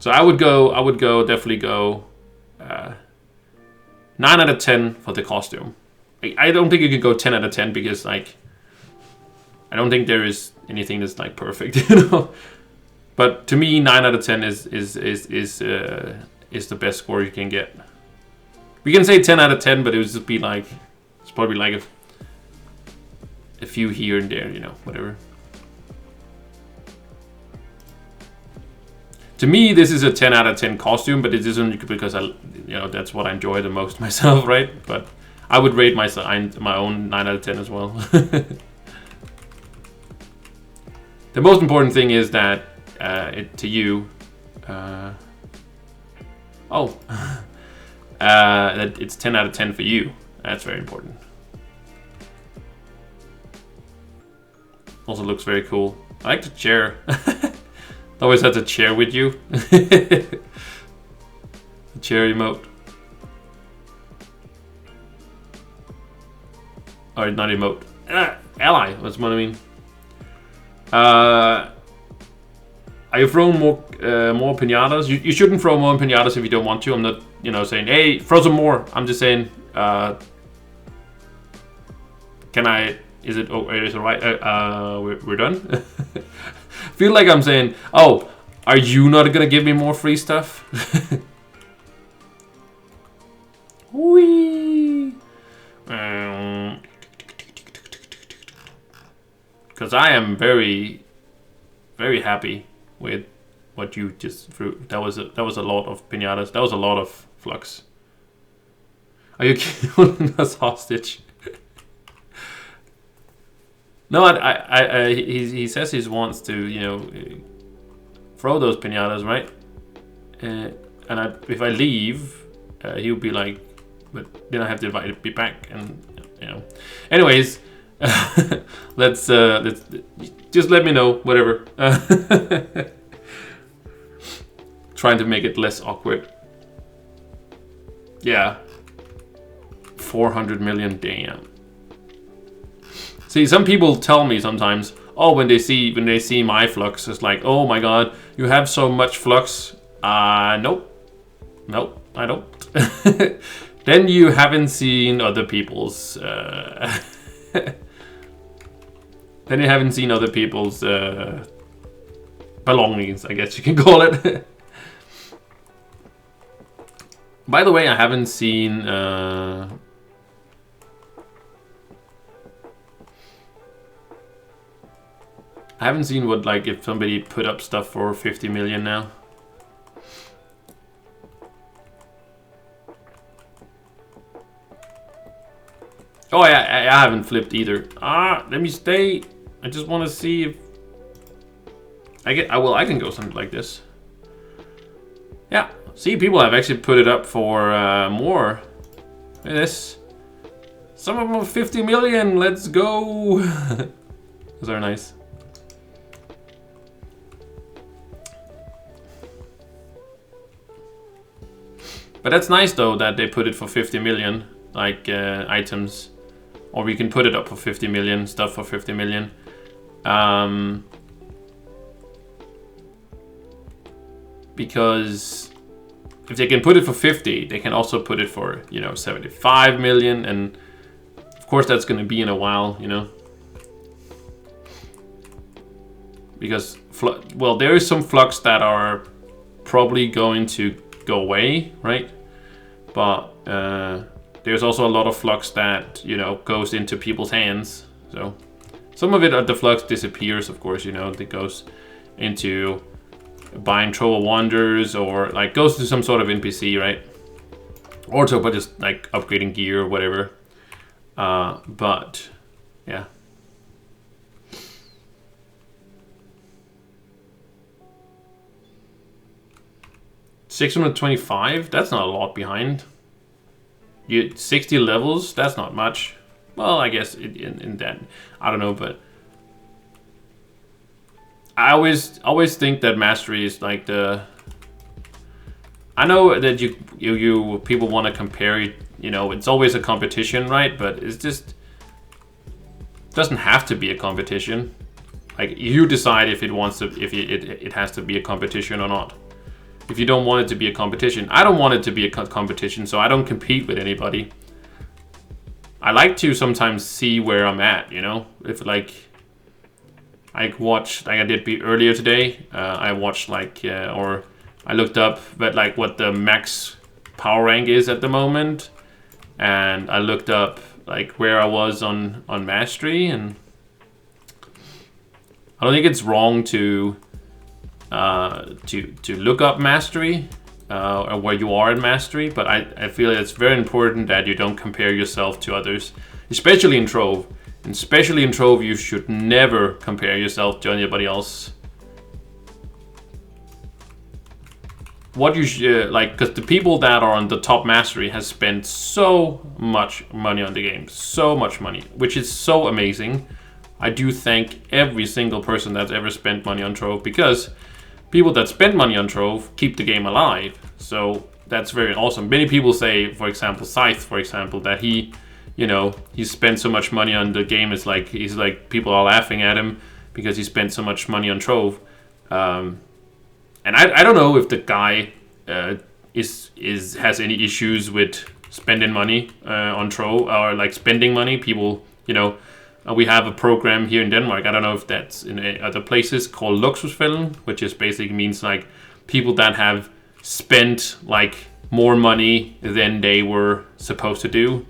So I would definitely go 9 out of 10 for the costume. I don't think you can go 10 out of 10 because like I don't think there is anything that's like perfect, you know. But to me, 9 out of 10 is the best score you can get. We can say 10 out of 10, but it would just be like it's probably like a few here and there, you know, whatever. To me, this is a 10 out of 10 costume, but it isn't because that's what I enjoy the most myself, right? But I would rate my own 9 out of 10 as well. The most important thing is that to you, that it's 10 out of 10 for you. That's very important. Also looks very cool. I like the chair. Always had the chair with you. The chair emote. Or not emote. Ally, that's what I mean. Are you throwing more piñatas? You shouldn't throw more piñatas if you don't want to. I'm not, saying, hey, throw some more. I'm just saying, can I? Is it alright? We're done. Feel like I'm saying, oh, are you not gonna give me more free stuff? Whee! Because I am very, very happy with what you just threw. That was a lot of pinatas. That was a lot of flux. Are you holding us hostage? No, he says he wants to, you know, throw those pinatas, right? And if I leave, he'll be like, but then I have to invite it back, and you know. Anyways, let's just let me know, whatever. Trying to make it less awkward. Yeah. 400 million, damn. See, some people tell me sometimes, oh, when they see my flux, it's like, oh my god, you have so much flux. Nope, I don't. Then you haven't seen other people's. Then you haven't seen other people's belongings, I guess you can call it. By the way, I haven't seen. I haven't seen what, like, if somebody put up stuff for 50 million now. Oh, I haven't flipped either. Let me stay. I just want to see if I can go something like this. Yeah. See, people have actually put it up for more. Look at this. Some of them 50 million. Let's go. Those are nice. But that's nice though that they put it for 50 million, like items, or we can put it up for 50 million, stuff for 50 million. Because if they can put it for 50, they can also put it for, you know, 75 million, and of course that's going to be in a while, you know. Because well, there is some flux that are probably going to go away, right? But there's also a lot of flux that, you know, goes into people's hands. So some of it at the flux disappears, of course, you know, that goes into buying Trove Wonders, or like goes to some sort of NPC, right? Or to just like upgrading gear or whatever. But yeah. $625, that's not a lot behind. 60 levels, that's not much. Well, I guess in that, I don't know, but I always think that mastery is like the. I know that you people want to compare it, you know, it's always a competition, right? But it's just doesn't have to be a competition. Like, you decide if it wants to, if it has to be a competition or not. If you don't want it to be a competition, I don't want it to be a competition, so I don't compete with anybody. I like to sometimes see where I'm at, you know? If like I watched, like I did earlier today, I watched like, or I looked up but like what the max power rank is at the moment, and I looked up like where I was on mastery, and I don't think it's wrong to look up mastery or where you are in mastery, but I feel it's very important that you don't compare yourself to others, especially in Trove. And especially in Trove, you should never compare yourself to anybody else. What you should, like, because the people that are on the top mastery has spent so much money on the game, so much money, which is so amazing. I do thank every single person that's ever spent money on Trove, because people that spend money on Trove keep the game alive. So that's very awesome. Many people say, for example, Scythe, for example, that he, you know, he spent so much money on the game. It's like, he's like, people are laughing at him because he spent so much money on Trove. And I don't know if the guy has any issues with spending money on Trove, or like spending money. People, you know, we have a program here in Denmark. I don't know if that's in other places, called Luksusfælden, which is basically means like people that have spent like more money than they were supposed to do.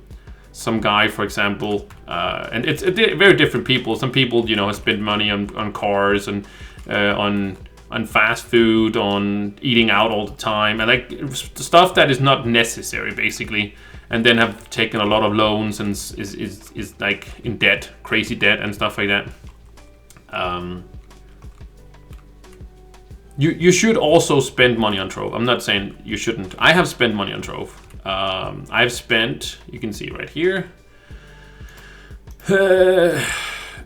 Some guy, for example, and it's very different people. Some people, you know, have spent money on cars and on on fast food, on eating out all the time, and like stuff that is not necessary basically, and then have taken a lot of loans and is like in debt, crazy debt and stuff like that. You should also spend money on Trove. I'm not saying you shouldn't. I have spent money on Trove. I've spent, you can see right here,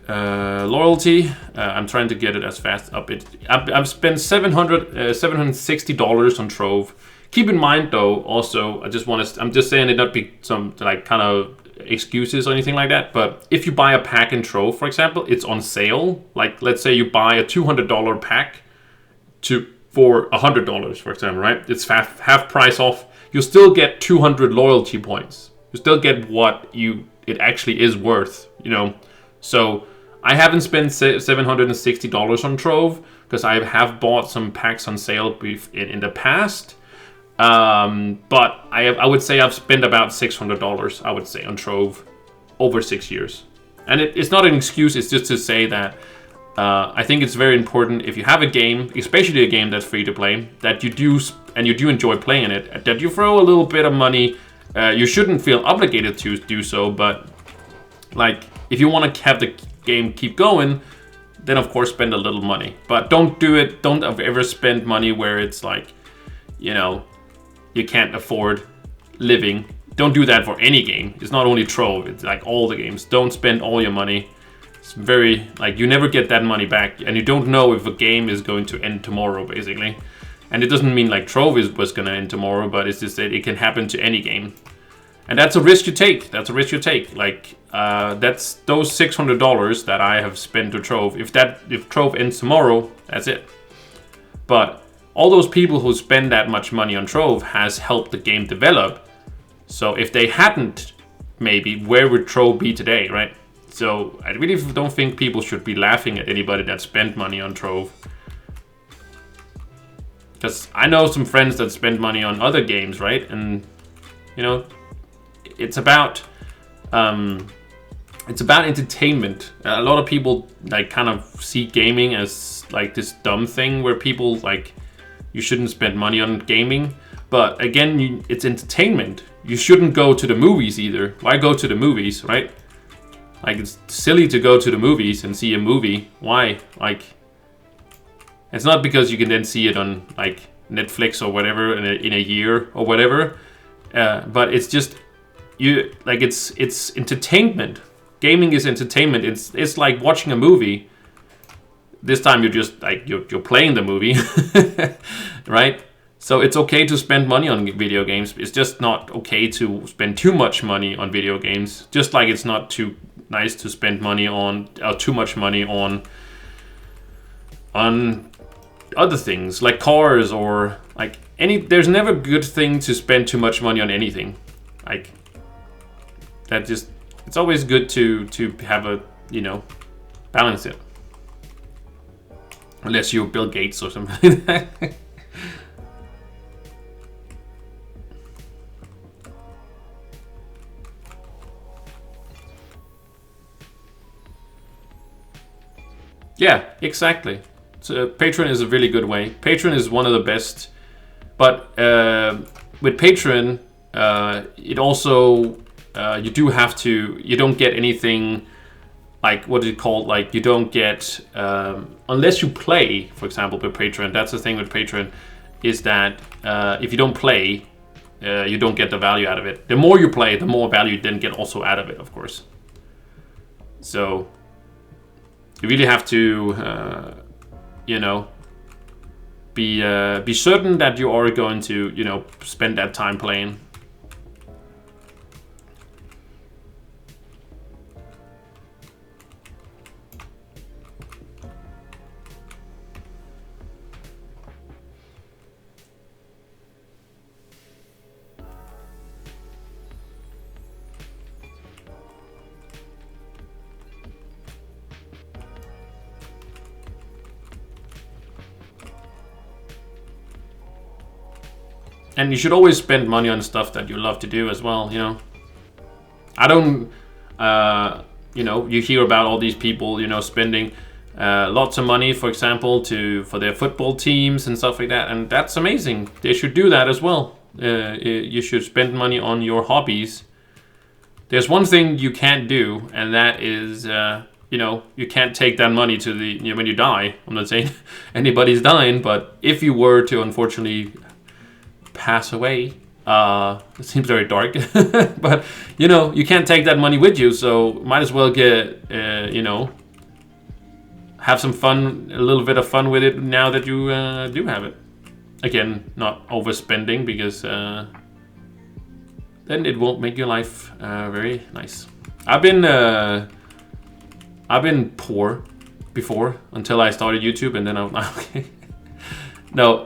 loyalty. I'm trying to get it as fast up. I've spent $760 on Trove. Keep in mind though, also, I'm just saying it not be some like kind of excuses or anything like that, but if you buy a pack in Trove, for example, it's on sale. Like let's say you buy a $200 pack for $100, for example, right? It's half price off. You still get 200 loyalty points. You still get what it actually is worth, you know. So I haven't spent $760 on Trove because I have bought some packs on sale in the past. But I would say I've spent about $600, I would say, on Trove over 6 years. And it's not an excuse, it's just to say that I think it's very important if you have a game, especially a game that's free to play, that you do enjoy playing it, that you throw a little bit of money. You shouldn't feel obligated to do so, but like if you want to have the game keep going, then of course spend a little money. But don't ever spend money where it's like, you know, you can't afford living. Don't do that for any game. It's not only Trove, it's like all the games. Don't spend all your money. It's very, like, you never get that money back, and you don't know if a game is going to end tomorrow, basically. And it doesn't mean like Trove was going to end tomorrow, but it's just that it can happen to any game. And that's a risk you take. That's a risk you take. Like, that's those $600 that I have spent to Trove. If Trove ends tomorrow, that's it. But all those people who spend that much money on Trove has helped the game develop. So if they hadn't, maybe, where would Trove be today, right? So I really don't think people should be laughing at anybody that spent money on Trove. Because I know some friends that spend money on other games, right? And, you know, it's about entertainment. A lot of people like kind of see gaming as like this dumb thing where people like, you shouldn't spend money on gaming. But again, it's entertainment. You shouldn't go to the movies either. Why go to the movies, right? Like, it's silly to go to the movies and see a movie. Why? Like, it's not because you can then see it on like Netflix or whatever in a year or whatever. But it's just it's entertainment. Gaming is entertainment. It's like watching a movie. This time you're just like you're playing the movie, right? So it's okay to spend money on video games. It's just not okay to spend too much money on video games. Just like it's not too nice to spend money on too much money on other things like cars or like any. There's never a good thing to spend too much money on anything. Like that just, it's always good to have a, you know, balance it. Unless you're Bill Gates or something like that. Yeah, exactly. So Patreon is a really good way. Patreon is one of the best, but with Patreon, it also you do have to. You don't get anything like, what is it called? Like, you don't get unless you play. For example, with Patreon, that's the thing with Patreon, is that if you don't play, you don't get the value out of it. The more you play, the more value you then get also out of it, of course. So you really have to, you know, be certain that you are going to, you know, spend that time playing. And you should always spend money on stuff that you love to do as well, you know. I don't, you know, you hear about all these people, you know, spending lots of money, for example, for their football teams and stuff like that, and that's amazing. They should do that as well. You should spend money on your hobbies. There's one thing you can't do, and that is, you can't take that money to when you die. I'm not saying anybody's dying, but if you were to unfortunately pass away, it seems very dark, but you can't take that money with you, so might as well get, have some fun, a little bit of fun with it now that you do have it. Again, not overspending, because then it won't make your life very nice. I've been poor before until I started YouTube, and then I'm okay. No,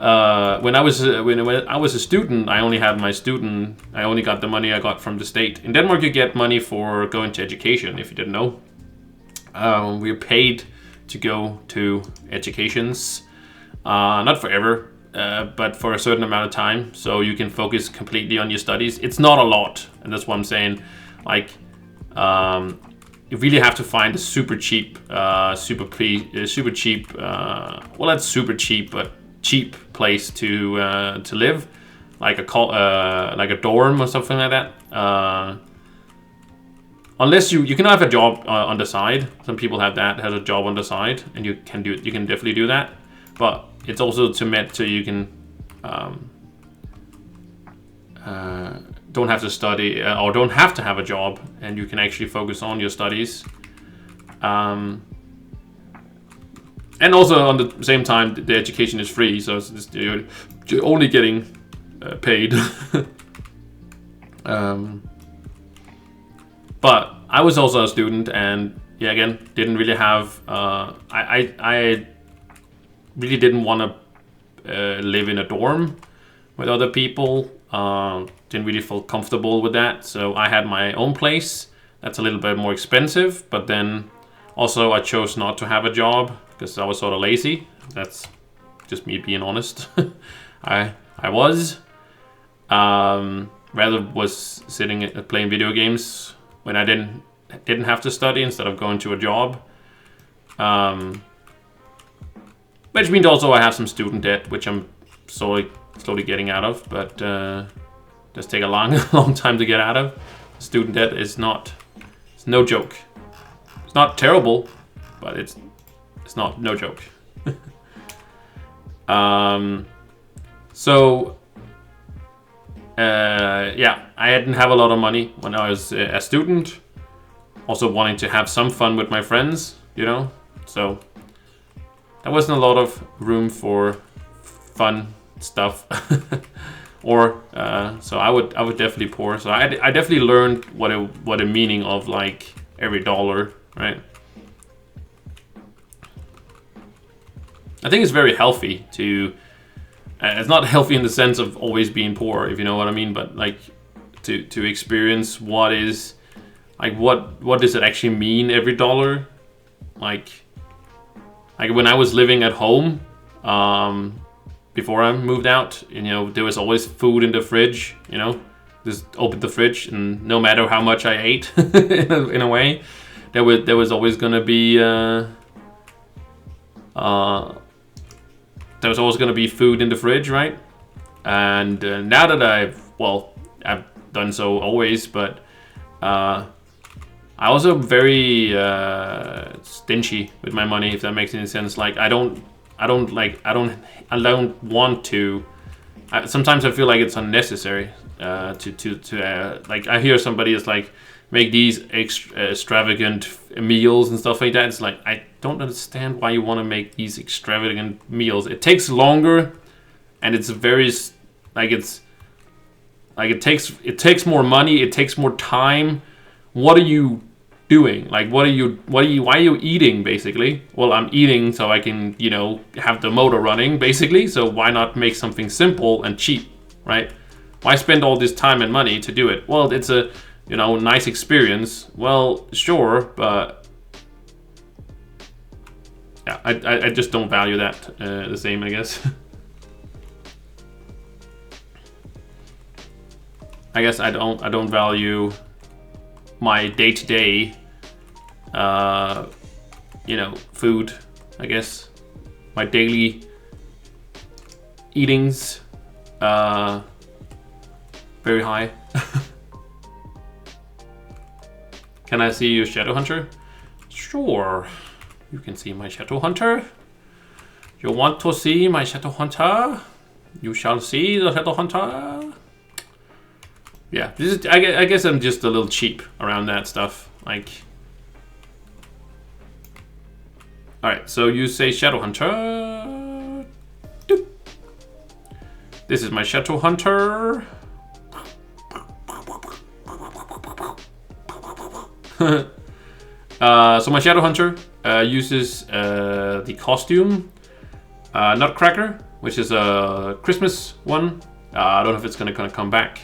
when I was a student, I only got the money I got from the state. In Denmark, you get money for going to education. If you didn't know, we're paid to go to educations, not forever, but for a certain amount of time, so you can focus completely on your studies. It's not a lot, and that's what I'm saying. Like, you really have to find a super cheap, well, that's super cheap, but cheap place to live, like a dorm or something like that. Unless you can have a job on the side. Some people have a job on the side, and you can definitely do that. But it's also meant to you can don't have to study or don't have to have a job, and you can actually focus on your studies. And also on the same time, the education is free, so you're only getting paid. But I was also a student, and again, didn't really have. I really didn't want to live in a dorm with other people. Didn't really feel comfortable with that, so I had my own place. That's a little bit more expensive, but then also I chose not to have a job because I was sort of lazy. That's just me being honest. I was rather was sitting playing video games when I didn't have to study instead of going to a job. Which means also I have some student debt, which I'm slowly getting out of, but does take a long time to get out of. Student debt is it's no joke. It's not terrible, but it's no joke. I didn't have a lot of money when I was a student. Also wanting to have some fun with my friends, so there wasn't a lot of room for fun stuff. So I would definitely pour. So I definitely learned what a meaning of like every dollar, right? I think it's very healthy to. It's not healthy in the sense of always being poor, if you know what I mean, but like to experience what is like what does it actually mean every dollar, like when I was living at home. Before I moved out, there was always food in the fridge, just open the fridge, and no matter how much I ate, in a way, there was always gonna be food in the fridge, right? And now that I've done so always, but I also very stingy with my money, if that makes any sense. Like I don't want to. Sometimes I feel like it's unnecessary to like. I hear somebody is like make these extravagant meals and stuff like that. It's like I don't understand why you want to make these extravagant meals. It takes longer, and it's very it takes more money. It takes more time. What are you doing? Like, why are you eating, basically? Well, I'm eating so I can, have the motor running, basically. So why not make something simple and cheap, right? Why spend all this time and money to do it? Well, it's a, nice experience. Well, sure, but yeah, I just don't value that the same, I guess. I guess I don't value my day-to-day food I guess. My daily eatings. Very high. Can I see your Shadow Hunter? Sure. You can see my Shadow Hunter. You want to see my Shadow Hunter? You shall see the Shadow Hunter. Yeah, this is, I guess I'm just a little cheap around that stuff. Like, all right, so you say Shadow Hunter. Doop. This is my Shadow Hunter. So my Shadow Hunter uses the costume Nutcracker, which is a Christmas one. I don't know if it's gonna come back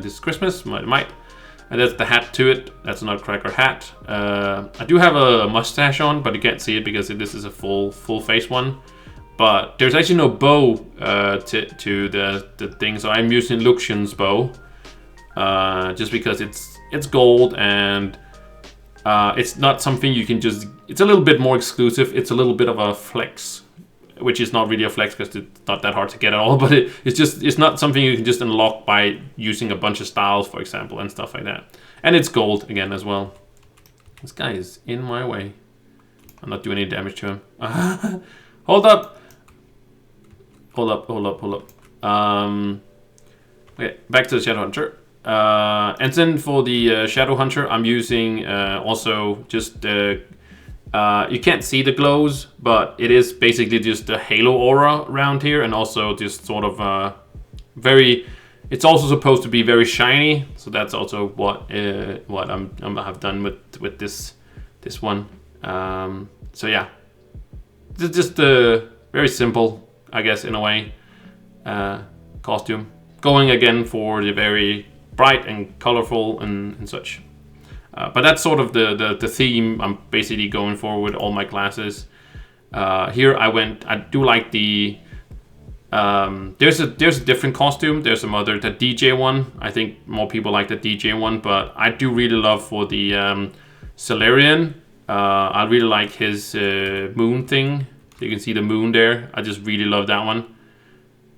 this Christmas. It might. And that's the hat to it. That's a Nutcracker hat. I do have a mustache on, but you can't see it because this is a full face one. But there's actually no bow to the thing, so I'm using Luxian's bow just because it's gold and it's not something you can just. It's a little bit more exclusive. It's a little bit of a flex, which is not really a flex because it's not that hard to get at all. But it's not something you can just unlock by using a bunch of styles, for example, and stuff like that. And it's gold again as well. This guy is in my way. I'm not doing any damage to him. Hold up. Okay, back to the Shadow Hunter. And then for the Shadow Hunter, I'm using also just you can't see the glows, but it is basically just a halo aura around here, and also just sort of very. It's also supposed to be very shiny, so that's also what I've done with this one. So yeah, it's just very simple, I guess, in a way. Costume going again for the very bright and colorful and such. But that's sort of the theme I'm basically going for with all my classes. Here I do like the there's a different costume. There's some other, the DJ one. I think more people like the DJ one, but I do really love for the Solarian. I really like his moon thing. You can see the moon there. I just really love that one.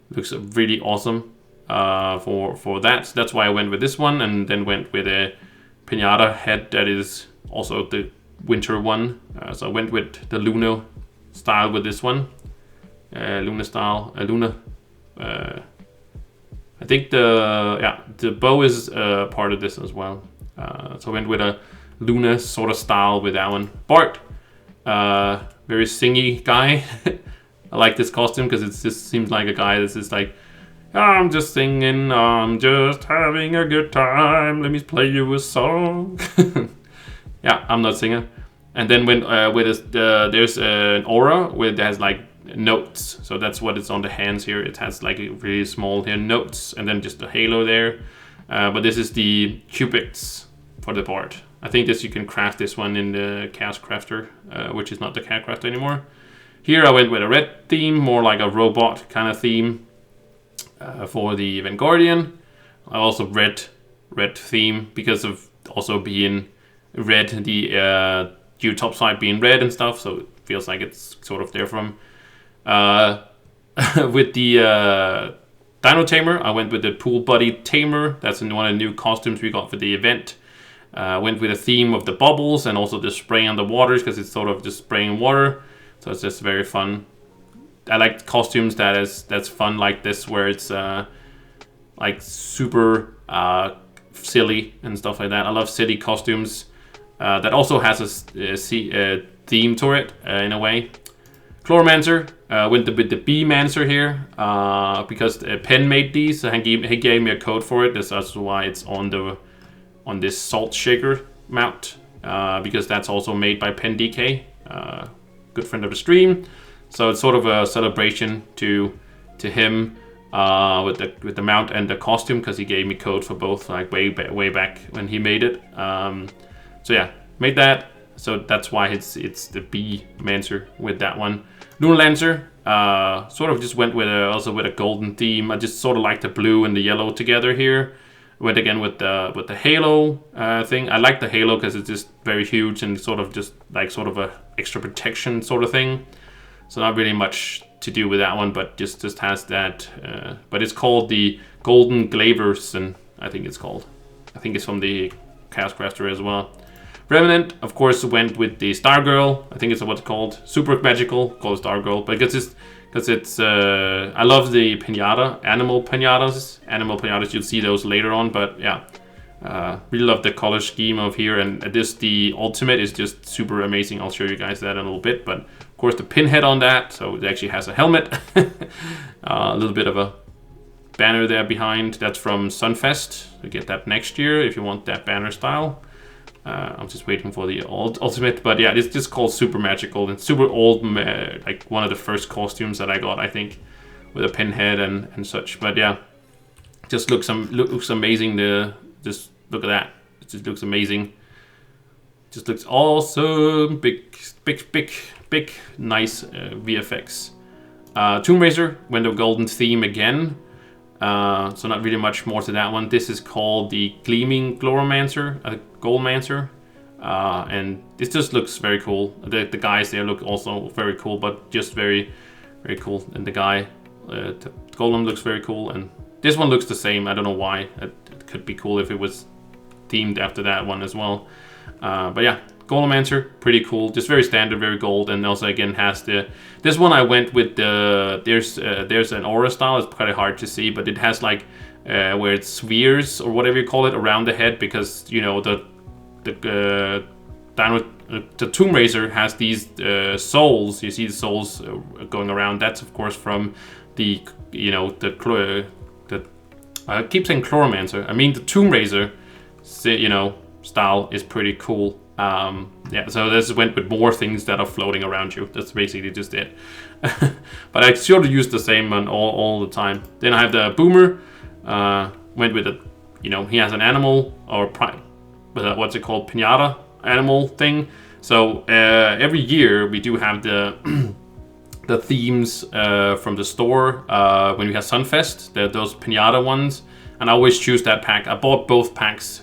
Looks really awesome for that. So that's why I went with this one, and then went with a Pinata head that is also the winter one. So I went with the Luna style with this one. Luna style, Luna. I think the bow is part of this as well. So I went with a Luna sort of style with that one. Bart, very singy guy. I like this costume because it just seems like a guy that's just like, I'm just singing, I'm just having a good time, let me play you a song. Yeah, I'm not a singer. And then when there's an aura that has like notes, so that's what it's on the hands here. It has like really small here notes, and then just a halo there. But this is the cupids for the board. I think you can craft this one in the Chaos Crafter, which is not the Chaos Crafter anymore. Here I went with a red theme, more like a robot kind of theme. For the Vanguardian, I also red theme because of also being red, the top side being red and stuff, so it feels like it's sort of there from. With the Dino Tamer, I went with the Pool Buddy Tamer. That's one of the new costumes we got for the event. Went with a theme of the bubbles and also the spraying on the waters because it's sort of just spraying water, so it's just very fun. I like costumes that's fun like this, where it's like super silly and stuff like that. I love silly costumes that also has a theme to it in a way. Chloromancer went with the Bee-Mancer here because Penn made these. So he gave me a code for it. That's also why it's on this Salt Shaker mount because that's also made by Penn DK, good friend of the stream. So it's sort of a celebration to him with the mount and the costume, because he gave me code for both like way back when he made it. So yeah, made that. So that's why it's the Bee-Mancer with that one. Lunar Lancer sort of just went with also with a golden theme. I just sort of like the blue and the yellow together here. Went again with the halo thing. I like the halo because it's just very huge and sort of just like sort of a extra protection sort of thing. So not really much to do with that one, but just has that. But it's called the Golden Glaverson, I think it's called. I think it's from the Chaos Crafter as well. Revenant, of course, went with the Stargirl. I think it's what it's called. Super magical, called Stargirl. But because it's I love the pinata, animal pinatas. Animal pinatas, you'll see those later on. But yeah, really love the color scheme of here. And the ultimate is just super amazing. I'll show you guys that in a little bit. But of course, the pinhead on that. So it actually has a helmet. A little bit of a banner there behind. That's from Sunfest. You get that next year if you want that banner style. I'm just waiting for the ultimate, but yeah, it's just called Super Magical and super old, like one of the first costumes that I got, I think, with a pinhead and such. But yeah, just looks amazing. Just look at that. It just looks amazing. Just looks awesome. Big, nice VFX. Tomb Raiser went a golden theme again. So not really much more to that one. This is called the Gleaming Goldmancer, and this just looks very cool. The guys there look also very cool, but just very, very cool. And the guy, the Golem looks very cool, and this one looks the same. I don't know why. It could be cool if it was themed after that one as well. But yeah, Golemancer, pretty cool. Just very standard, very gold, and also again has this one I went with there's an aura style. It's kind of hard to see, but it has like where it's spheres or whatever you call it around the head, because you know the Tomb Raiser has these souls. You see the souls going around. That's of course from the I keep saying Chloromancer. I mean the Tomb Raiser, style is pretty cool. Yeah, so this went with more things that are floating around you. That's basically just it. But I sort of use the same one all the time. Then I have the Boomer. Went with it. He has an animal or what's it called, pinata animal thing. So every year we do have the the themes from the store when we have Sunfest. Those pinata ones. And I always choose that pack. I bought both packs,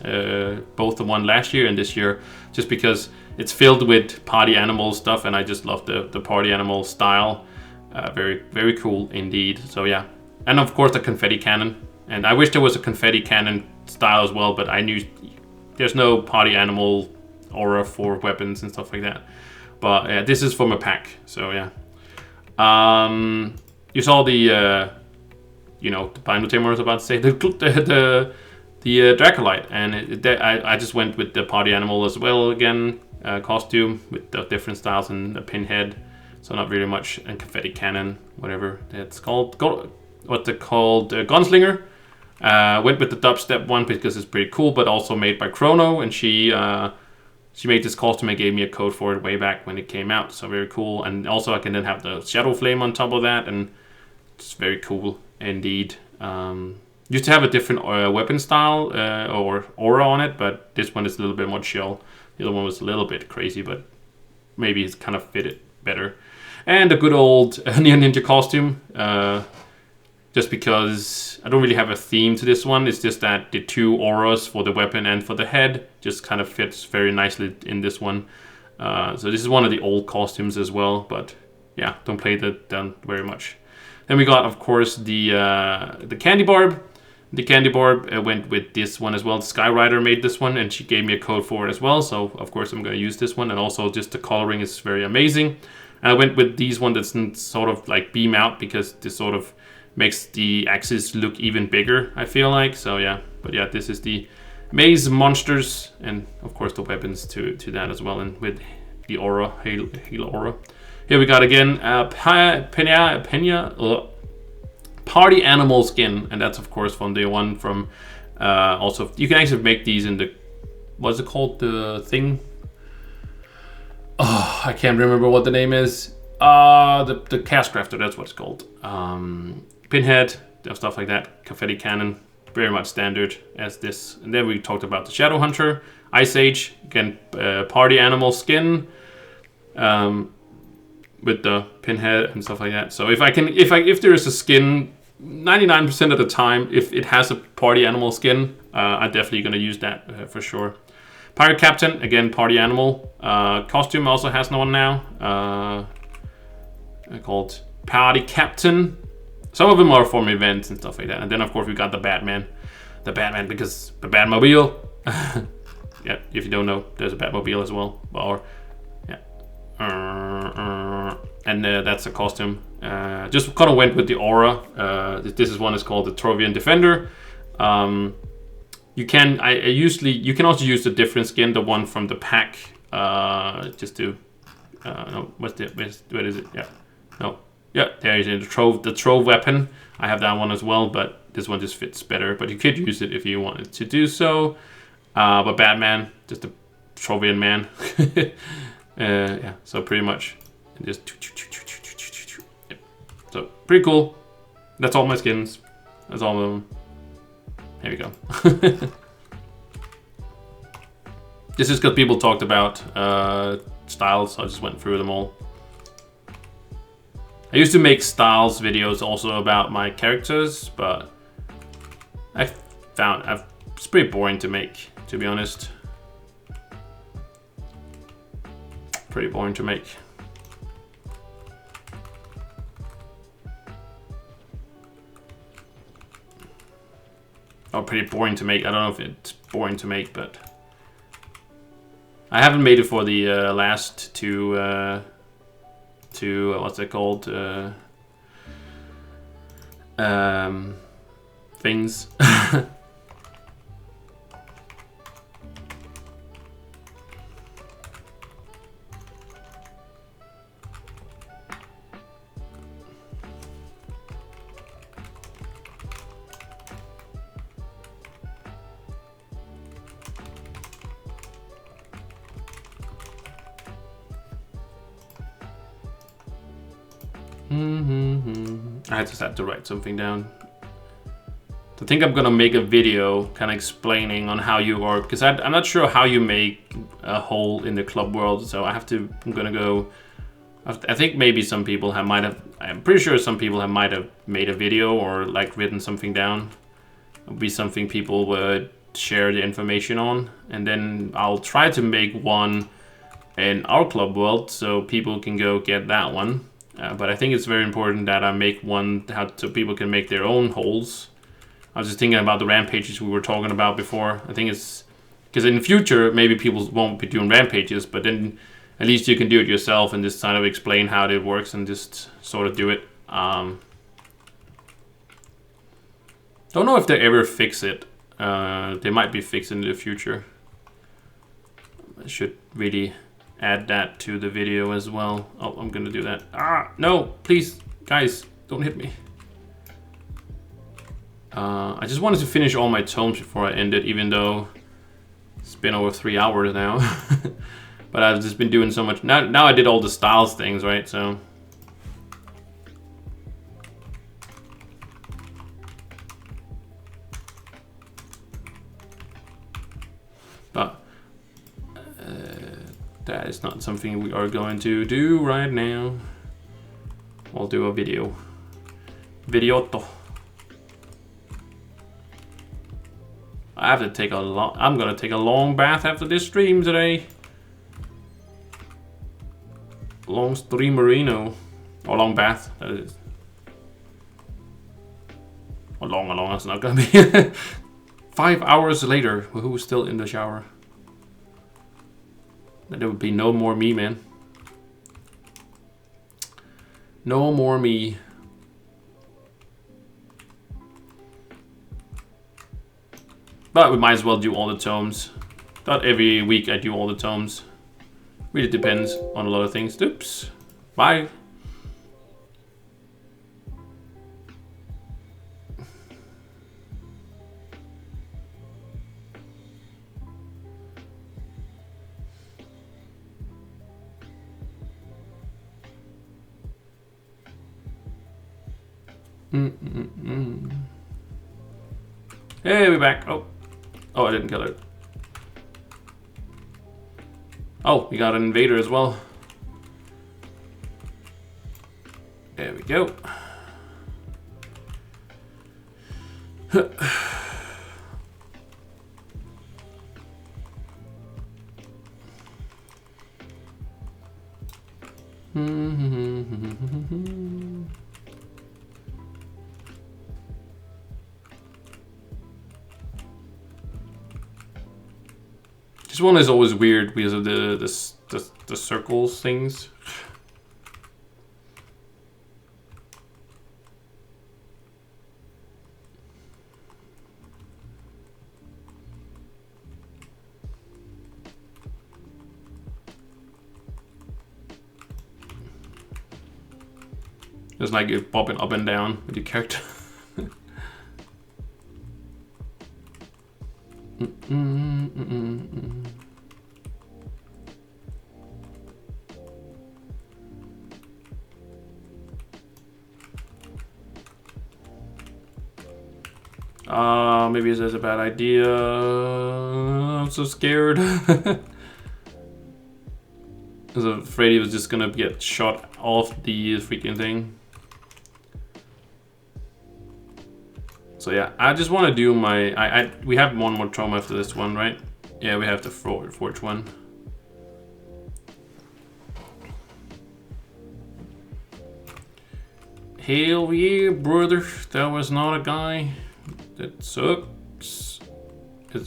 both the one last year and this year, just because it's filled with party animal stuff, and I just love the party animal style. Very, very cool indeed. So yeah, and of course the confetti cannon. And I wish there was a confetti cannon style as well, but I knew there's no party animal aura for weapons and stuff like that. But this is from a pack, so yeah. You saw the Bindle Tamer I was about to say, the Dracolite, and I just went with the party animal as well again, costume with the different styles and the pinhead, so not really much, and confetti cannon, whatever that's called. What's it called? Gunslinger. Went with the dubstep one because it's pretty cool, but also made by Chrono, and she made this costume and gave me a code for it way back when it came out, so very cool. And also I can then have the Shadow Flame on top of that, and it's very cool indeed. Used to have a different weapon style or aura on it, but this one is a little bit more chill. The other one was a little bit crazy, but maybe it's kind of fitted better. And a good old Neon Ninja costume, just because I don't really have a theme to this one. It's just that the two auras for the weapon and for the head just kind of fits very nicely in this one. So this is one of the old costumes as well, but yeah, don't play that down very much. Then we got, of course, the Candy Barb. The Candy Barb went with this one as well. The Skyrider made this one, and she gave me a code for it as well. So, of course, I'm going to use this one. And also, just the coloring is very amazing. And I went with these one that's sort of like beam out, because this sort of makes the axis look even bigger, I feel like. So, yeah. But, yeah, this is the Maze Monsters. And, of course, the weapons to that as well. And with the aura, Halo aura. Here we got again Party Animal Skin, and that's of course from the one from also you can actually make these in the, what's it called, the thing? Oh, I can't remember what the name is. The Chaos Crafter, that's what it's called. Pinhead, stuff like that. Confetti Cannon, very much standard as this. And then we talked about the Shadow Hunter, Ice Age, again Party Animal Skin. With the pinhead and stuff like that. So if there is a skin 99% of the time, if it has a party animal skin, I'm definitely going to use that for sure. Pirate Captain, again, party animal. Costume also has one now. Called Party Captain. Some of them are from events and stuff like that. And then, of course, we got the Batman. The Batman because the Batmobile. Yeah, if you don't know, there's a Batmobile as well. Or, yeah. And that's a costume. Just kind of went with the aura. This is one is called the Trovian Defender. You can you can also use the different skin, the one from the pack. Just to no, what is it? Yeah, no, yeah, there is the Trove weapon. I have that one as well, but this one just fits better. But you could use it if you wanted to do so. But Batman, just a Trovian man. Yeah, so pretty much just yep. So pretty cool. That's all my skins. That's all of them. Here we go. This is because people talked about styles, so I just went through them all. I used to make styles videos also about my characters, but I found it's pretty boring to make, to be honest. Pretty boring to make. Oh, pretty boring to make. I don't know if it's boring to make, but I haven't made it for the last two what's it called? Things. I just had to write something down. I think I'm gonna make a video kind of explaining on how you are, because I'm not sure how you make a hole in the club world, so I'm gonna go. I think maybe some people I'm pretty sure some people might have made a video or like written something down. It'll be something people would share the information on, and then I'll try to make one in our club world so people can go get that one. But I think it's very important that I make one so people can make their own holes. I was just thinking about the rampages we were talking about before. I think it's because in the future maybe people won't be doing rampages, but then at least you can do it yourself and just kind of explain how it works and just sort of do it. Don't know if they ever fix it. They might be fixing it in the future. I should really add that to the video as well. Oh, I'm gonna do that. Ah, no, please, guys, don't hit me. I just wanted to finish all my tomes before I end it, even though it's been over 3 hours now. But I've just been doing so much. Now I did all the styles things, right? So. But that is not something we are going to do right now. We'll do a video. Videotto. I have to take I'm gonna take a long bath after this stream today. Long streamerino. Or long bath, that is. Or long, it's not gonna be. 5 hours later, who's still in the shower? There would be no more me, man. No more me. But we might as well do all the tomes. Not every week I do all the tomes. Really depends on a lot of things. Oops. Bye. Hey, we're back. Oh, I didn't kill it. Oh, we got an invader as well. There we go. This one is always weird because of the circles things. It's like it popping up and down with your character. Maybe this is a bad idea. I'm so scared. I was afraid he was just gonna get shot off the freaking thing. So yeah, I just want to do my. We have one more Trove after this one, right? Yeah, we have the forge one. Hell yeah, brother! That was not a guy. That sucks.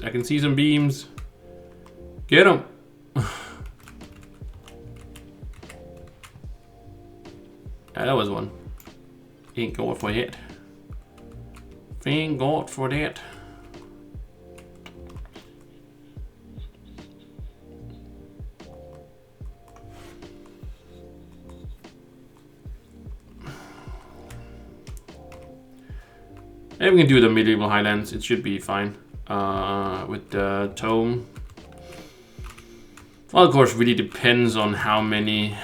I can see some beams. Get him! That was one. Ain't going for it. Thank God for that. And we can do the medieval highlands. It should be fine with the tome. Well, of course, really depends on how many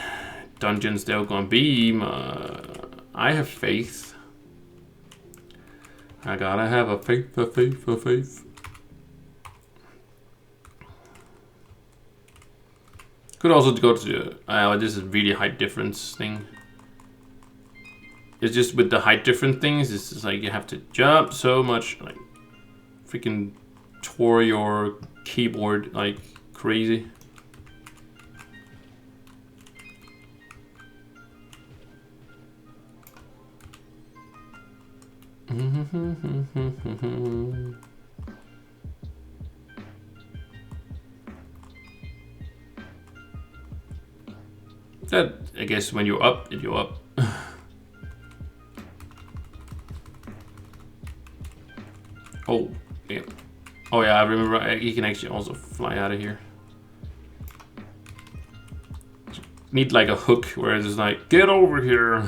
dungeons there are gonna be. I have faith. I gotta have a faith. Could also go to this is really height difference thing. It's just with the height difference things, it's just like you have to jump so much, like freaking tore your keyboard like crazy. That, I guess when you're up, you're up. Oh, yeah. Oh yeah, I remember he can actually also fly out of here. Need like a hook where it's like, get over here.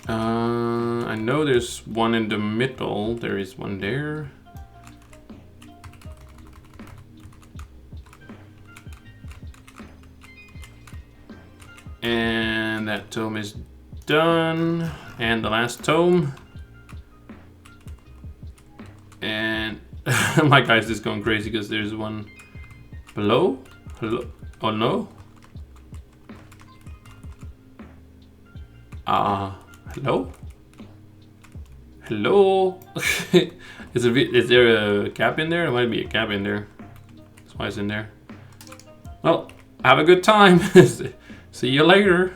I know there's one in the middle. There is one there. And that tome is done. And the last tome. And my guy's just going crazy because there's one below. Hello? Oh no. Hello? Hello? Is there a cap in there? There might be a cap in there. That's why it's in there. Well, have a good time. See you later.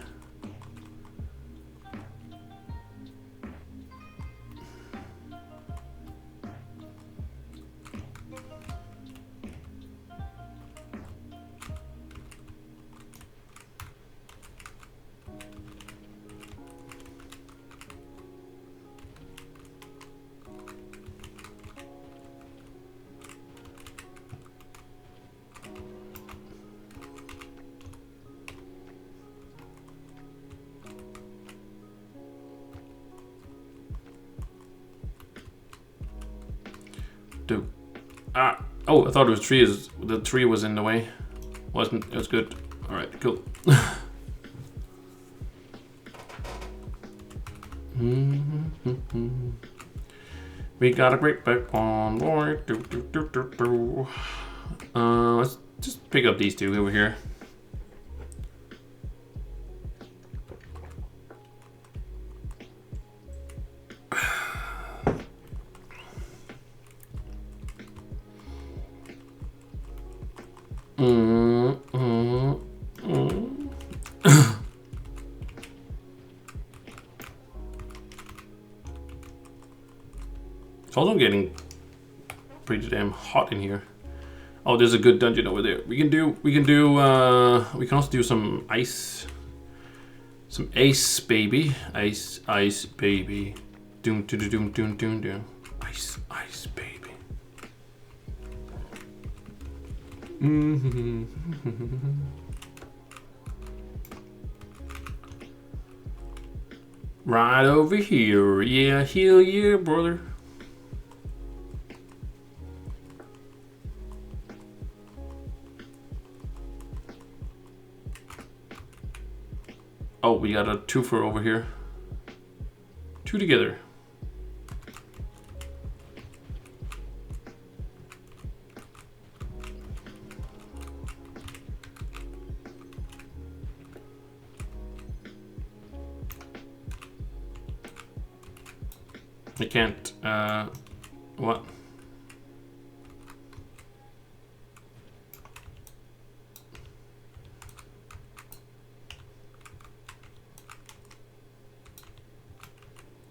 Oh, I thought it was trees. The tree was in the way. Wasn't. It was good. All right, cool. We got a great big convoy. Let's just pick up these two over here. It's also getting pretty damn hot in here. Oh, there's a good dungeon over there. We can also do some ice. Some ice, baby. Ice, baby. Doom, doom, doom, doom, doom, doom. Ice, baby. Right over here. Yeah, hell yeah, brother. Oh, we got a twofer over here. Two together. I can't, what?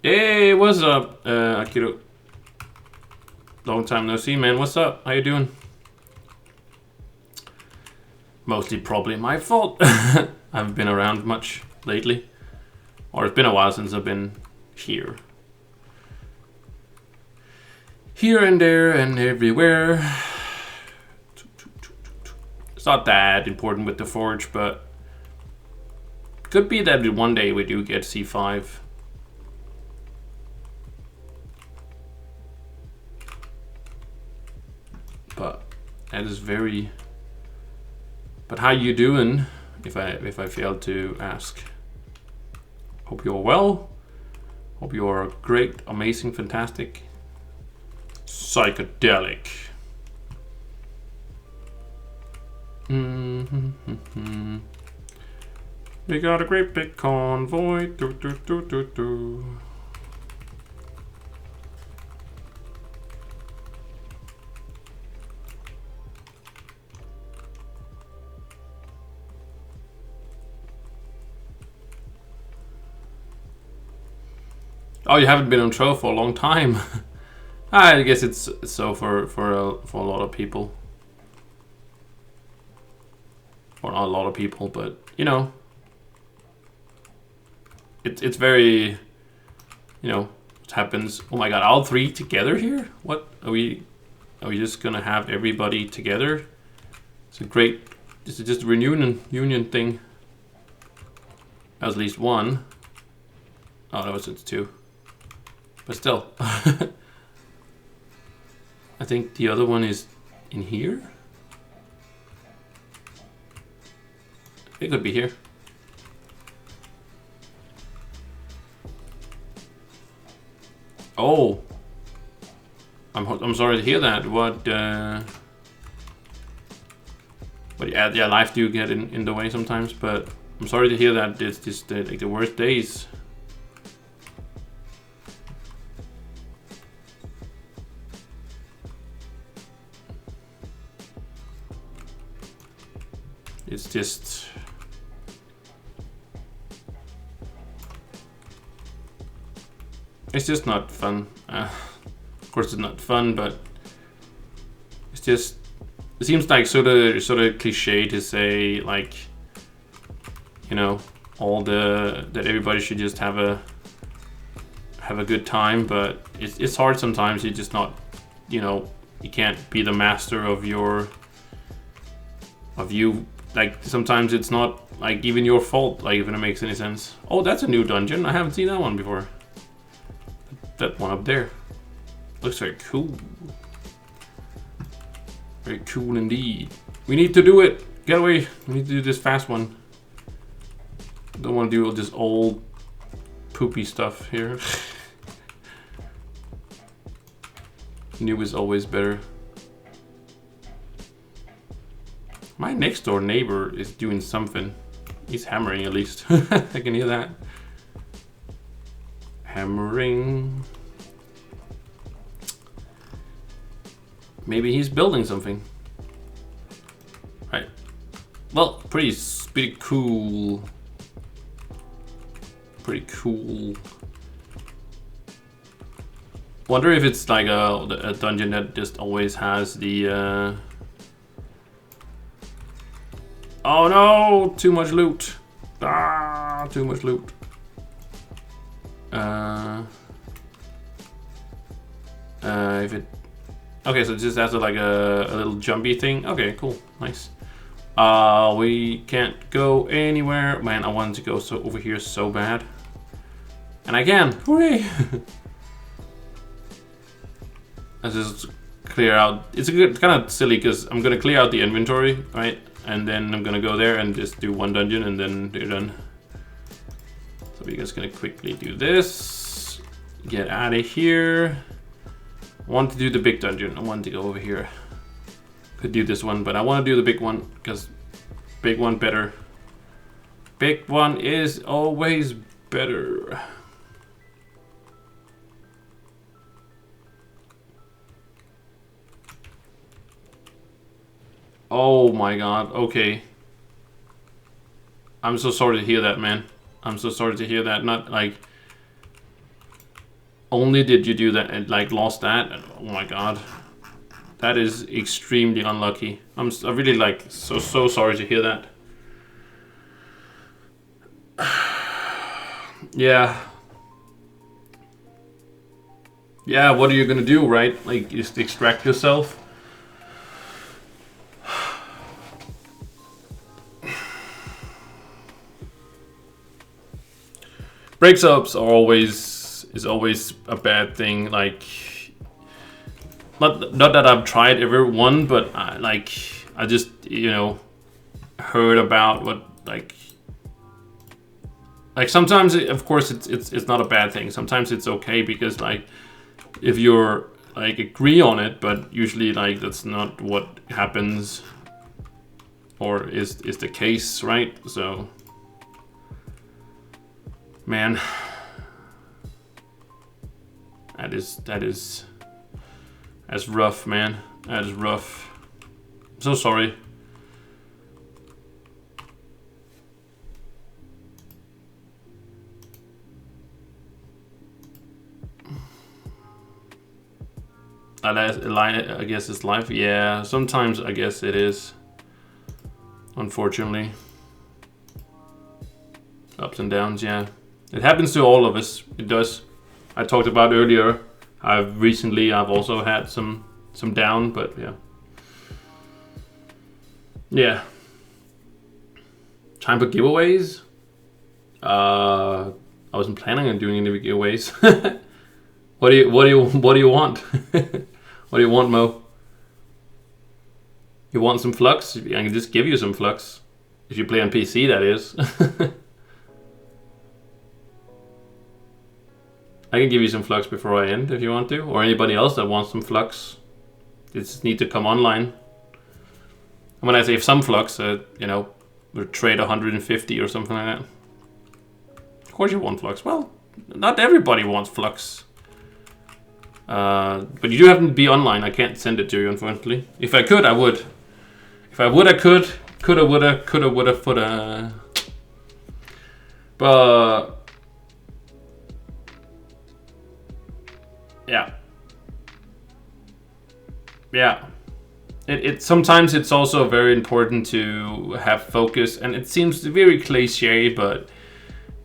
Hey, what's up, Akiro? Long time no see, man. What's up? How you doing? Mostly probably my fault. I haven't been around much lately. Or it's been a while since I've been here. Here and there and everywhere. It's not that important with the forge, but could be that one day we do get C5. But that is very. But how you doing? If I failed to ask. Hope you're well. Hope you're great, amazing, fantastic, psychedelic. We got a great big convoy. Oh, you haven't been on Trove for a long time. I guess it's so for a lot of people. Or not a lot of people, but you know, it's very, you know, what happens. Oh my God, all three together here? What are we just gonna have everybody together? It's a great. This is just a reunion thing. That was at least one. Oh, that was it's two. But still, I think the other one is in here. It could be here. Oh, I'm sorry to hear that. What? But yeah, life do get in the way sometimes. But I'm sorry to hear that. It's just like the worst days. It's just. It's just not fun. Of course, it's not fun, but it's just. It seems like sort of cliche to say, like, you know, that everybody should just have a good time, but it's hard sometimes. You just not, you know, you can't be the master of you. Like sometimes it's not like even your fault. Like if it makes any sense. Oh, that's a new dungeon. I haven't seen that one before. That one up there looks very cool. Very cool indeed. We need to do it. Get away. We need to do this fast one. Don't want to do all this old poopy stuff here. New is always better. My next door neighbor is doing something. He's hammering at least. I can hear that. Hammering. Maybe he's building something. Right. Well, pretty cool. Pretty cool. Wonder if it's like a dungeon that just always has the. Oh no! Too much loot. Ah, too much loot. If it. Okay, so it just has like a little jumpy thing. Okay, cool, nice. We can't go anywhere. Man, I wanted to go over here so bad, and I can. Hooray! Let's just clear out. It's kind of silly because I'm gonna clear out the inventory, right? And then I'm gonna go there and just do one dungeon, and then they're done. So we're just gonna quickly do this. Get out of here. I want to do the big dungeon. I want to go over here. Could do this one, but I want to do the big one because big one better. Big one is always better. Oh my god, okay. I'm so sorry to hear that, man. I'm so sorry to hear that. Not like... Only did you do that and like lost that? Oh my god. That is extremely unlucky. I really like so sorry to hear that. Yeah. Yeah, what are you gonna do, right? Like, just extract yourself? Breaks-ups are always a bad thing. Like, not that I've tried every one, but I just, you know, heard about what like sometimes of course it's not a bad thing. Sometimes it's okay because like if you're like agree on it, but usually like that's not what happens or is the case, right? So man, that's rough, man. That is rough. I'm so sorry. I guess it's life. Yeah, sometimes I guess it is. Unfortunately. Ups and downs, yeah. It happens to all of us. It does. I talked about earlier. I've also had some down, but yeah. Yeah. Time for giveaways. I wasn't planning on doing any giveaways. What do you want? What do you want, Mo? You want some flux? I can just give you some flux. If you play on PC, that is. I can give you some flux before I end if you want to, or anybody else that wants some flux. You just need to come online. And when I say some flux, you know, we'll trade 150 or something like that. Of course you want flux. Well, not everybody wants flux. But you do have to be online. I can't send it to you, unfortunately. If I could, I would. If I would, I could. Coulda, woulda, woulda. But yeah. Yeah. It sometimes it's also very important to have focus, and it seems very cliche, but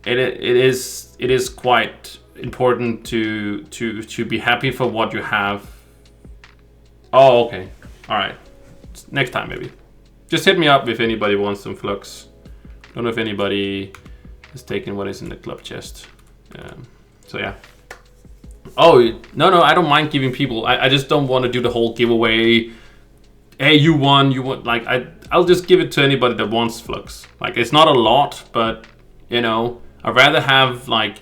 it is quite important to be happy for what you have. Oh, okay. All right. Next time, maybe. Just hit me up if anybody wants some flux. Don't know if anybody has taken what is in the club chest. So yeah. Oh, no, I don't mind giving people. I just don't want to do the whole giveaway. Hey, you won. Like, I'll just give it to anybody that wants flux. Like, it's not a lot, but, you know, I'd rather have, like,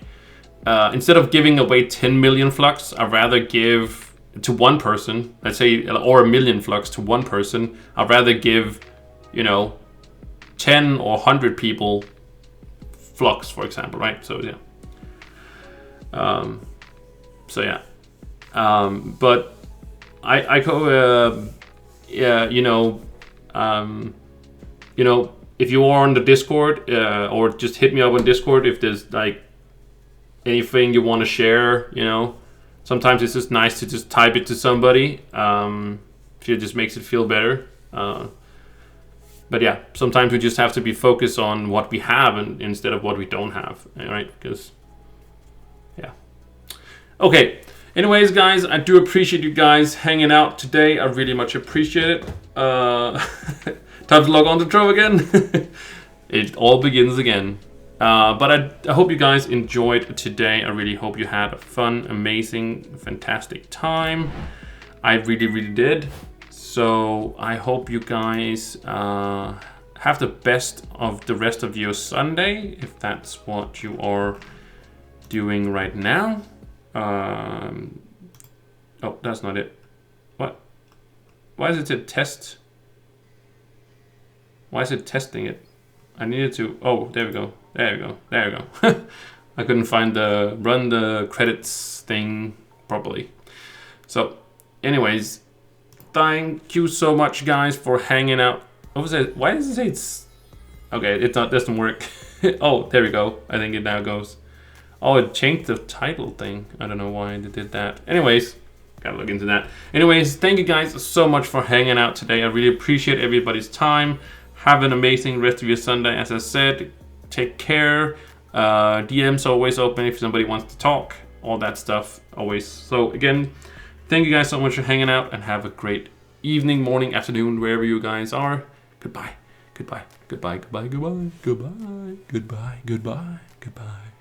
instead of giving away 10 million flux, I'd rather give to one person, let's say, or a million flux to one person. I'd rather give, you know, 10 or 100 people flux, for example, right? So yeah. But I go, yeah, you know, if you are on the Discord, or just hit me up on Discord if there's like anything you want to share, you know. Sometimes it's just nice to just type it to somebody. It just makes it feel better. But yeah, sometimes we just have to be focused on what we have instead of what we don't have, right? Because, yeah. Okay. Anyways, guys, I do appreciate you guys hanging out today. I really much appreciate it. Time to log on to Trove again. It all begins again. But I hope you guys enjoyed today. I really hope you had a fun, amazing, fantastic time. I really, really did. So I hope you guys have the best of the rest of your Sunday, if that's what you are doing right now. Oh, that's not it. What? Why is it a test? Why is it testing it? I needed to. Oh, there we go. There we go. There we go. I couldn't find the run the credits thing properly. So, anyways, thank you so much, guys, for hanging out. What was it? Why does it say it's okay? It doesn't work. Oh, there we go. I think it now goes. Oh, it changed the title thing. I don't know why they did that. Anyways, gotta look into that. Anyways, thank you guys so much for hanging out today. I really appreciate everybody's time. Have an amazing rest of your Sunday. As I said, take care. DMs are always open if somebody wants to talk. All that stuff always. So again, thank you guys so much for hanging out, and have a great evening, morning, afternoon, wherever you guys are. Goodbye. Goodbye. Goodbye. Goodbye. Goodbye. Goodbye. Goodbye. Goodbye. Goodbye.